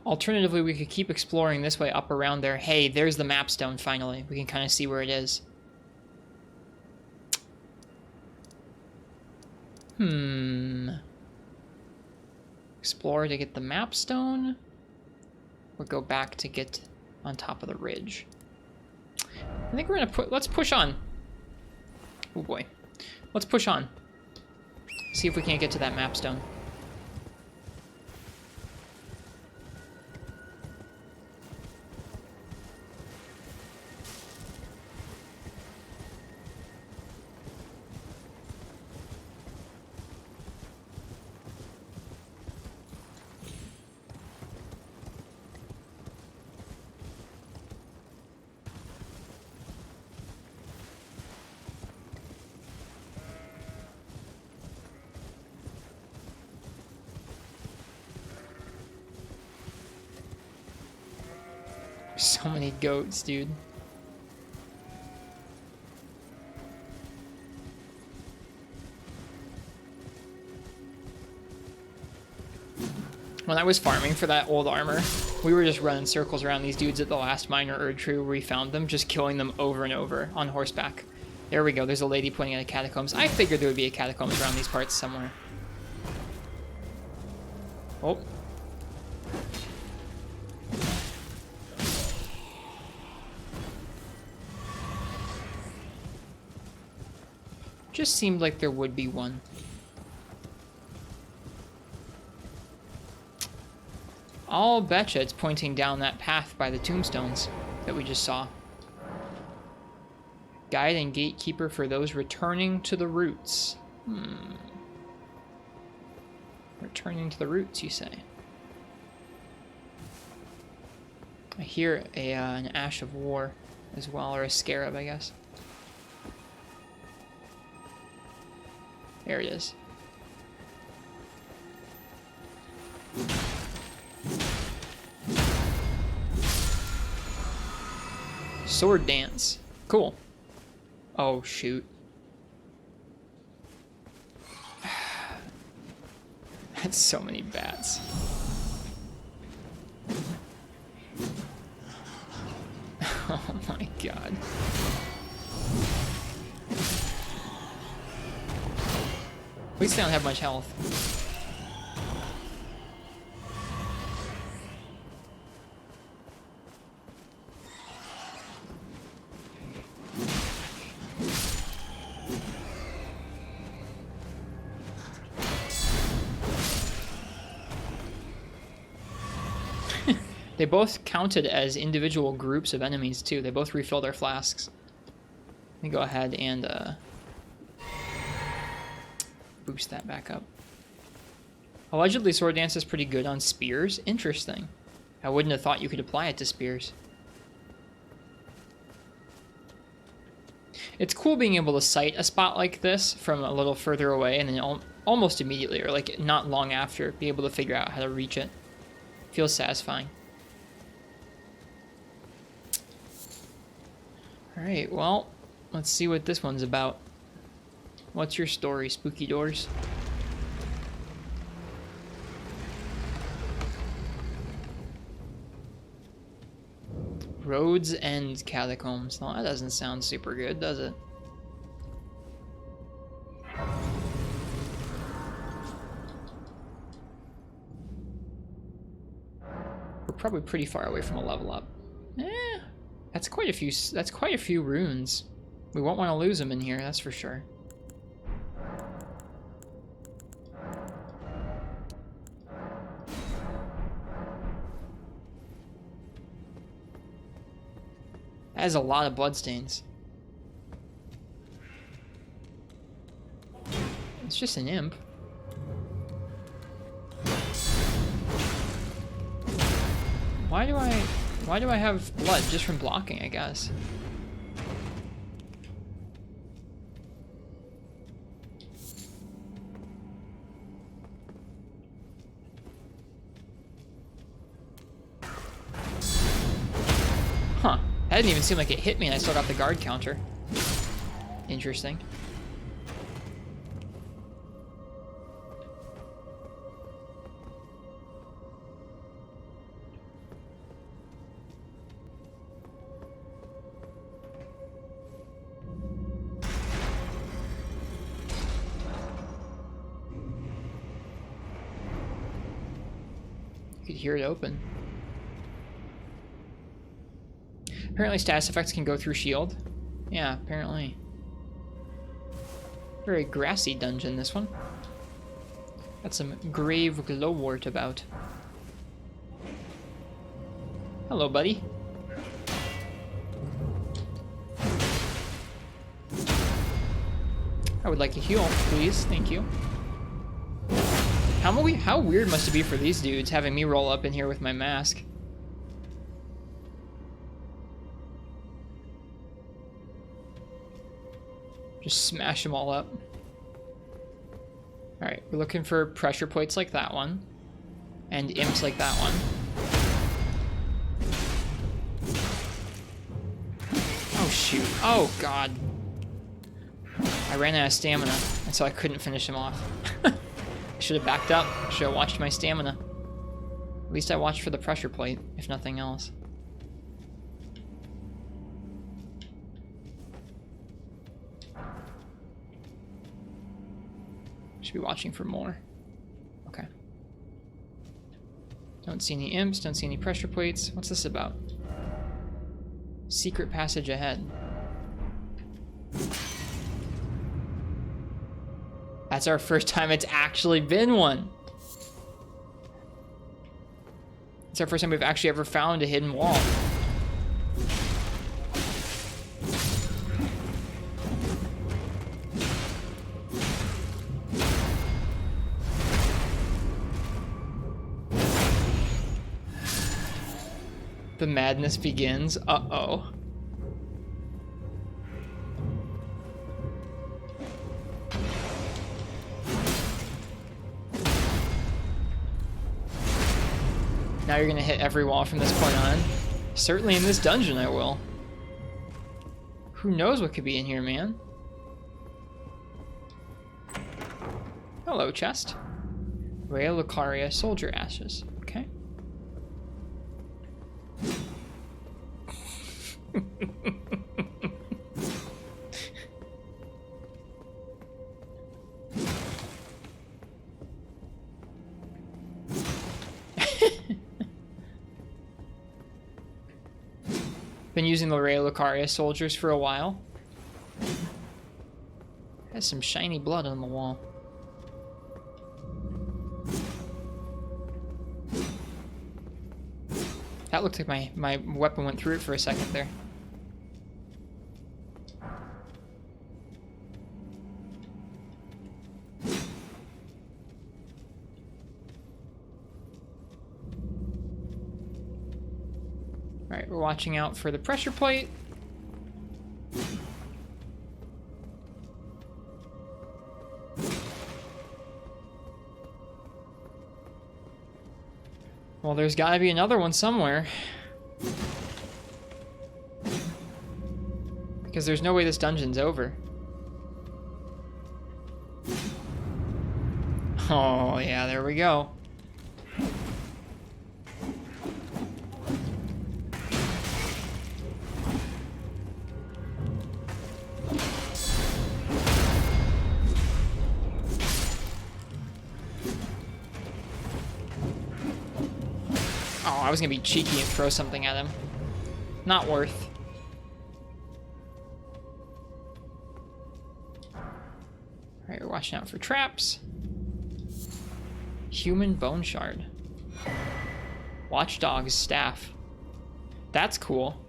Alternatively, we could keep exploring this way up around there. Hey, there's the Mapstone finally. We can kind of see where it is. Explore to get the Mapstone, or go back to get on top of the ridge. I think we're gonna let's push on. Oh boy. Let's push on. See if we can't get to that Mapstone. So many goats, dude. When I was farming for that old armor, we were just running circles around these dudes at the last minor Erdtree where we found them, just killing them over and over on horseback. There we go, there's a lady pointing at a catacombs. I figured there would be a catacombs around these parts somewhere. Oh. Just seemed like there would be one. I'll betcha it's pointing down that path by the tombstones that we just saw. Guide and gatekeeper for those returning to the roots. Returning to the roots, you say? I hear an Ash of War as well, or a Scarab, I guess. There it is. Sword dance. Cool. Oh, shoot. That's so many bats. God. At least they don't have much health. They both counted as individual groups of enemies, too. They both refill their flasks. Let me go ahead and boost that back up. Allegedly, Sword Dance is pretty good on spears. Interesting. I wouldn't have thought you could apply it to spears. It's cool being able to sight a spot like this from a little further away and then almost immediately, or like not long after, be able to figure out how to reach it. Feels satisfying. Alright, well, let's see what this one's about. What's your story, Spooky Doors? Roads End Catacombs. No, that doesn't sound super good, does it? We're probably pretty far away from a level up. That's quite a few runes. We won't want to lose them in here, that's for sure. That is a lot of bloodstains. It's just an imp. Why do I have blood just from blocking, I guess? Huh. That didn't even seem like it hit me and I still got the guard counter. Interesting. You could hear it open. Apparently status effects can go through shield. Yeah, apparently. Very grassy dungeon, this one. Got some grave glowwort about. Hello, buddy. I would like a heal, please. Thank you. How weird must it be for these dudes having me roll up in here with my mask? Just smash them all up. Alright, we're looking for pressure plates like that one. And imps like that one. Oh shoot. Oh god. I ran out of stamina, and so I couldn't finish him off. I should have backed up. Should have watched my stamina. At least I watched for the pressure plate, if nothing else. Should be watching for more. Okay. Don't see any imps, don't see any pressure plates. What's this about? Secret passage ahead. That's our first time it's actually been one. It's our first time we've actually ever found a hidden wall. The madness begins. Uh-oh. Now you're gonna hit every wall from this point on. Certainly in this dungeon I will. Who knows what could be in here, man? Hello, chest. Rea Lucaria soldier ashes. Okay. Been using the Rey Lucaria soldiers for a while. Has some shiny blood on the wall. That looked like my weapon went through it for a second there. Alright, we're watching out for the pressure plate. Well, there's gotta be another one somewhere. Because there's no way this dungeon's over. Oh, yeah, there we go. I was gonna be cheeky and throw something at him. Not worth. Alright, we're watching out for traps. Human bone shard. Watchdog's staff. That's cool.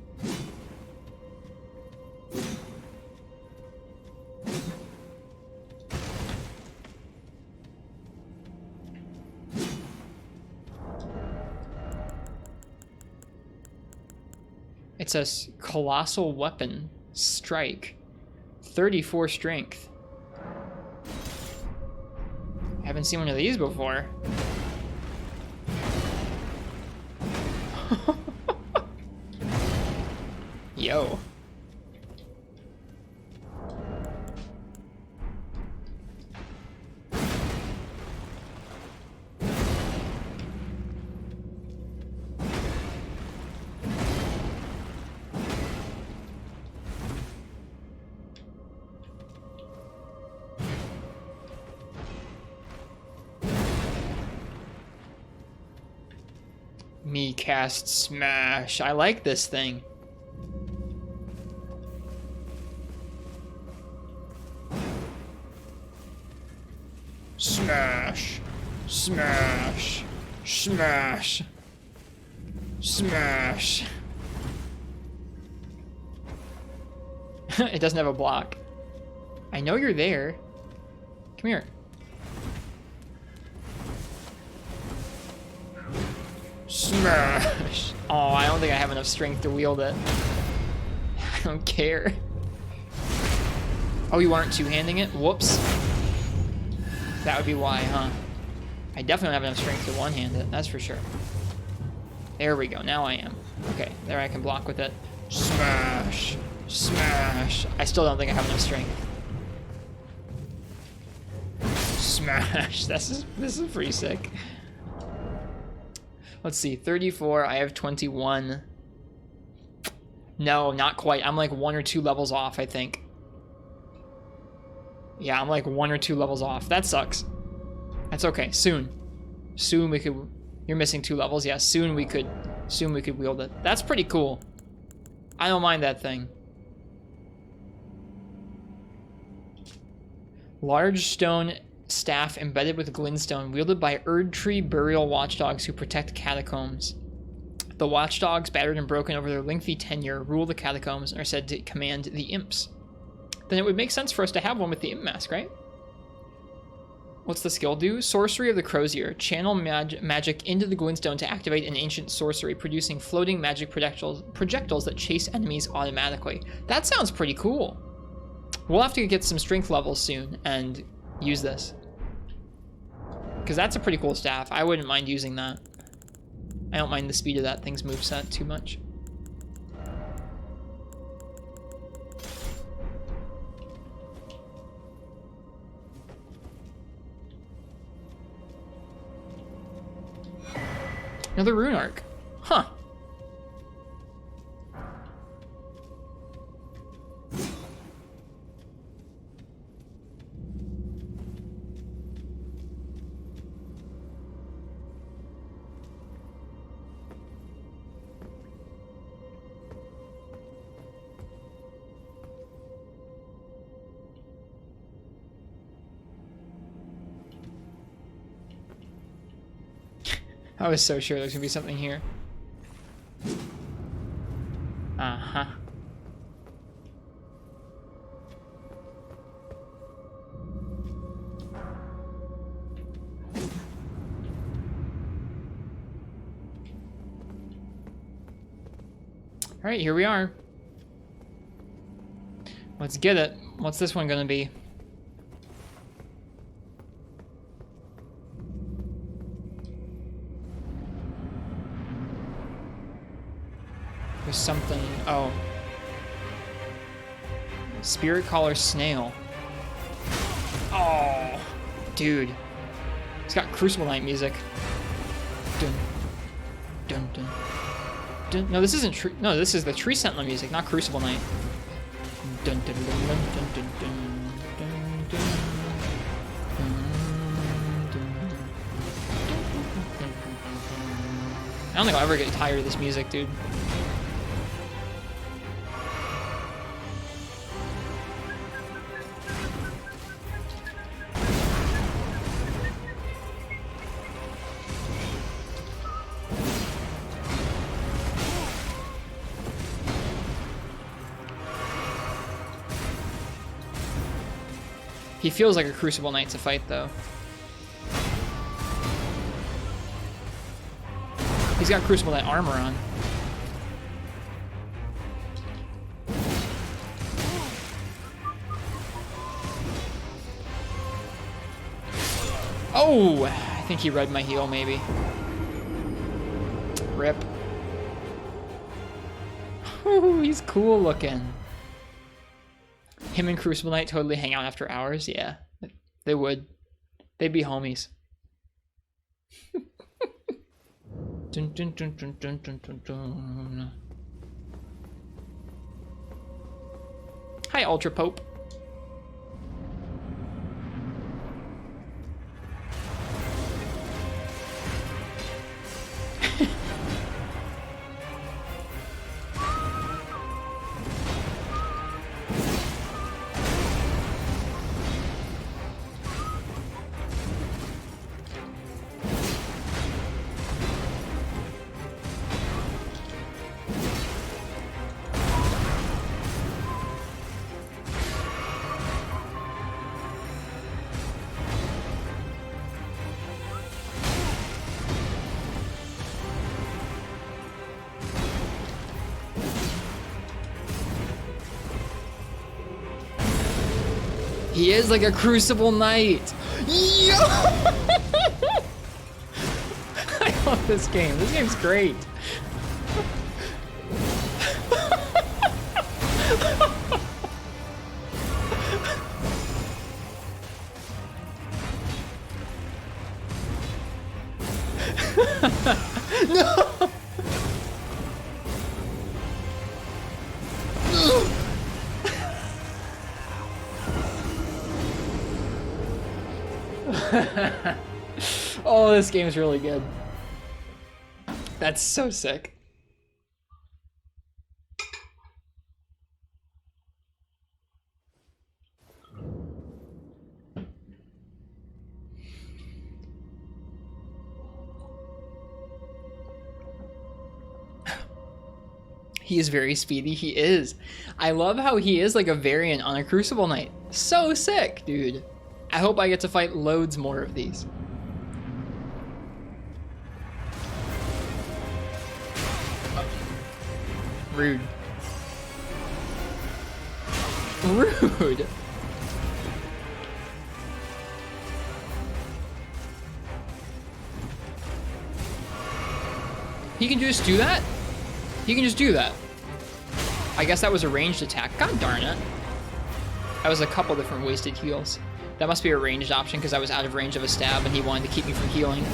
It's a colossal weapon. Strike. 34 strength. Haven't seen one of these before. Yo. Me cast smash. I like this thing. Smash. Smash. Smash. Smash. It doesn't have a block. I know you're there. Come here. Smash! Oh, I don't think I have enough strength to wield it. I don't care. Oh, you aren't two-handing it? Whoops. That would be why, huh? I definitely don't have enough strength to one-hand it, that's for sure. There we go, now I am. Okay, there I can block with it. Smash! Smash! I still don't think I have enough strength. Smash! This is pretty sick. Let's see, 34, I have 21. No, not quite. I'm like 1 or 2 levels off, I think. Yeah, I'm like 1 or 2 levels off. That sucks. That's okay, soon. Soon we could... You're missing 2 levels, yeah, soon we could wield it. That's pretty cool. I don't mind that thing. Large stone staff embedded with glintstone, wielded by Erdtree burial watchdogs who protect catacombs. The watchdogs, battered and broken over their lengthy tenure, rule the catacombs and are said to command the imps. Then it would make sense for us to have one with the imp mask, right? What's the skill do? Sorcery of the Crozier. Channel magic into the glintstone to activate an ancient sorcery, producing floating magic projectiles that chase enemies automatically. That sounds pretty cool. We'll have to get some strength levels soon and use this. Because that's a pretty cool staff. I wouldn't mind using that. I don't mind the speed of that thing's moveset too much. Another rune arc. Huh. I was so sure there's gonna be something here. Uh-huh. Alright, here we are. Let's get it. What's this one gonna be? There's something. Oh. Spirit Caller Snail. Oh. Dude. It's got Crucible Knight music. Dun. Dun dun. Dun. No, this isn't no, this is the Tree Sentinel music, not Crucible Knight. Dun dun dun dun dun dun dun dun dun. I don't think I'll ever get tired of this music, dude. He feels like a Crucible Knight to fight, though. He's got Crucible Knight armor on. Oh! I think he read my heal, maybe. Rip. Ooh, he's cool looking. Him and Crucible Knight totally hang out after hours? Yeah, they would. They'd be homies. Dun, dun, dun, dun, dun, dun, dun, dun. Hi, Ultra Pope. He is like a Crucible Knight. Yo! I love this game. This game's great. No! Oh, this game is really good. That's so sick. He is very speedy. He is. I love how he is like a variant on a Crucible Knight. So sick, dude. I hope I get to fight loads more of these. Rude. Rude. He can just do that? He can just do that. I guess that was a ranged attack. God darn it. That was a couple different wasted heals. That must be a ranged option because I was out of range of a stab and he wanted to keep me from healing.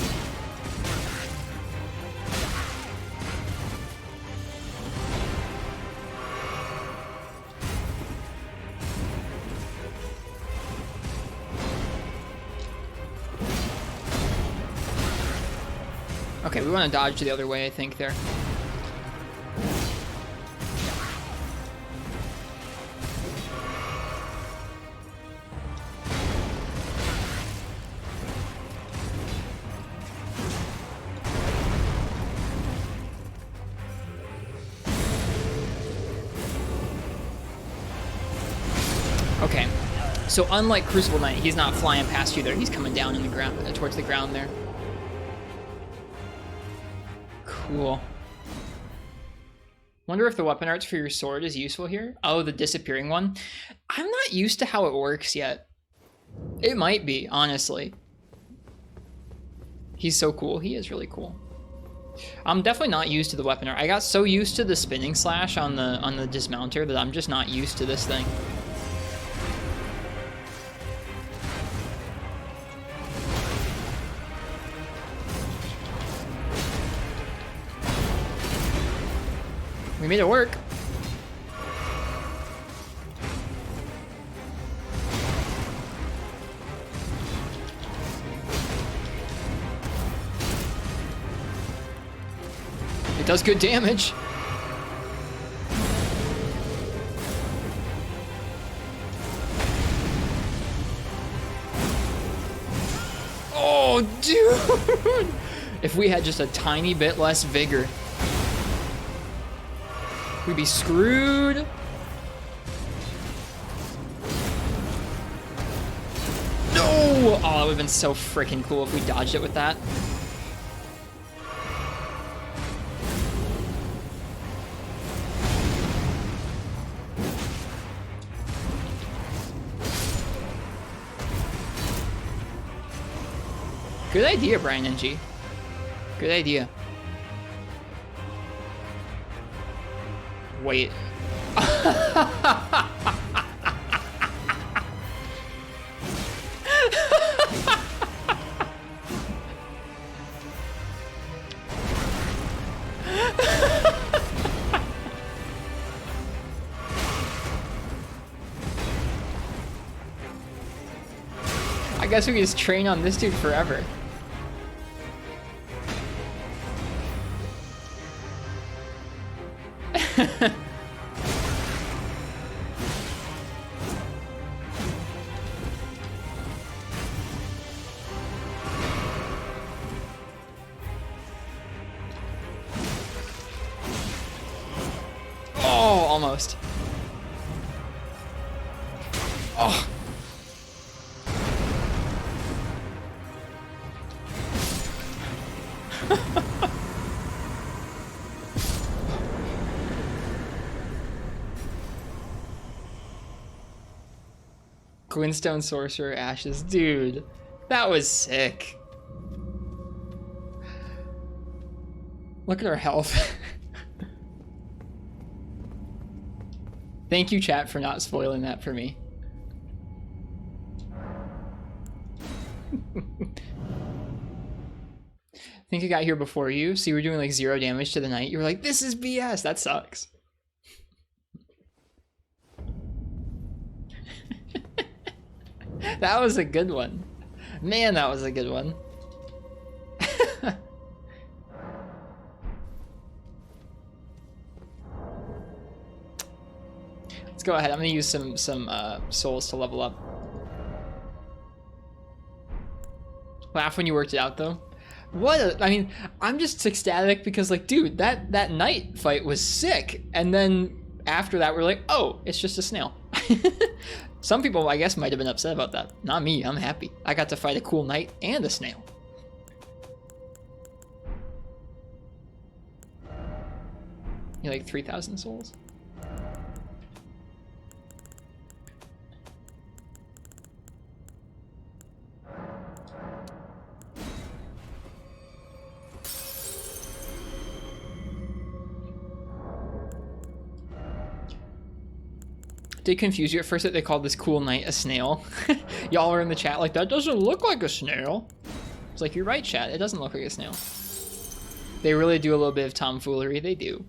Okay, we want to dodge the other way, I think, there. So unlike Crucible Knight, he's not flying past you there. He's coming down in the ground, towards the ground there. Cool. Wonder if the weapon arts for your sword is useful here. Oh, the disappearing one. I'm not used to how it works yet. It might be, honestly. He's so cool. He is really cool. I'm definitely not used to the weapon art. I got so used to the spinning slash on the dismounter that I'm just not used to this thing. We made it work. It does good damage. Oh, dude! If we had just a tiny bit less vigor, we'd be screwed. No! Oh, that would have been so freaking cool if we dodged it with that. Good idea, Brian NG. Good idea. Wait. I guess we can just train on this dude forever. Oh, almost. Oh. Glintstone Sorcerer Ashes. Dude, that was sick. Look at our health. Thank you, chat, for not spoiling that for me. I think I got here before you, so you were doing like 0 damage to the knight. You were like, this is BS. That sucks. That was a good one. Man, that was a good one. Let's go ahead. I'm gonna use some souls to level up. Laugh when you worked it out, though. I mean, I'm just ecstatic because, like, dude, that knight fight was sick. And then after that, we're like, oh, it's just a snail. Some people, I guess, might have been upset about that. Not me. I'm happy. I got to fight a cool knight and a snail. You like 3,000 souls? Did confuse you at first that they called this cool knight a snail? Y'all are in the chat like, that doesn't look like a snail. It's like, you're right, chat. It doesn't look like a snail. They really do a little bit of tomfoolery. They do.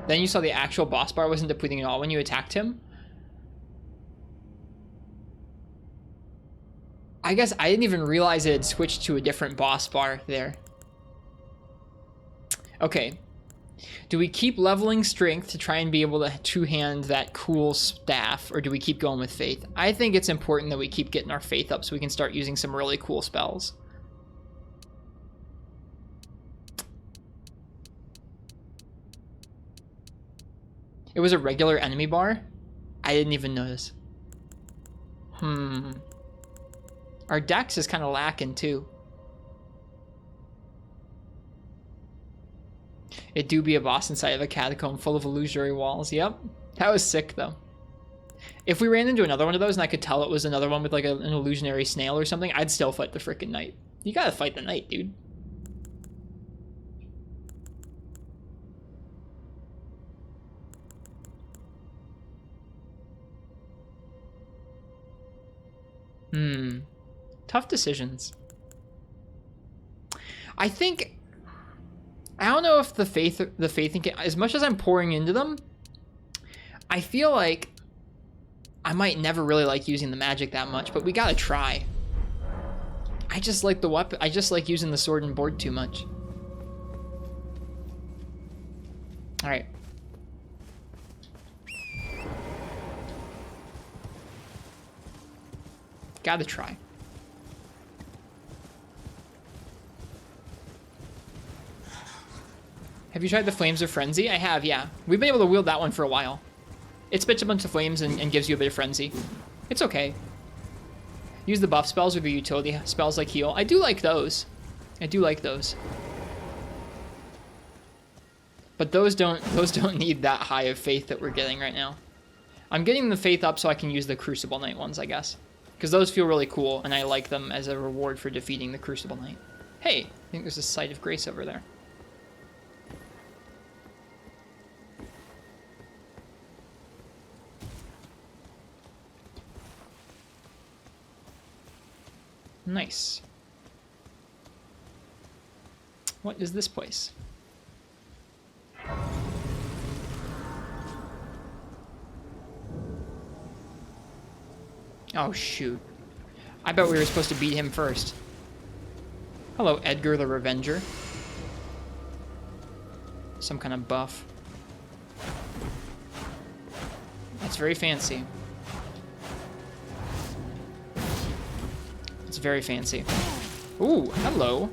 Then you saw the actual boss bar wasn't depleting at all when you attacked him. I guess I didn't even realize it had switched to a different boss bar there. Okay. Do we keep leveling strength to try and be able to two-hand that cool staff, or do we keep going with faith? I think it's important that we keep getting our faith up so we can start using some really cool spells. It was a regular enemy bar? I didn't even notice. Our dex is kind of lacking too. It do be a boss inside of a catacomb full of illusory walls. Yep. That was sick though. If we ran into another one of those and I could tell it was another one with like an illusionary snail or something, I'd still fight the frickin' knight. You gotta fight the knight, dude. Tough decisions. I don't know if the faith as much as I'm pouring into them, I feel like I might never really like using the magic that much, but we gotta try. I just like the weapon. I just like using the sword and board too much. All right. Gotta try. Have you tried the Flames of Frenzy? I have, yeah. We've been able to wield that one for a while. It spits a bunch of flames and gives you a bit of frenzy. It's okay. Use the buff spells with your utility spells like heal. I do like those. I do like those. But those don't need that high of faith that we're getting right now. I'm getting the faith up so I can use the Crucible Knight ones, I guess. Because those feel really cool, and I like them as a reward for defeating the Crucible Knight. Hey, I think there's a Site of Grace over there. Nice. What is this place? Oh, shoot. I bet we were supposed to beat him first. Hello, Edgar the Revenger. Some kind of buff. That's very fancy. It's very fancy. Ooh, hello.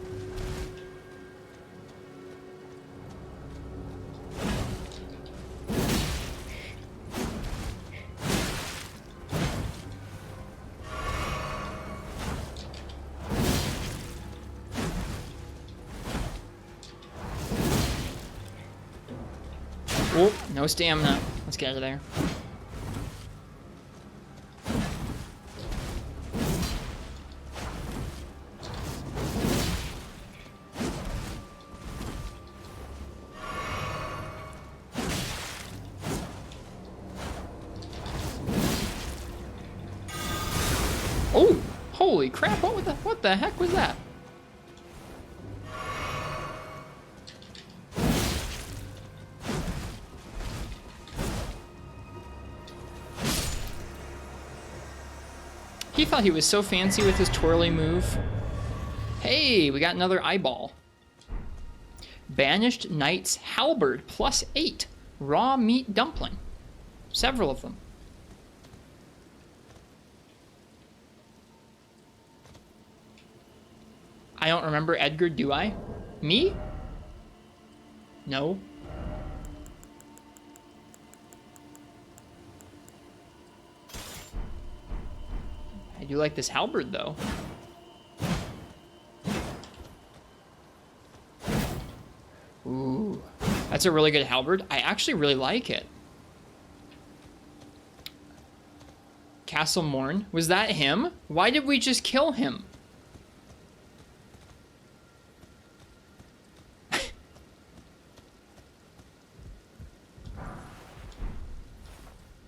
Oh, no stamina. Let's get out of there. Oh, holy crap, what the heck was that? He thought he was so fancy with his twirly move. Hey, we got another eyeball. Banished Knight's Halberd +8. Raw meat dumpling. Several of them. I don't remember Edgar, do I? Me? No. I do like this halberd, though. Ooh. That's a really good halberd. I actually really like it. Castle Morn. Was that him? Why did we just kill him?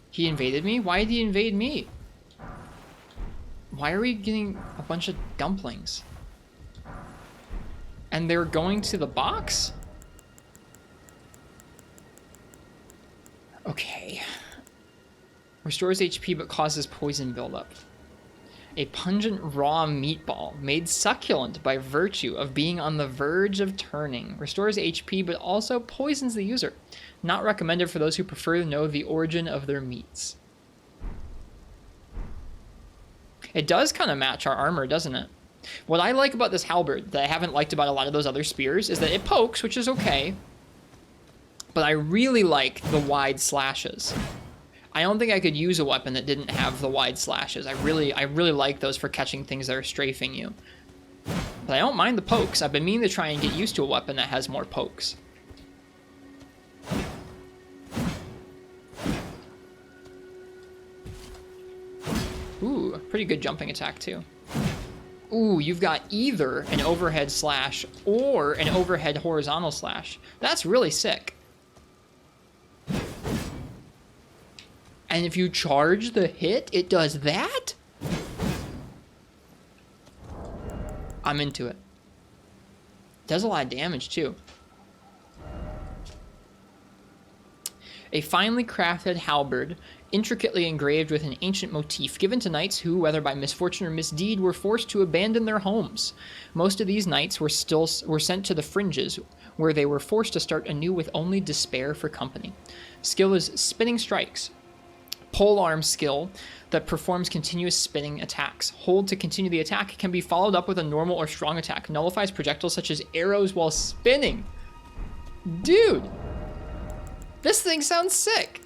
He invaded me? Why did he invade me? Why are we getting a bunch of dumplings? And they're going to the box? Okay. Restores HP but causes poison buildup. A pungent raw meatball made succulent by virtue of being on the verge of turning. Restores HP but also poisons the user. Not recommended for those who prefer to know the origin of their meats. It does kind of match our armor, doesn't it? What I like about this halberd that I haven't liked about a lot of those other spears is that it pokes, which is okay. But I really like the wide slashes. I don't think I could use a weapon that didn't have the wide slashes. I really like those for catching things that are strafing you. But I don't mind the pokes. I've been meaning to try and get used to a weapon that has more pokes. Ooh, pretty good jumping attack too. Ooh, you've got either an overhead slash or an overhead horizontal slash. That's really sick. And if you charge the hit, it does that? I'm into it. Does a lot of damage too. A finely crafted halberd, intricately engraved with an ancient motif, given to knights who, whether by misfortune or misdeed, were forced to abandon their homes. Most of these knights were sent to the fringes, where they were forced to start anew with only despair for company. Skill is spinning strikes. Pole arm skill that performs continuous spinning attacks. Hold to continue the attack can be followed up with a normal or strong attack. Nullifies projectiles such as arrows while spinning. Dude, this thing sounds sick.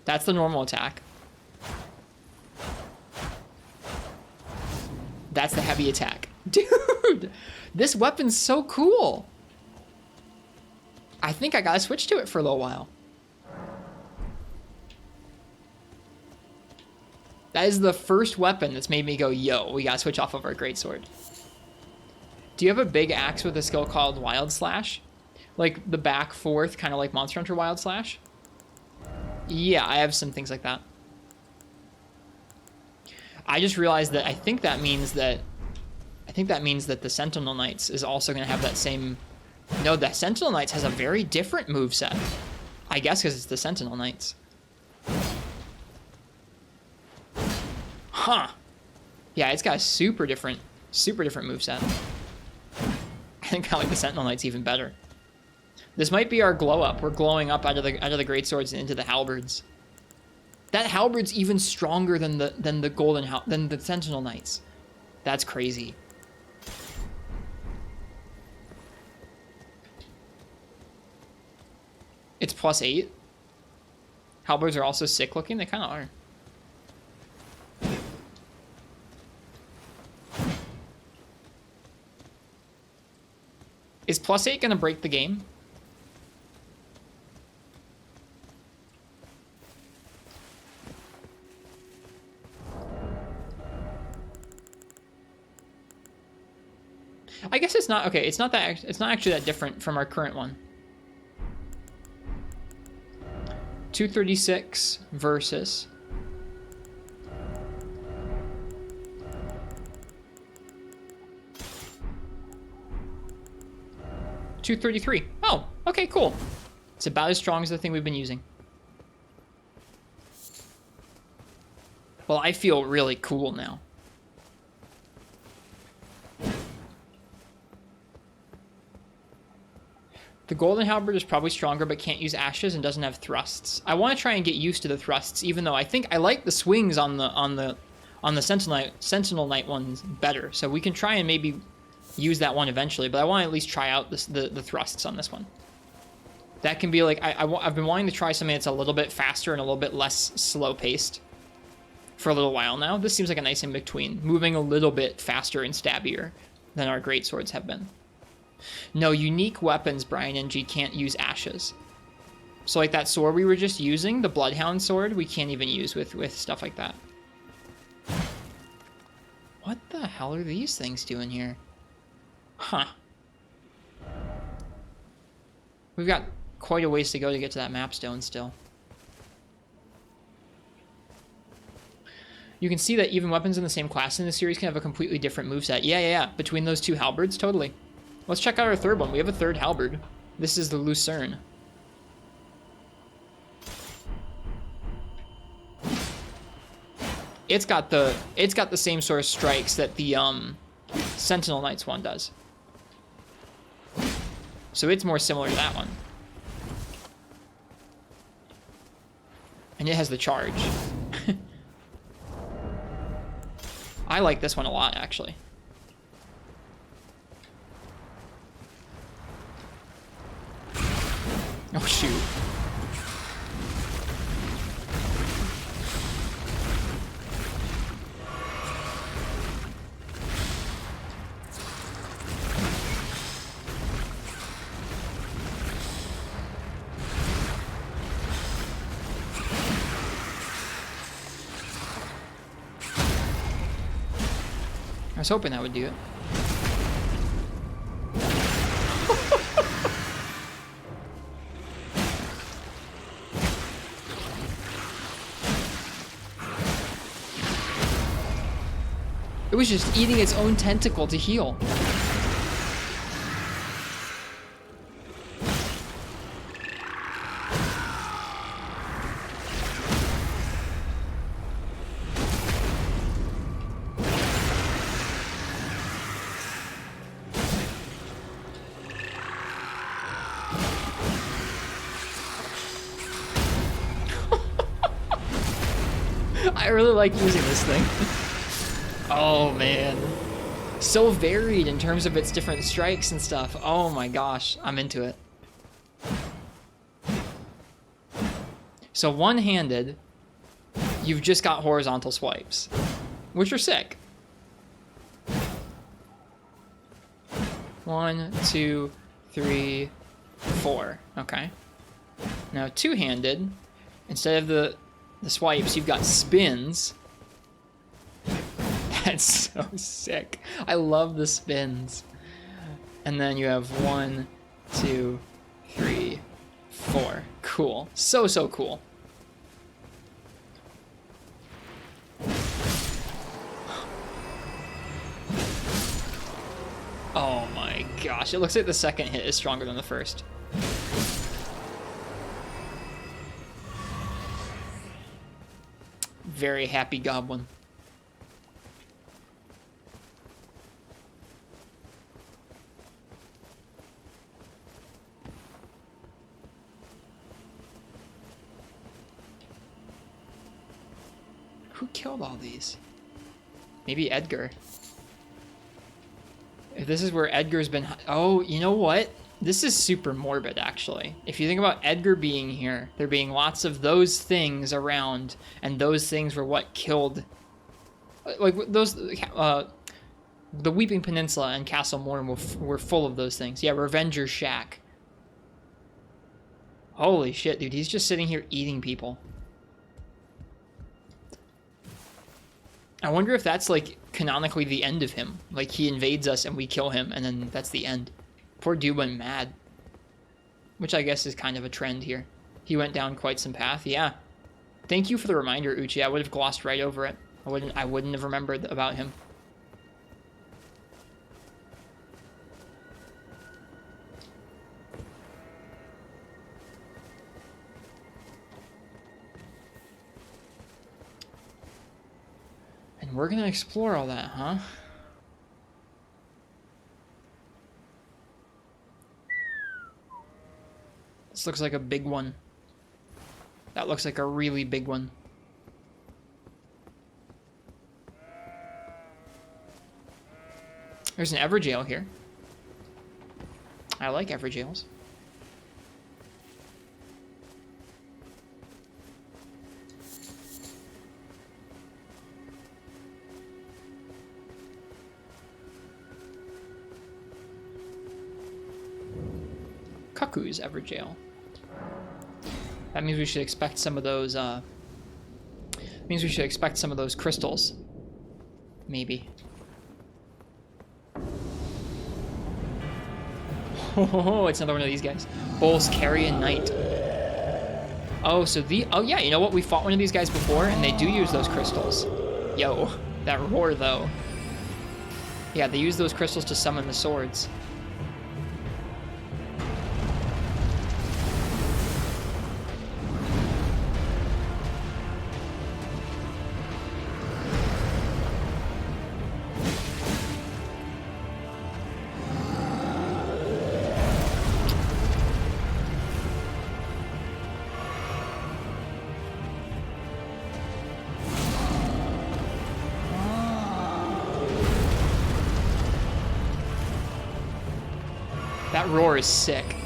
That's the normal attack. That's the heavy attack. Dude, this weapon's so cool. I think I gotta switch to it for a little while. That is the first weapon that's made me go, yo, we gotta switch off of our greatsword. Do you have a big axe with a skill called Wild Slash? Like the back fourth, kind of like Monster Hunter Wild Slash? Yeah, I have some things like that. I just realized that I think that means that the Sentinel Knights is also going to have that same... No, the Sentinel Knights has a very different moveset. I guess because it's the Sentinel Knights. Huh. Yeah, it's got a super different moveset. I think I like the Sentinel Knights even better. This might be our glow up. We're glowing up out of the greatswords and into the halberds. That halberd's even stronger than the Sentinel Knights. That's crazy. It's +8. Halberds are also sick looking. They kind of are. Is +8 gonna break the game? I guess it's not okay. It's not actually that different from our current one. 236 versus 233. Oh, okay, cool. It's about as strong as the thing we've been using. Well, I feel really cool now. The Golden Halberd is probably stronger, but can't use ashes and doesn't have thrusts. I want to try and get used to the thrusts, even though I think I like the swings on the Sentinel Knight ones better. So we can try and maybe use that one eventually, but I want to at least try out the thrusts on this one. That can be like I've been wanting to try something that's a little bit faster and a little bit less slow paced for a little while now. This seems like a nice in between, moving a little bit faster and stabbier than our greatswords have been. No, unique weapons, Brian NG, can't use ashes. So like that sword we were just using, the Bloodhound sword, we can't even use with stuff like that. What the hell are these things doing here? Huh. We've got quite a ways to go to get to that Mapstone still. You can see that even weapons in the same class in the series can have a completely different moveset. Yeah. Between those two halberds, totally. Let's check out our third one. We have a third halberd. This is the Lucerne. It's got the same sort of strikes that the Sentinel Knights one does. So it's more similar to that one. And it has the charge. I like this one a lot, actually. Oh, shoot. I was hoping that would do it. It was just eating its own tentacle to heal. I really like using this thing. Oh man. So varied in terms of its different strikes and stuff. Oh my gosh, I'm into it. So one-handed, you've just got horizontal swipes, which are sick. 1, 2, 3, 4. Okay. Now two-handed, instead of the swipes, you've got spins. That's so sick. I love the spins. And then you have 1, 2, 3, 4. Cool. So, so cool. Oh my gosh. It looks like the second hit is stronger than the first. Very happy goblin. Who killed all these? Maybe Edgar. If this is where Edgar's been... Oh, you know what? This is super morbid, actually. If you think about Edgar being here, there being lots of those things around, and those things were what killed... Like, those... the Weeping Peninsula and Castle Morn were full of those things. Yeah, Revenger's Shack. Holy shit, dude. He's just sitting here eating people. I wonder if that's, like, canonically the end of him. Like, he invades us and we kill him, and then that's the end. Poor dude went mad. Which I guess is kind of a trend here. He went down quite some path, yeah. Thank you for the reminder, Uchi. I would have glossed right over it. I wouldn't have remembered about him. And we're gonna explore all that, huh? This looks like a big one. That looks like a really big one. There's an Evergaol here. I like Evergaols. Cuckoo's Evergaol. That means we should expect some of those, means we should expect some of those crystals. Maybe. Oh, it's another one of these guys. Bulls Carrion Knight. Oh, so oh yeah, you know what? We fought one of these guys before, and they do use those crystals. Yo, that roar, though. Yeah, they use those crystals to summon the swords. That roar is sick.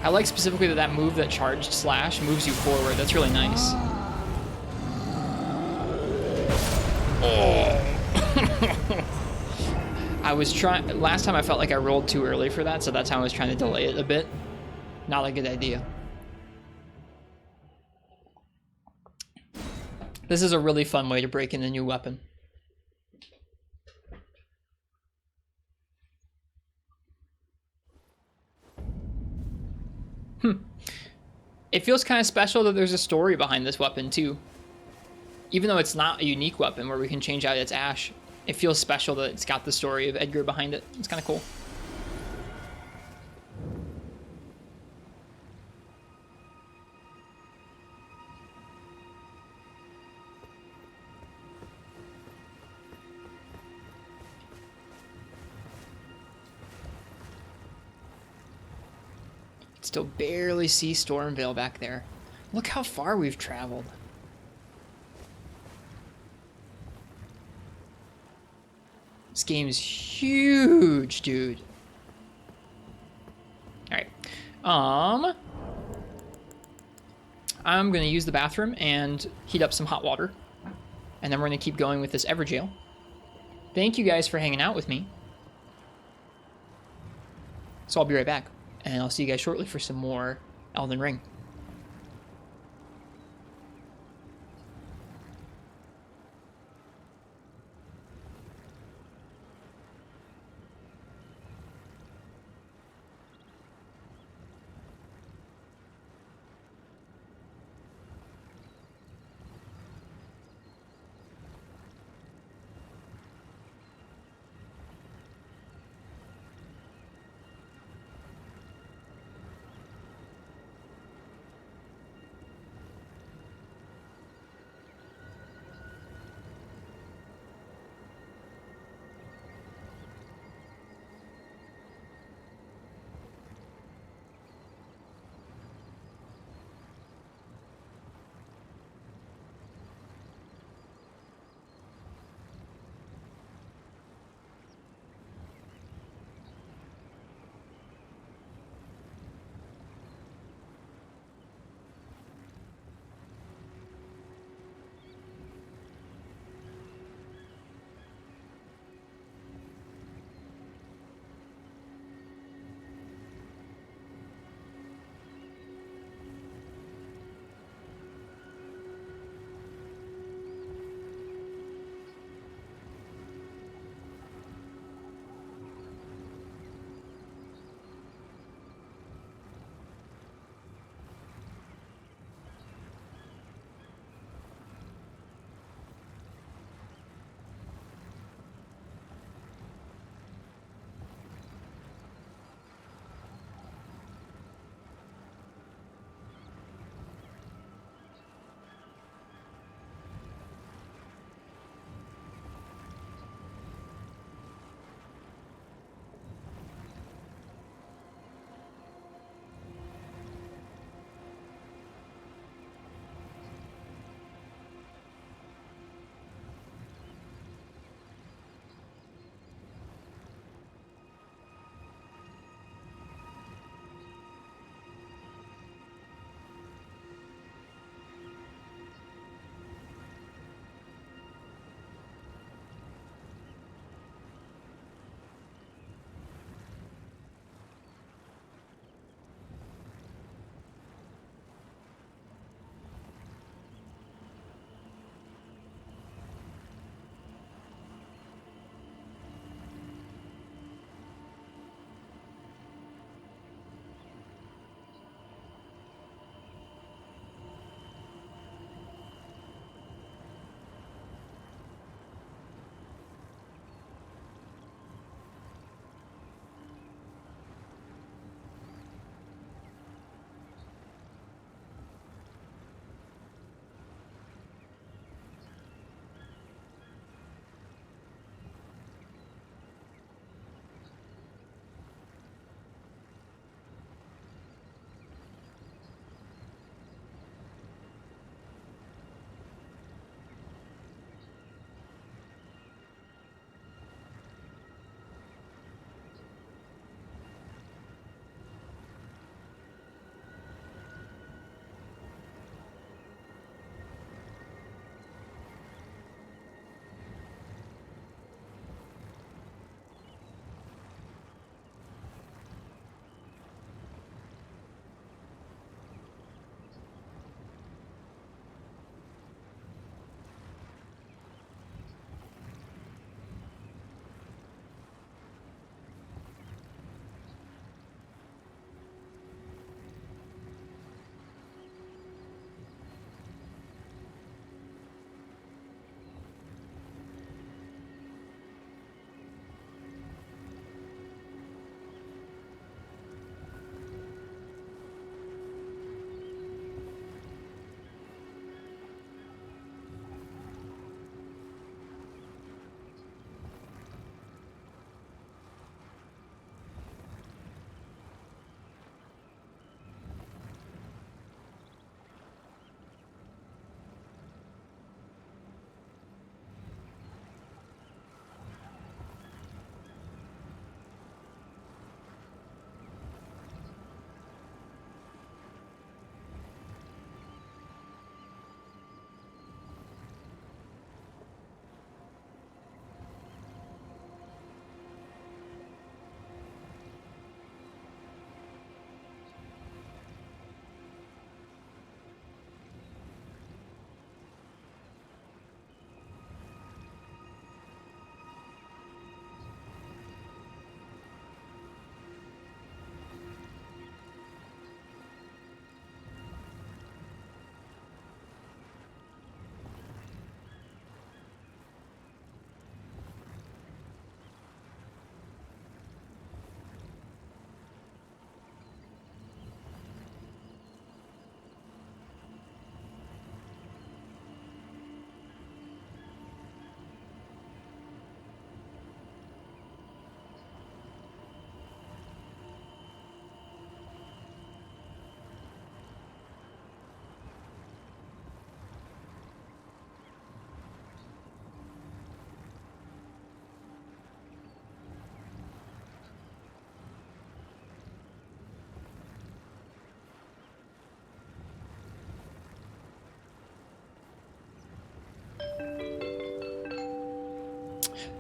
I like specifically that move, that charged slash, moves you forward. That's really nice. Oh. I was trying... Last time I felt like I rolled too early for that, so that's how I was trying to delay it a bit. Not a good idea. This is a really fun way to break in a new weapon. It feels kind of special that there's a story behind this weapon too. Even though it's not a unique weapon where we can change out its ash, it feels special that it's got the story of Edgar behind it. It's kind of cool. Still barely see Stormvale back there. Look how far we've traveled. This game's huge, dude. Alright. I'm gonna use the bathroom and heat up some hot water. And then we're gonna keep going with this Evergaol. Thank you guys for hanging out with me. So I'll be right back. And I'll see you guys shortly for some more Elden Ring.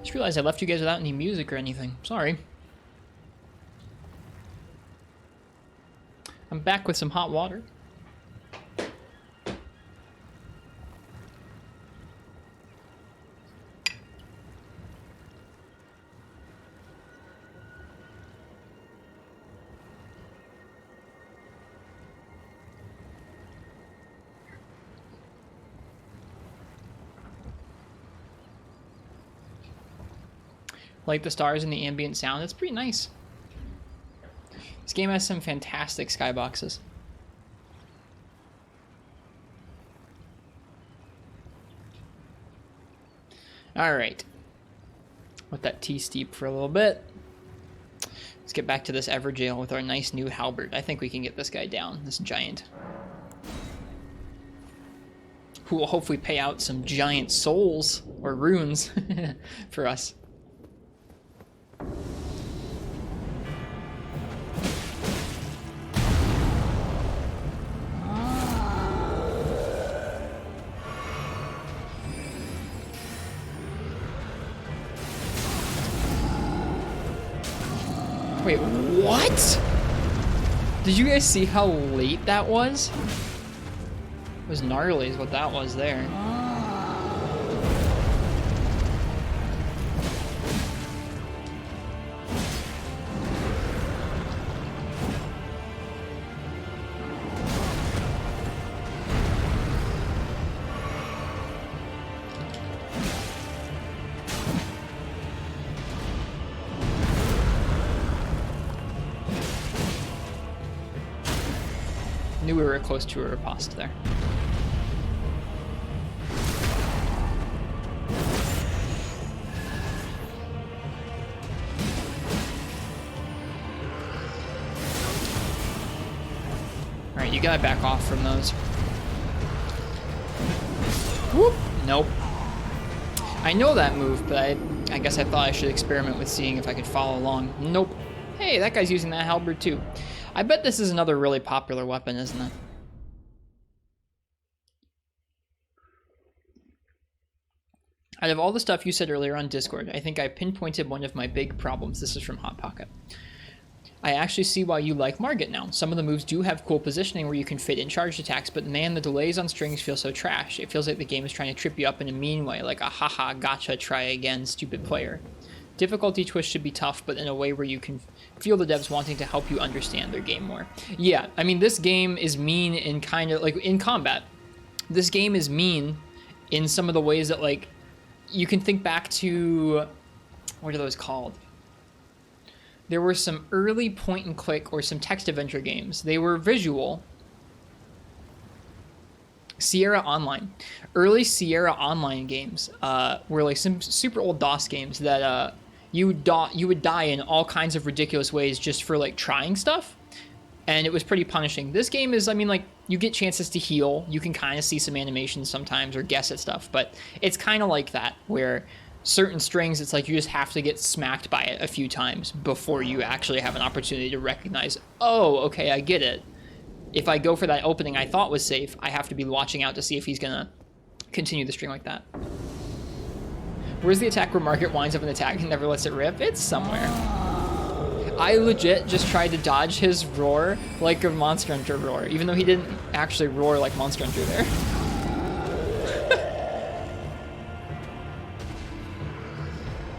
Just realized I left you guys without any music or anything. Sorry. I'm back with some hot water. Like the stars and the ambient sound, it's pretty nice. This game has some fantastic skyboxes. Alright. Let that tea steep for a little bit. Let's get back to this Evergaol with our nice new Halberd. I think we can get this guy down, this giant. Who will hopefully pay out some giant souls, or runes, for us. Wait, what? Did you guys see how late that was? It was gnarly is what that was there. Knew we were close to a riposte there. Alright, you gotta back off from those. Whoop! Nope. I know that move, but I guess I thought I should experiment with seeing if I could follow along. Nope. Hey, that guy's using that halberd too. I bet this is another really popular weapon, isn't it? Out of all the stuff you said earlier on Discord, I think I pinpointed one of my big problems. This is from Hot Pocket. I actually see why you like Margit now. Some of the moves do have cool positioning where you can fit in charged attacks, but man, the delays on strings feel so trash. It feels like the game is trying to trip you up in a mean way, like a haha gotcha try again stupid player. Difficulty twist should be tough, but in a way where you can feel the devs wanting to help you understand their game more. Yeah, I mean, this game is mean in kind of, like, in combat. This game is mean in some of the ways that, like, you can think back to, what are those called? There were some early point and click or some text adventure games. They were visual. Sierra Online. Early Sierra Online games were like some super old DOS games that you would die in all kinds of ridiculous ways just for like trying stuff, and it was pretty punishing. This game is, I mean, like, you get chances to heal, you can kind of see some animations sometimes or guess at stuff, but it's kind of like that, where certain strings, it's like you just have to get smacked by it a few times before you actually have an opportunity to recognize, oh, okay, I get it. If I go for that opening I thought was safe, I have to be watching out to see if he's gonna continue the string like that. Where's the attack where Margit winds up an attack and never lets it rip? It's somewhere. I legit just tried to dodge his roar like a Monster Hunter roar, even though he didn't actually roar like Monster Hunter there.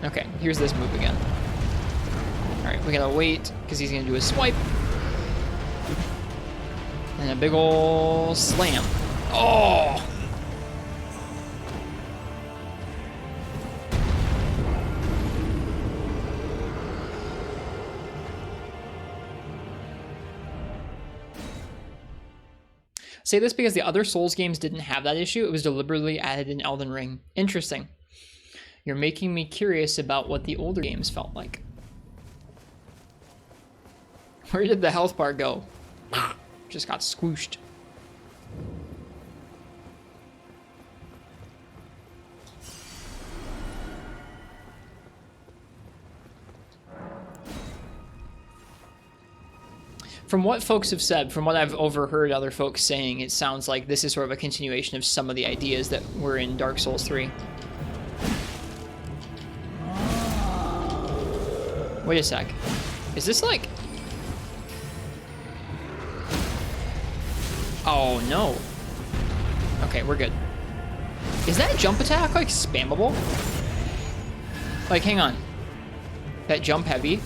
Okay, here's this move again. Alright, we gotta wait, because he's gonna do a swipe. And a big ol' slam. Oh! Say this because the other Souls games didn't have that issue. It was deliberately added in Elden Ring. Interesting. You're making me curious about what the older games felt like. Where did the health bar go? Just got squooshed. From what folks have said, from what I've overheard other folks saying, it sounds like this is sort of a continuation of some of the ideas that were in Dark Souls 3. Wait a sec. Is this like... Oh, no. Okay, we're good. Is that jump attack, like, spammable? Like, hang on. That jump heavy.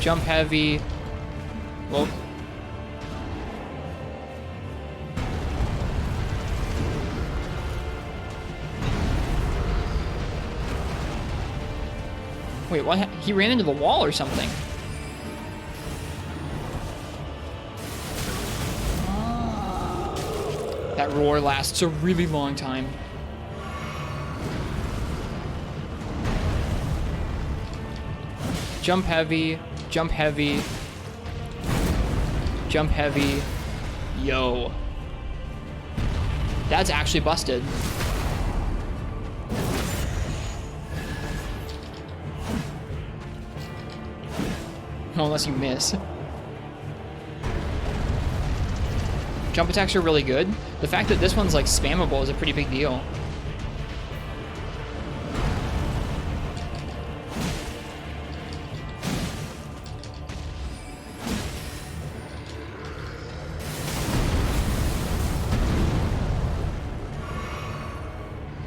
Jump heavy. Whoa. Wait, what? He ran into the wall or something. That roar lasts a really long time. Jump heavy, jump heavy, jump heavy. Yo. That's actually busted. Unless you miss. Jump attacks are really good. The fact that this one's like spammable is a pretty big deal.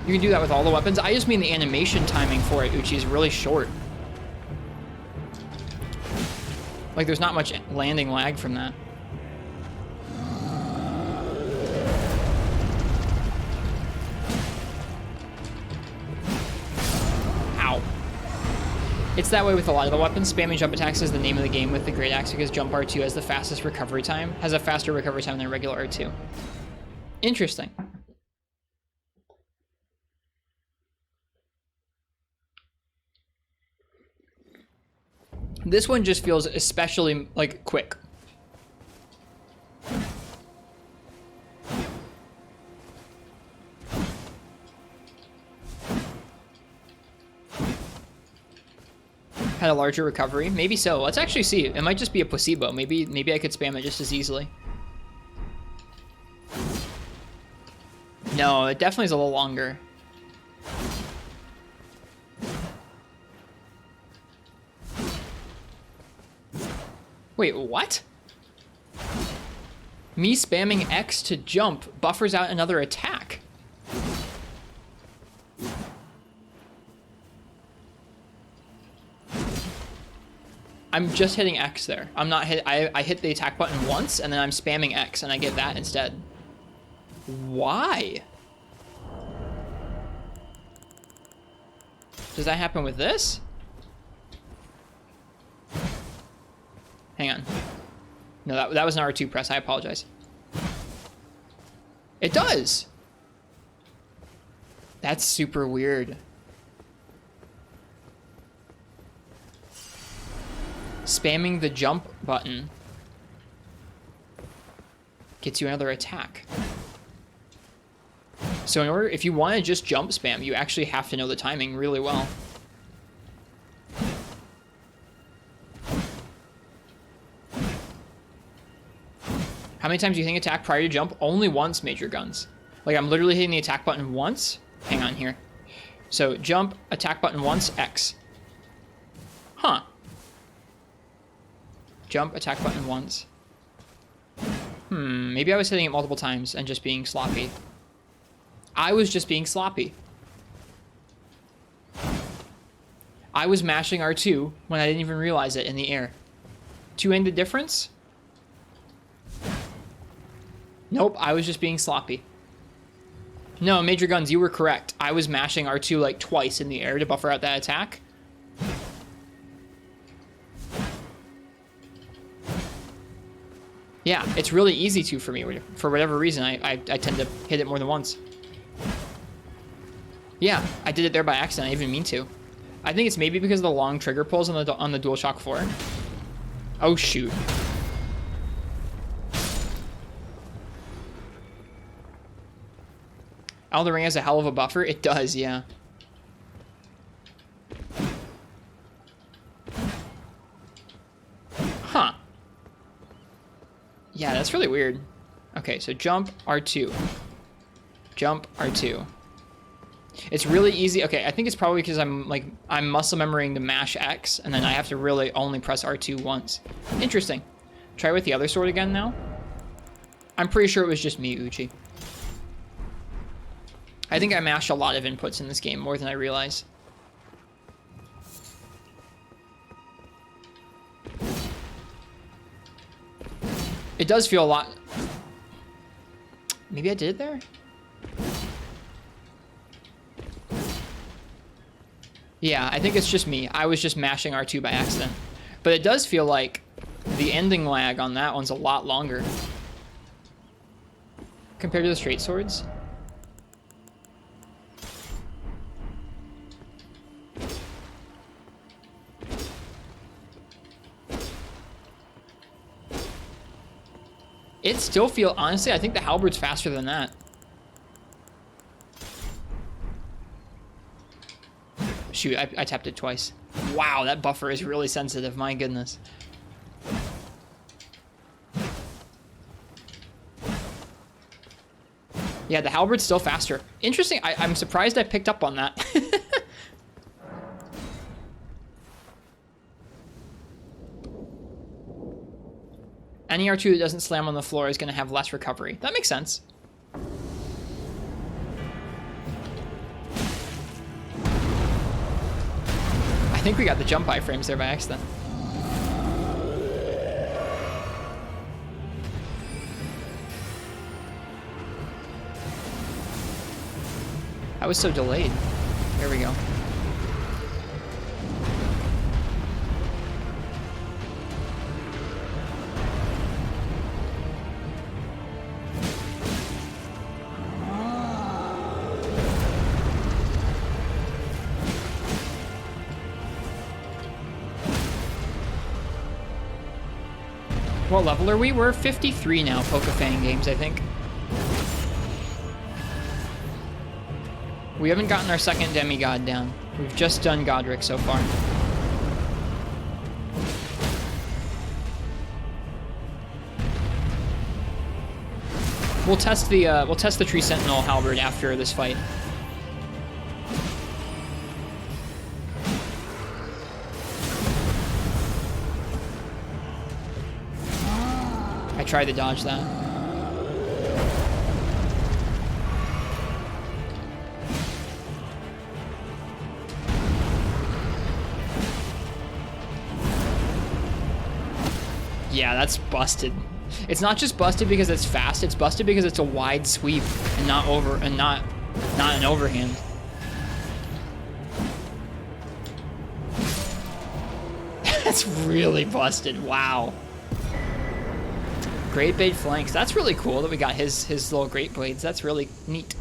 You can do that with all the weapons. I just mean the animation timing for it, Uchi, is really short. Like, there's not much landing lag from that. Ow. It's that way with a lot of the weapons. Spamming jump attacks is the name of the game with the Great Axe because jump R2 has the fastest recovery time, has a faster recovery time than regular R2. Interesting. This one just feels especially, like, quick. Had a larger recovery? Maybe so. Let's actually see. It might just be a placebo. Maybe I could spam it just as easily. No, it definitely is a little longer. Wait, what? Me spamming X to jump buffers out another attack. I'm just hitting X there. I'm not hit. I hit the attack button once and then I'm spamming X and I get that instead. Why? Does that happen with this? Hang on. No, that was an R2 press. I apologize. It does! That's super weird. Spamming the jump button gets you another attack. So in order, if you want to just jump spam, you actually have to know the timing really well. How many times do you think attack prior to jump? Only once, Major Guns. Like, I'm literally hitting the attack button once. Hang on here. So, jump, attack button once, X. Huh. Jump, attack button once. Maybe I was hitting it multiple times and just being sloppy. I was just being sloppy. I was mashing R2 when I didn't even realize it in the air. Two-handed difference? Nope, I was just being sloppy. No, Major Guns, you were correct. I was mashing R2 like twice in the air to buffer out that attack. Yeah, it's really easy to for me. For whatever reason, I tend to hit it more than once. Yeah, I did it there by accident. I didn't even mean to. I think it's maybe because of the long trigger pulls on the DualShock 4. Oh, shoot. Elden Ring has a hell of a buffer. It does, yeah. Huh. Yeah, that's really weird. Okay, so jump R2. Jump R2. It's really easy. Okay, I think it's probably because I'm muscle memorying to mash X, and then I have to really only press R2 once. Interesting. Try with the other sword again now. I'm pretty sure it was just me, Uchi. I think I mashed a lot of inputs in this game, more than I realize. It does feel a lot... Maybe I did it there? Yeah, I think it's just me. I was just mashing R2 by accident. But it does feel like the ending lag on that one's a lot longer. Compared to the straight swords. It still feels... Honestly, I think the Halberd's faster than that. Shoot, I tapped it twice. Wow, that buffer is really sensitive. My goodness. Yeah, the Halberd's still faster. Interesting. I'm surprised I picked up on that. Any R2 that doesn't slam on the floor is going to have less recovery. That makes sense. I think we got the jump iframes there by accident. I was so delayed. There we go. What level are we? We're 53 now, Pokefan games, I think. We haven't gotten our second demigod down. We've just done Godric so far. We'll test the Tree Sentinel Halberd after this fight. I tried to dodge that. Yeah, that's busted. It's not just busted because it's fast, it's busted because it's a wide sweep and not an overhand. That's really busted. Wow. Great Blade flanks. That's really cool that we got his little Great Blades. That's really neat.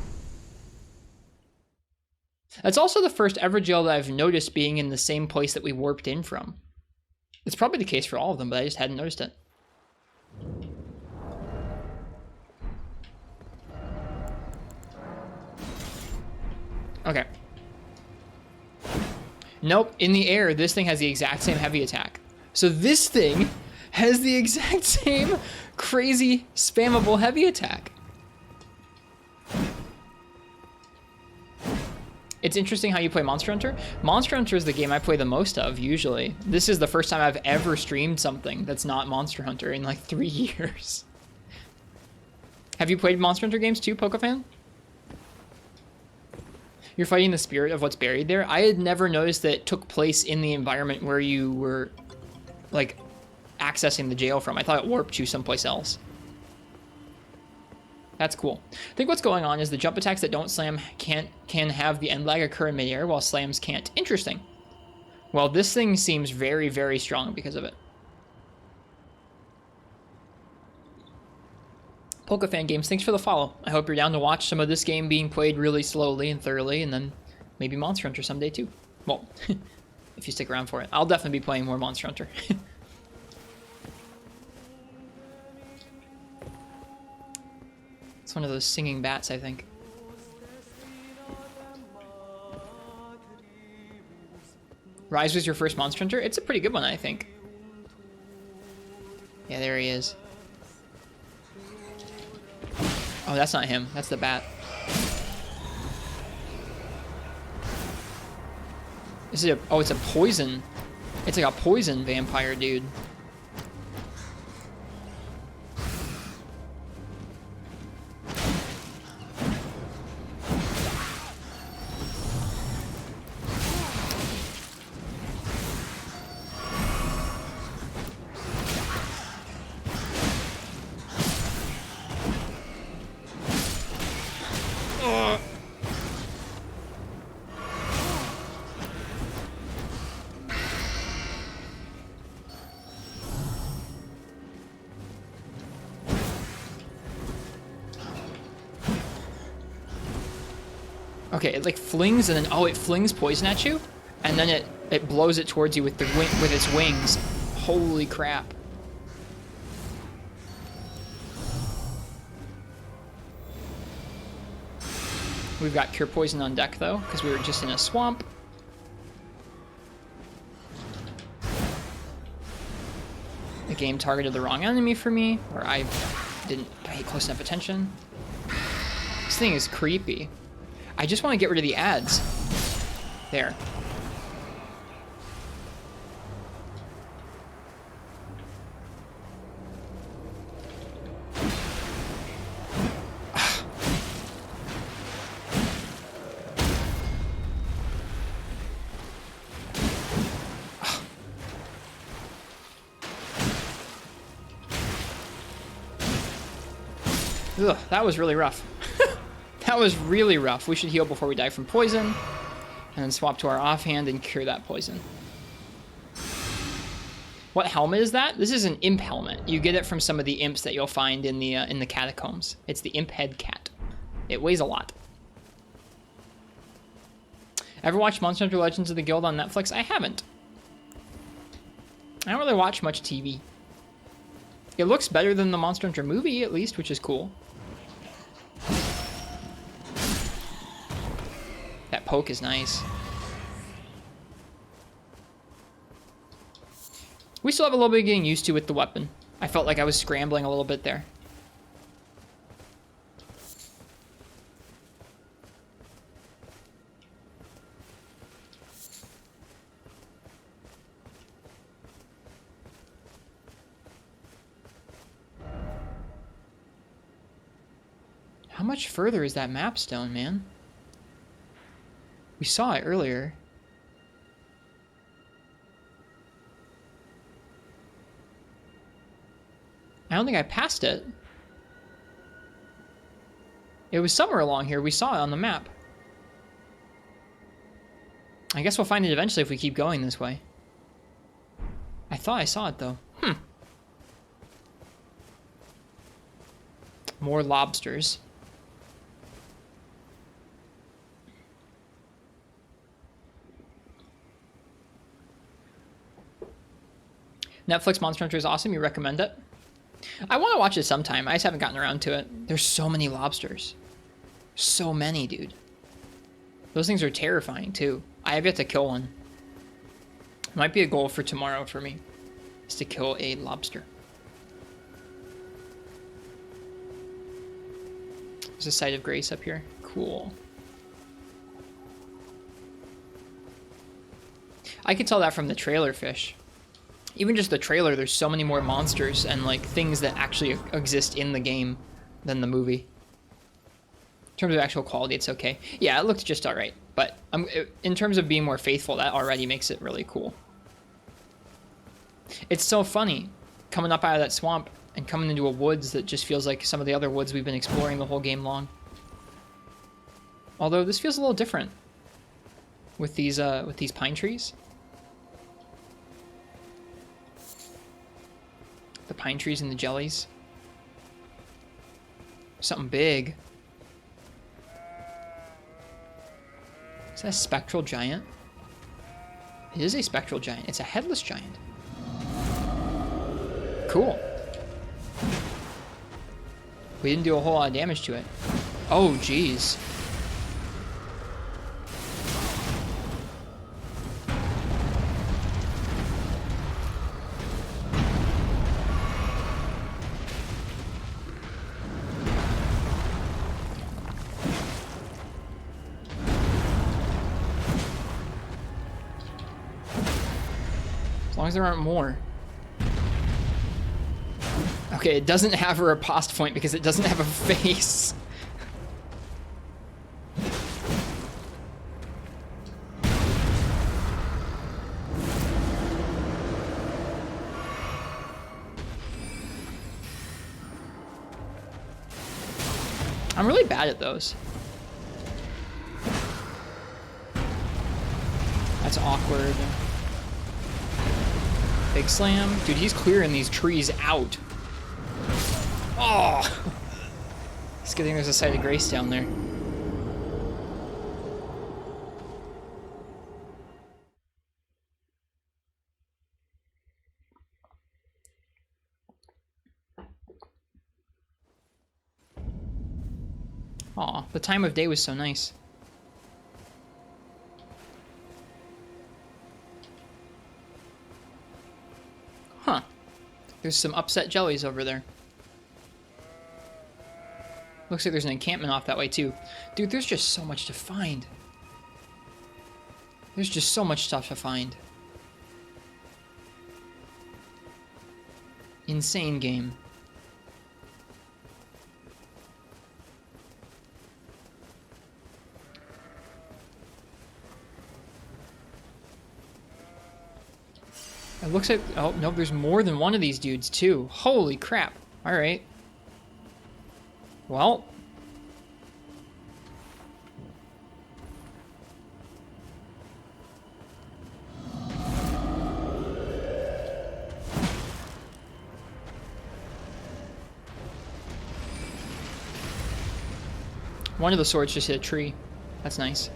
That's also the first Evergaol that I've noticed being in the same place that we warped in from. It's probably the case for all of them, but I just hadn't noticed it. Okay. Nope, in the air, this thing has the exact same heavy attack. So this thing has the exact same crazy spammable heavy attack. It's interesting how you play Monster Hunter. Monster Hunter is the game I play the most of, usually. This is the first time I've ever streamed something that's not Monster Hunter in like 3 years. Have you played Monster Hunter games too, Pokefan? You're fighting the spirit of what's buried there. I had never noticed that it took place in the environment where you were, like, accessing the jail from. I thought it warped you someplace else. That's cool. I think what's going on is the jump attacks that don't slam can have the end lag occur in midair while slams can't. Interesting. Well, this thing seems very, very strong because of it. Pokefan Games, thanks for the follow. I hope you're down to watch some of this game being played really slowly and thoroughly, and then maybe Monster Hunter someday too. Well, if you stick around for it. I'll definitely be playing more Monster Hunter. It's one of those singing bats, I think. Rise was your first Monster Hunter? It's a pretty good one, I think. Yeah, there he is. Oh, that's not him. That's the bat. Is it a... Oh, it's a poison. It's like a poison vampire, dude. Okay, it like flings and then oh, it flings poison at you, and then it blows it towards you with the with its wings. Holy crap! We've got cure poison on deck though, because we were just in a swamp. The game targeted the wrong enemy for me, or I didn't pay close enough attention. This thing is creepy. I just want to get rid of the ads. There. Ugh, that was really rough. That was really rough. We should heal before we die from poison, and then swap to our offhand and cure that poison. What helmet is that? This is an imp helmet. You get it from some of the imps that you'll find in the catacombs. It's the imp head cat. It weighs a lot. Ever watched Monster Hunter Legends of the Guild on Netflix? I haven't. I don't really watch much TV. It looks better than the Monster Hunter movie, at least, which is cool. That poke is nice. We still have a little bit of getting used to with the weapon. I felt like I was scrambling a little bit there. How much further is that Mapstone, man? We saw it earlier. I don't think I passed it. It was somewhere along here. We saw it on the map. I guess we'll find it eventually if we keep going this way. I thought I saw it, though. More lobsters. Netflix Monster Hunter is awesome. You recommend it? I want to watch it sometime. I just haven't gotten around to it. There's so many lobsters. So many, dude. Those things are terrifying, too. I have yet to kill one. Might be a goal for tomorrow for me. Is to kill a lobster. There's a Site of Grace up here. Cool. I could tell that from the trailer fish. Even just the trailer, there's so many more monsters and like things that actually exist in the game than the movie. In terms of actual quality, it's okay. Yeah, it looked just alright, but in terms of being more faithful, that already makes it really cool. It's so funny coming up out of that swamp and coming into a woods that just feels like some of the other woods we've been exploring the whole game long. Although this feels a little different with these pine trees. The pine trees and the jellies. Something big. Is that a spectral giant? It is a spectral giant. It's a headless giant. Cool. We didn't do a whole lot of damage to it. Oh, geez. long as there aren't more. Okay, it doesn't have a riposte point because it doesn't have a face. I'm really bad at those. That's awkward. Big slam. Dude, he's clearing these trees out. Oh! It's a good thing there's a site of grace down there. Aw, the time of day was so nice. Huh. There's some upset jellies over there. Looks like there's an encampment off that way too. Dude, there's just so much to find. There's just so much stuff to find. Insane game. It looks like, oh, no, there's more than one of these dudes, too. Holy crap. All right. Well. One of the swords just hit a tree. That's nice.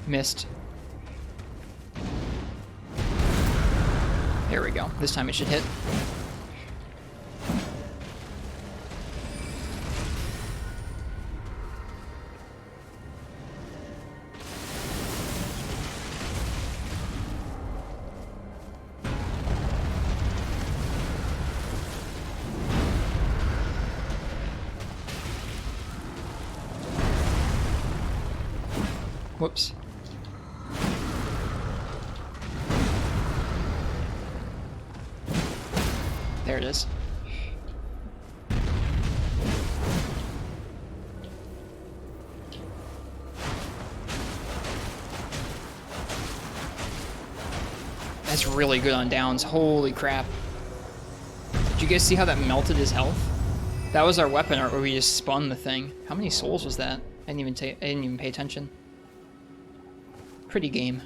Missed. There we go. This time it should hit. Whoops. There it is. That's really good on downs. Holy crap. Did you guys see how that melted his health? That was our weapon art where we just spun the thing. How many souls was that? I didn't even pay attention. Pretty game.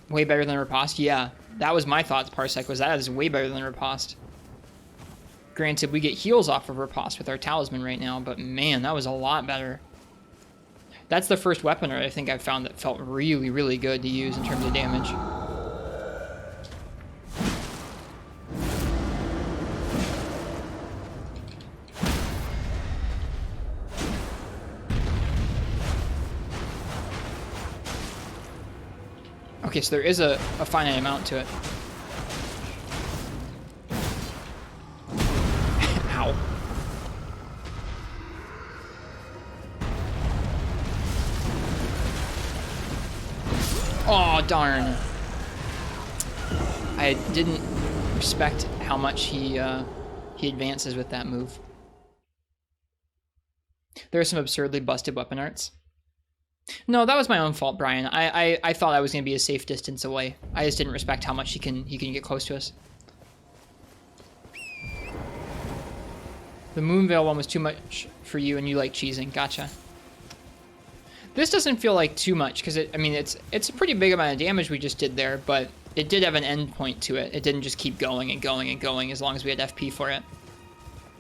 Way better than riposte? Yeah, that was my thoughts, Parsec, was that is way better than riposte. Granted, we get heals off of riposte with our talisman right now, but man, that was a lot better. That's the first weapon I think I've found that felt really, really good to use in terms of damage. Okay, so there is a finite amount to it. Ow. Oh, darn. I didn't respect how much he advances with that move. There are some absurdly busted weapon arts. No, that was my own fault, Brian. I thought I was going to be a safe distance away. I just didn't respect how much he can get close to us. The Moonveil one was too much for you, and you like cheesing. Gotcha. This doesn't feel like too much because I mean, it's a pretty big amount of damage we just did there, but it did have an end point to it. It didn't just keep going and going and going as long as we had FP for it.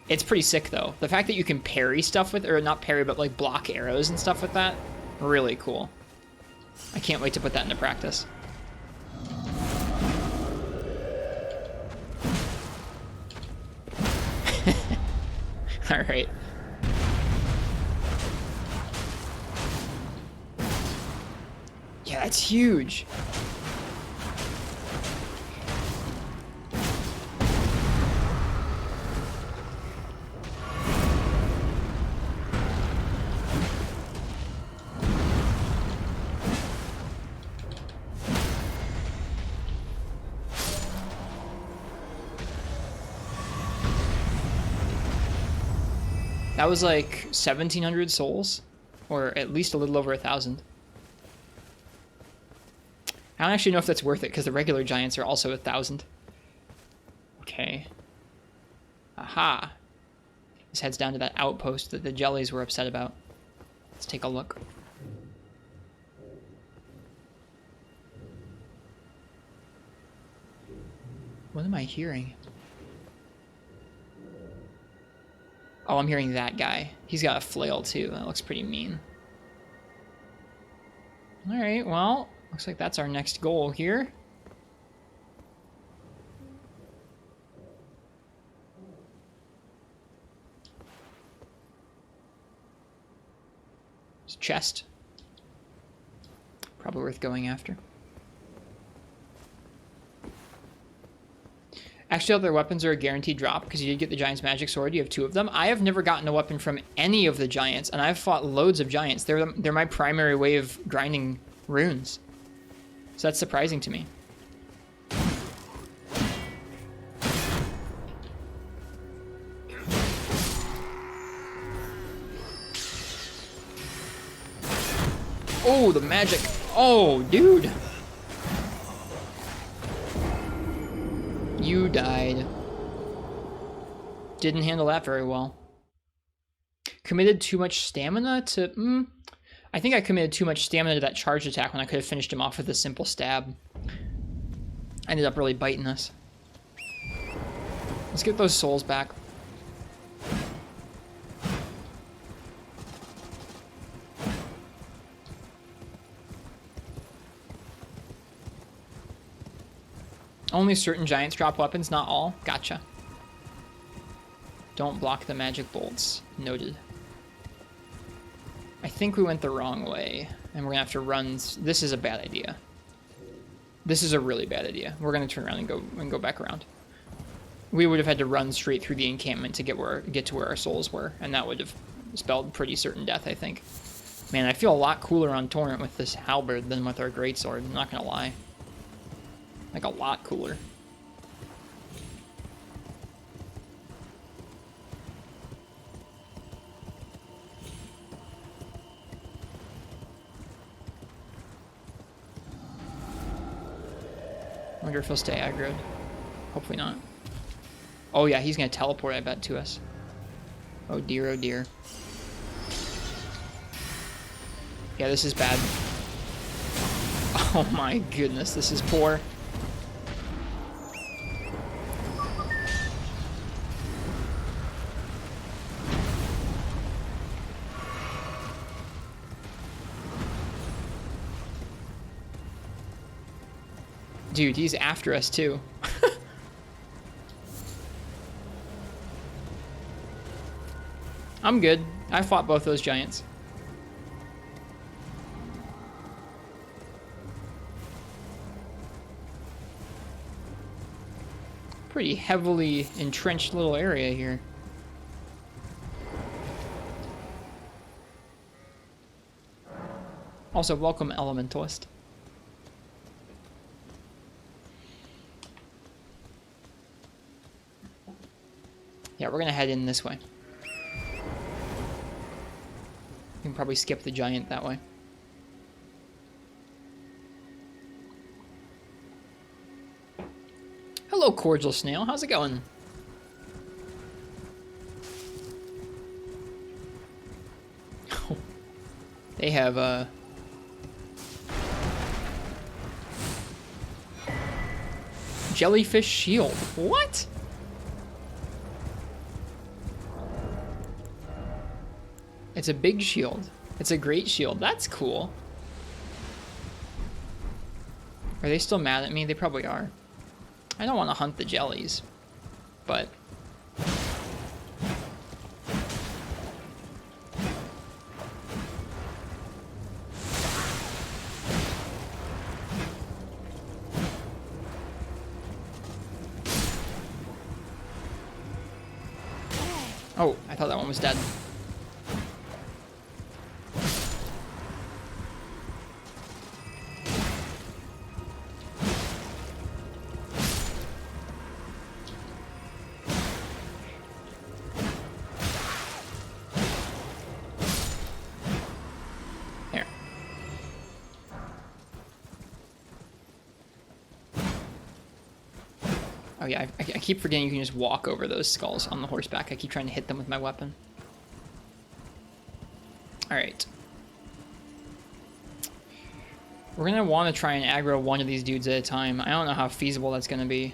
It's pretty sick though. The fact that you can parry stuff with, or not parry, but like block arrows and stuff with that. Really cool. I can't wait to put that into practice. Alright. Yeah, that's huge. That was like 1,700 souls, or at least a little over 1,000. I don't actually know if that's worth it because the regular giants are also 1,000. Okay. Aha. This heads down to that outpost that the jellies were upset about. Let's take a look. What am I hearing? Oh, I'm hearing that guy. He's got a flail too. That looks pretty mean. Alright, well, looks like that's our next goal here. There's a chest. Probably worth going after. Actually, other weapons are a guaranteed drop because you did get the Giant's Magic Sword. You have 2 of them. I have never gotten a weapon from any of the Giants, and I've fought loads of Giants. They're my primary way of grinding runes. So that's surprising to me. Oh, the magic. Oh, dude. You died. Didn't handle that very well. Committed too much stamina to... I think I committed too much stamina to that charge attack when I could have finished him off with a simple stab. I ended up really biting us. Let's get those souls back. Only certain giants drop weapons, not all. Gotcha. Don't block the magic bolts. Noted. I think we went the wrong way, and we're gonna have to run. This is a bad idea. This is a really bad idea. We're gonna turn around and go back around. We would have had to run straight through the encampment to get to where our souls were, and that would have spelled pretty certain death, I think. Man, I feel a lot cooler on Torrent with this Halberd than with our greatsword. I'm not gonna lie. Like, a lot cooler. I wonder if he'll stay aggroed. Hopefully not. Oh yeah, he's gonna teleport, I bet, to us. Oh dear, oh dear. Yeah, this is bad. Oh my goodness, this is poor. Dude, he's after us too. I'm good. I fought both those giants. Pretty heavily entrenched little area here. Also, welcome, Elementalist. Yeah, we're gonna head in this way. We can probably skip the giant that way. Hello, Cordial Snail. How's it going? They have jellyfish shield. What? It's a big shield. It's a great shield. That's cool. Are they still mad at me? They probably are. I don't want to hunt the jellies, but Oh, I thought that one was dead. There. Oh yeah, I keep forgetting you can just walk over those skulls on the horseback. I keep trying to hit them with my weapon. Alright. We're gonna want to try and aggro one of these dudes at a time. I don't know how feasible that's gonna be.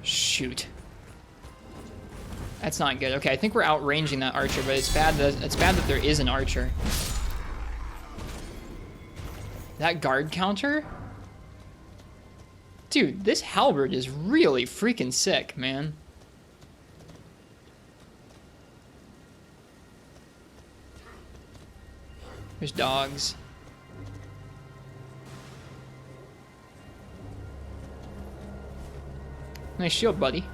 Shoot. That's not good. Okay, I think we're outranging that archer, but it's bad that there is an archer. That guard counter? Dude, this halberd is really freaking sick, man. There's dogs. Nice shield, buddy.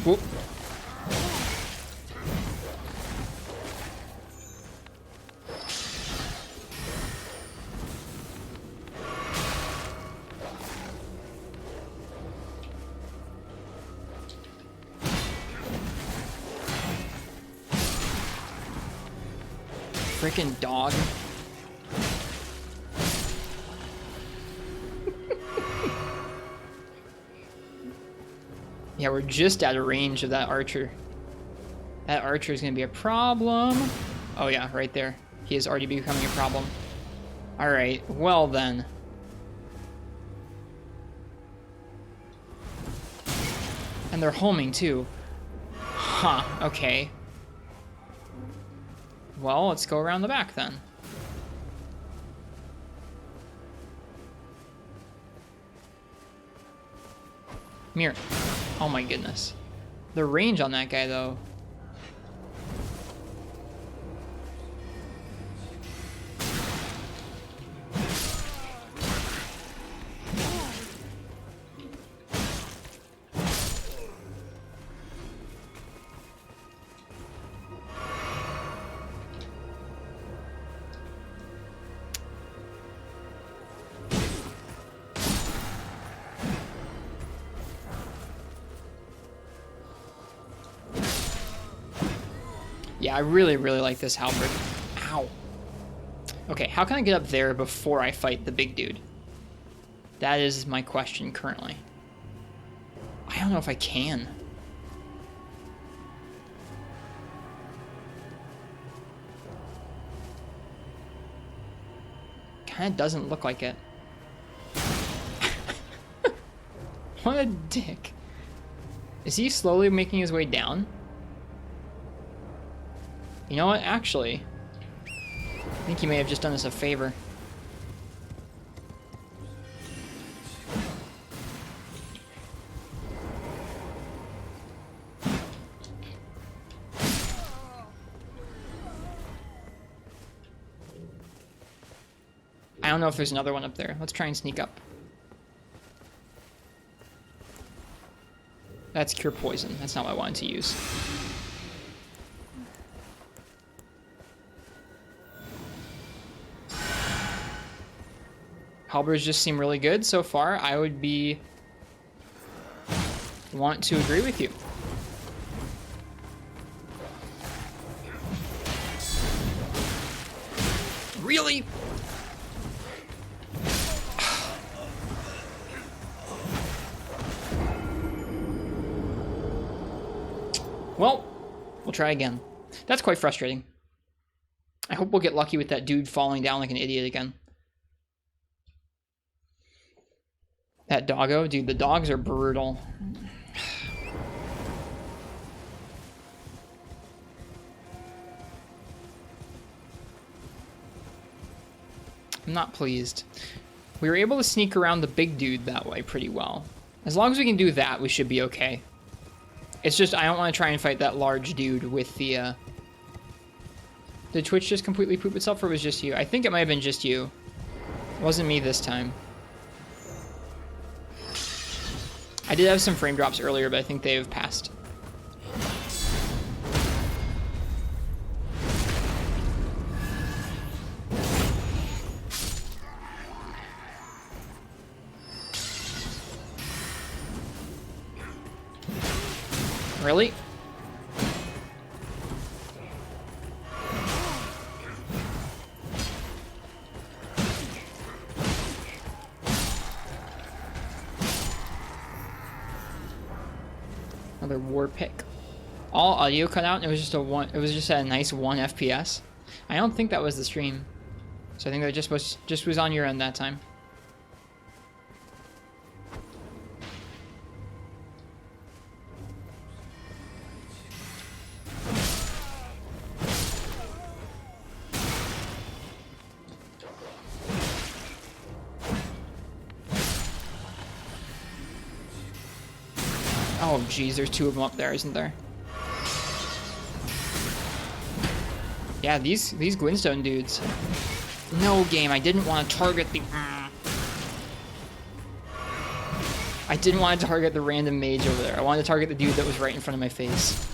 Whoop. Freaking dog. Yeah, we're just out of range of that archer. That archer is going to be a problem. Oh yeah, right there. He is already becoming a problem. Alright, well then. And they're homing too. Huh, okay. Well, let's go around the back then. Mirror. Oh my goodness. The range on that guy, though. Yeah, I really, really like this halberd. Ow. Okay, how can I get up there before I fight the big dude? That is my question currently. I don't know if I can. Kinda doesn't look like it. What a dick. Is he slowly making his way down? You know what? Actually, I think he may have just done us a favor. I don't know if there's another one up there. Let's try and sneak up. That's cure poison. That's not what I wanted to use. Halberds just seem really good so far. I would want to agree with you. Really? Well, we'll try again. That's quite frustrating. I hope we'll get lucky with that dude falling down like an idiot again. That doggo, dude, the dogs are brutal. I'm not pleased. We were able to sneak around the big dude that way pretty well. As long as we can do that, we should be okay. It's just, I don't want to try and fight that large dude with the, Did Twitch just completely poop itself, or was it just you? I think it might have been just you. It wasn't me this time. I did have some frame drops earlier, but I think they have passed. Really? Another war pick. All audio cut out and it was just a nice 1 FPS. I don't think that was the stream. So I think that just was on your end that time. Oh, geez, there's 2 of them up there, isn't there? Yeah, these Glintstone dudes. No, game, I didn't want to target the... I didn't want to target the random mage over there. I wanted to target the dude that was right in front of my face.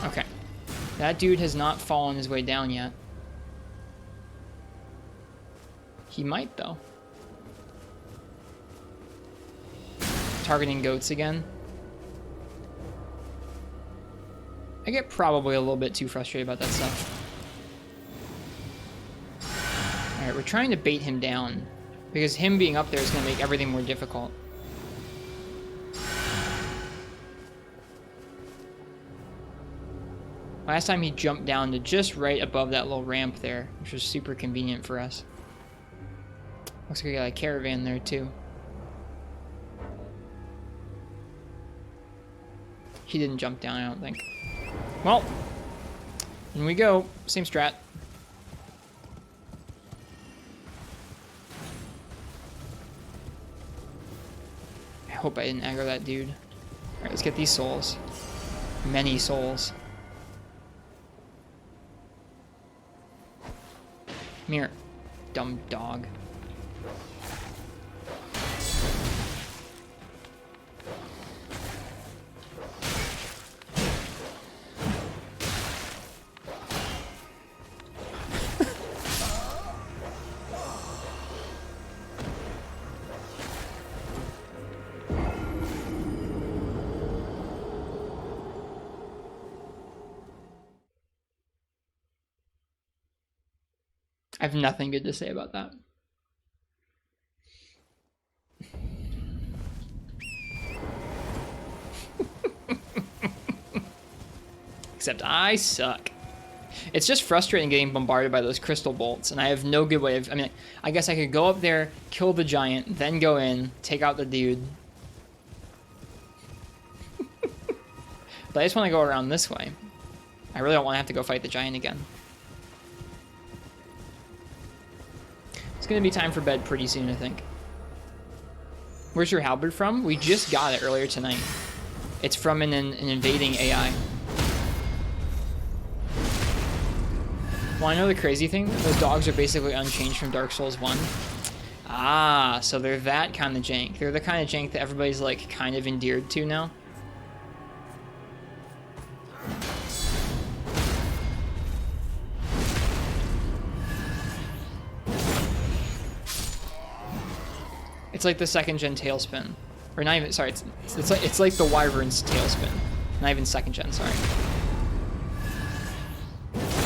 Okay. That dude has not fallen his way down yet. He might, though. Targeting goats again. I get probably a little bit too frustrated about that stuff. Alright, we're trying to bait him down. Because him being up there is going to make everything more difficult. Last time he jumped down to just right above that little ramp there, which was super convenient for us. Looks like we got a caravan there too. He didn't jump down, I don't think. Well, in we go. Same strat. I hope I didn't aggro that dude. Alright, let's get these souls. Many souls. Come here, dumb dog. I have nothing good to say about that. Except I suck. It's just frustrating getting bombarded by those crystal bolts, and I have no good way of... I mean, I guess I could go up there, kill the giant, then go in, take out the dude. But I just want to go around this way. I really don't want to have to go fight the giant again. It's going to be time for bed pretty soon, I think. Where's your halberd from? We just got it earlier tonight. It's from an invading AI. Well, I know the crazy thing. Those dogs are basically unchanged from Dark Souls 1. Ah, so they're that kind of jank. They're the kind of jank that everybody's, like, kind of endeared to now. It's like the second gen tailspin, or not even. Sorry, it's like the wyvern's tailspin, not even second gen. Sorry.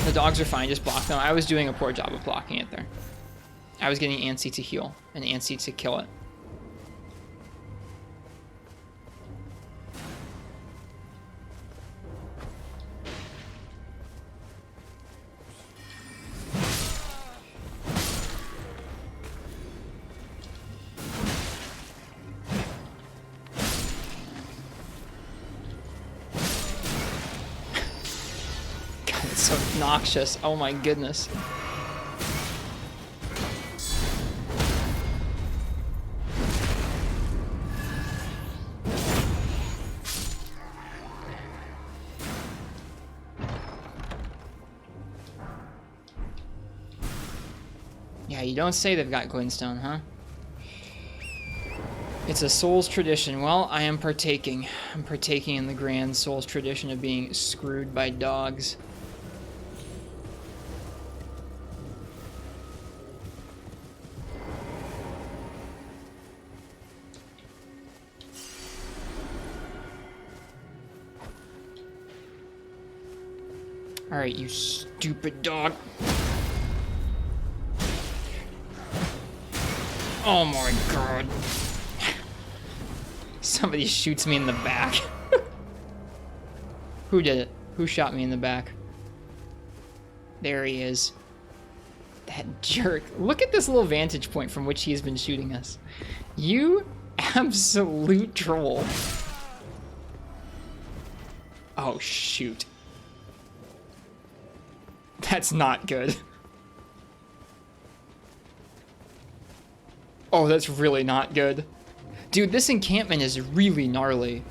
The dogs are fine. Just block them. I was doing a poor job of blocking it there. I was getting antsy to heal and antsy to kill it. It's so obnoxious. Oh my goodness. Yeah, you don't say they've got glintstone, huh? It's a Souls tradition. Well, I am partaking. I'm partaking in the grand Souls tradition of being screwed by dogs. Alright, you stupid dog. Oh my god. Somebody shoots me in the back. Who did it? Who shot me in the back? There he is. That jerk. Look at this little vantage point from which he has been shooting us. You absolute troll. Oh, shoot. That's not good. Oh, that's really not good. Dude, this encampment is really gnarly.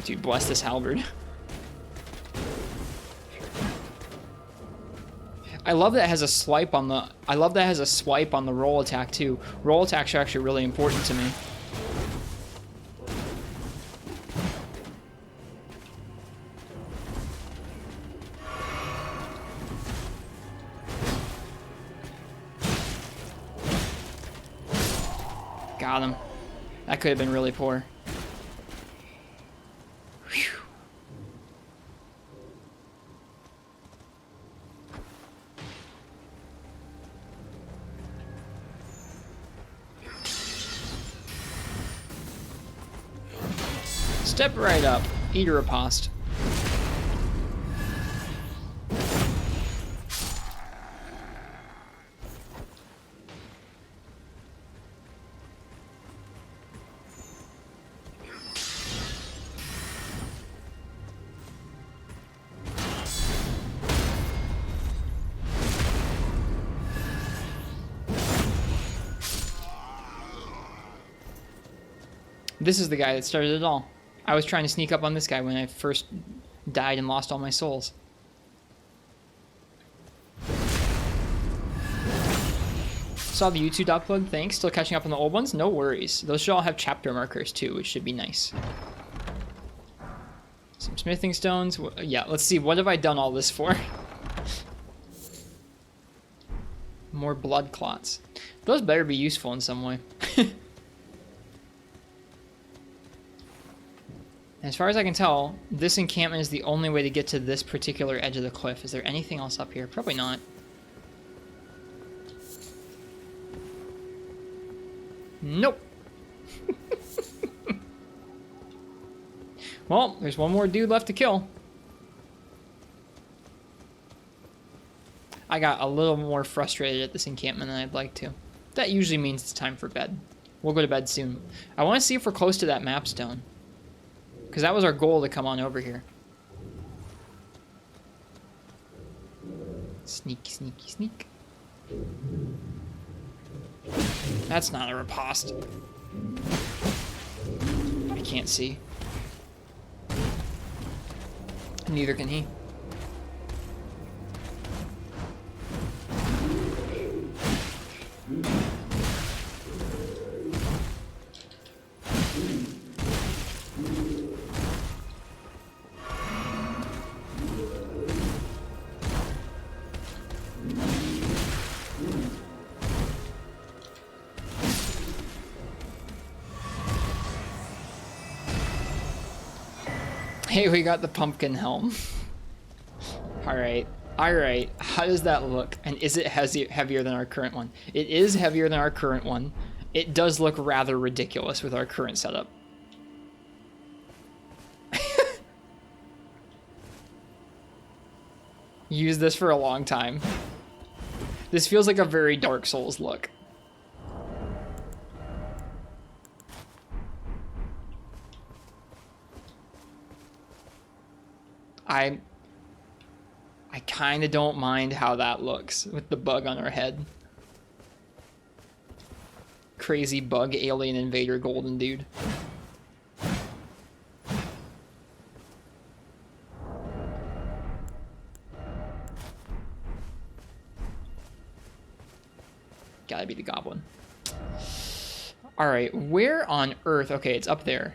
Dude, bless this halberd. I love that it has a swipe on the. I love that it has a swipe on the roll attack too. Roll attacks are actually really important to me. Got him. That could have been really poor. Whew. Step right up. Eat a riposte. This is the guy that started it all. I was trying to sneak up on this guy when I first died and lost all my souls. Saw the YouTube upload, thanks. Still catching up on the old ones? No worries. Those should all have chapter markers too, which should be nice. Some smithing stones. Yeah, let's see. What have I done all this for? More blood clots. Those better be useful in some way. As far as I can tell, this encampment is the only way to get to this particular edge of the cliff. Is there anything else up here? Probably not. Nope. Well, there's one more dude left to kill. I got a little more frustrated at this encampment than I'd like to. That usually means it's time for bed. We'll go to bed soon. I want to see if we're close to that Mapstone. Because that was our goal to come on over here. Sneaky, sneaky, sneak. That's not a riposte. I can't see. Neither can he. Hey, we got the pumpkin helm. Alright. Alright. How does that look? And is it heavier than our current one? It is heavier than our current one. It does look rather ridiculous with our current setup. Use this for a long time. This feels like a very Dark Souls look. I kind of don't mind how that looks with the bug on our head. Crazy bug alien invader golden dude. Gotta be the goblin. Alright, where on earth? Okay, it's up there.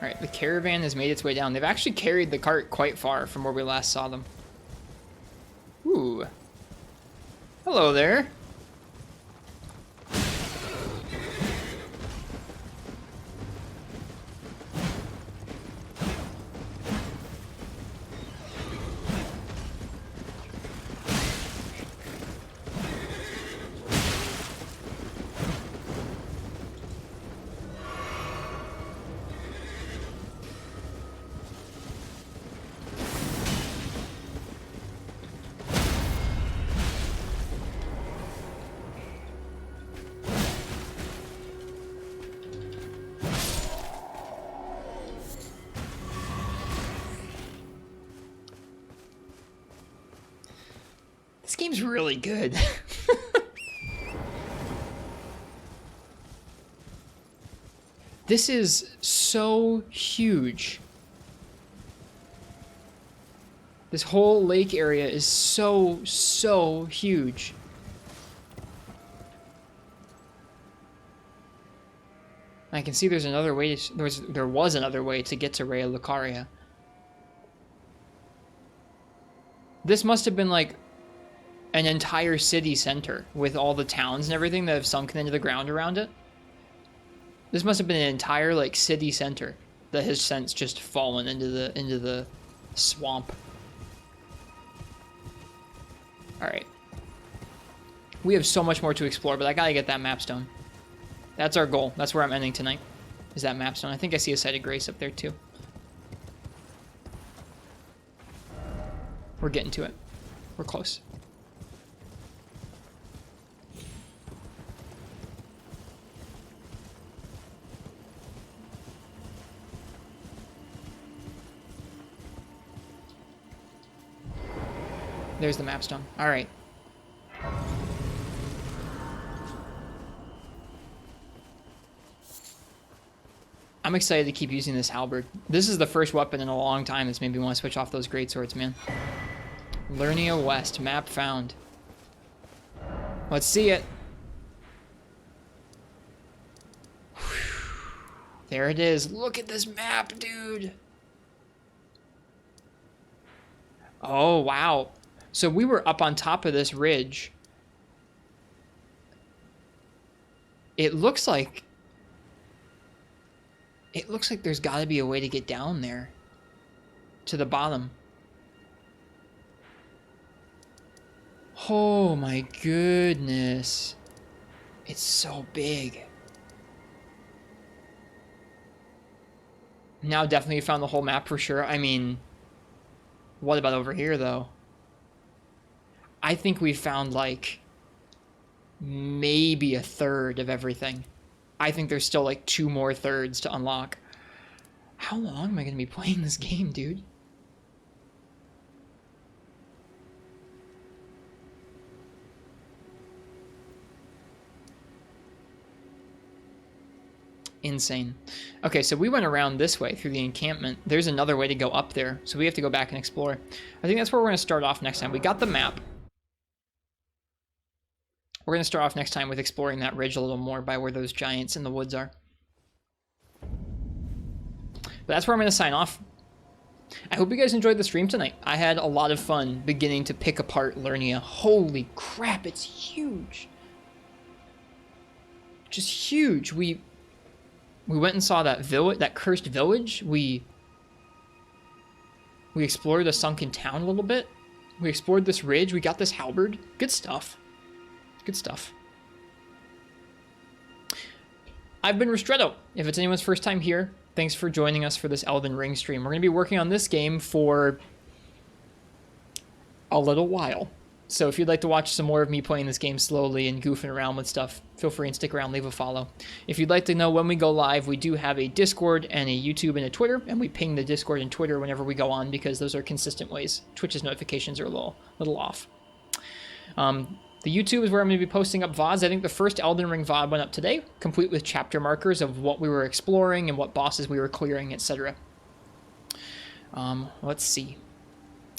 Alright, the caravan has made its way down. They've actually carried the cart quite far from where we last saw them. Ooh. Hello there. This game's really good. This is so huge. This whole lake area is so huge. I can see there's another way to, there was another way to get to Rea Lucaria. This must have been like an entire city center with all the towns and everything that have sunken into the ground around it. This must have been an entire like city center that has since just fallen into the swamp. All right. We have so much more to explore, but I gotta get that Mapstone. That's our goal. That's where I'm ending tonight, is that Mapstone. I think I see a Site of Grace up there too. We're getting to it. We're close. There's the Mapstone. All right. I'm excited to keep using this Halberd. This is the first weapon in a long time that's made me want to switch off those greatswords, man. Liurnia West. Map found. Let's see it. There it is. Look at this map, dude. Oh, wow. So we were up on top of this ridge. It looks like there's got to be a way to get down there to the bottom. Oh my goodness. It's so big. Now definitely found the whole map for sure. I mean, what about over here though? I think we found like maybe a third of everything. I think there's still like 2 more thirds to unlock. How long am I going to be playing this game, dude? Insane. Okay, so we went around this way through the encampment. There's another way to go up there, so we have to go back and explore. I think that's where we're going to start off next time. We got the map. We're going to start off next time with exploring that ridge a little more by where those giants in the woods are. But that's where I'm going to sign off. I hope you guys enjoyed the stream tonight. I had a lot of fun beginning to pick apart Liurnia. Holy crap, it's huge. Just huge. We went and saw that village, that cursed village. We explored the sunken town a little bit. We explored this ridge. We got this halberd. Good stuff. Good stuff. I've been Ristretto. If it's anyone's first time here, thanks for joining us for this Elden Ring stream. We're going to be working on this game for a little while. So if you'd like to watch some more of me playing this game slowly and goofing around with stuff, feel free and stick around, leave a follow. If you'd like to know when we go live, we do have a Discord and a YouTube and a Twitter, and we ping the Discord and Twitter whenever we go on because those are consistent ways. Twitch's notifications are a little off. The YouTube is where I'm going to be posting up VODs. I think the first Elden Ring VOD went up today, complete with chapter markers of what we were exploring and what bosses we were clearing, etc. Let's see.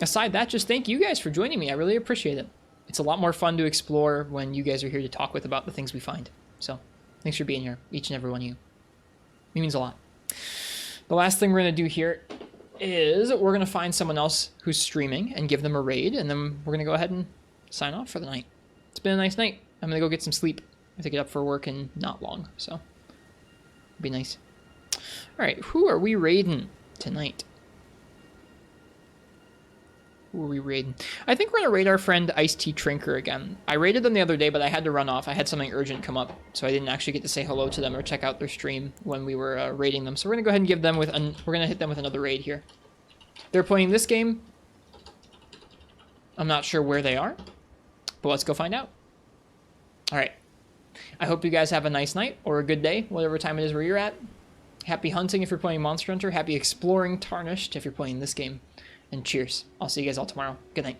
Aside that, just thank you guys for joining me. I really appreciate it. It's a lot more fun to explore when you guys are here to talk with about the things we find. So, thanks for being here, each and every one of you. It means a lot. The last thing we're going to do here is we're going to find someone else who's streaming and give them a raid, and then we're going to go ahead and sign off for the night. It's been a nice night. I'm going to go get some sleep. I have to get up for work in not long, so it'll be nice. All right, who are we raiding tonight? Who are we raiding? I think we're going to raid our friend Iced Tea Trinker again. I raided them the other day, but I had to run off. I had something urgent come up, so I didn't actually get to say hello to them or check out their stream when we were raiding them. So we're going to go ahead and give them with we're going to hit them with another raid here. They're playing this game. I'm not sure where they are, but let's go find out. All right. I hope you guys have a nice night or a good day, whatever time it is where you're at. Happy hunting if you're playing Monster Hunter. Happy exploring Tarnished if you're playing this game. And cheers. I'll see you guys all tomorrow. Good night.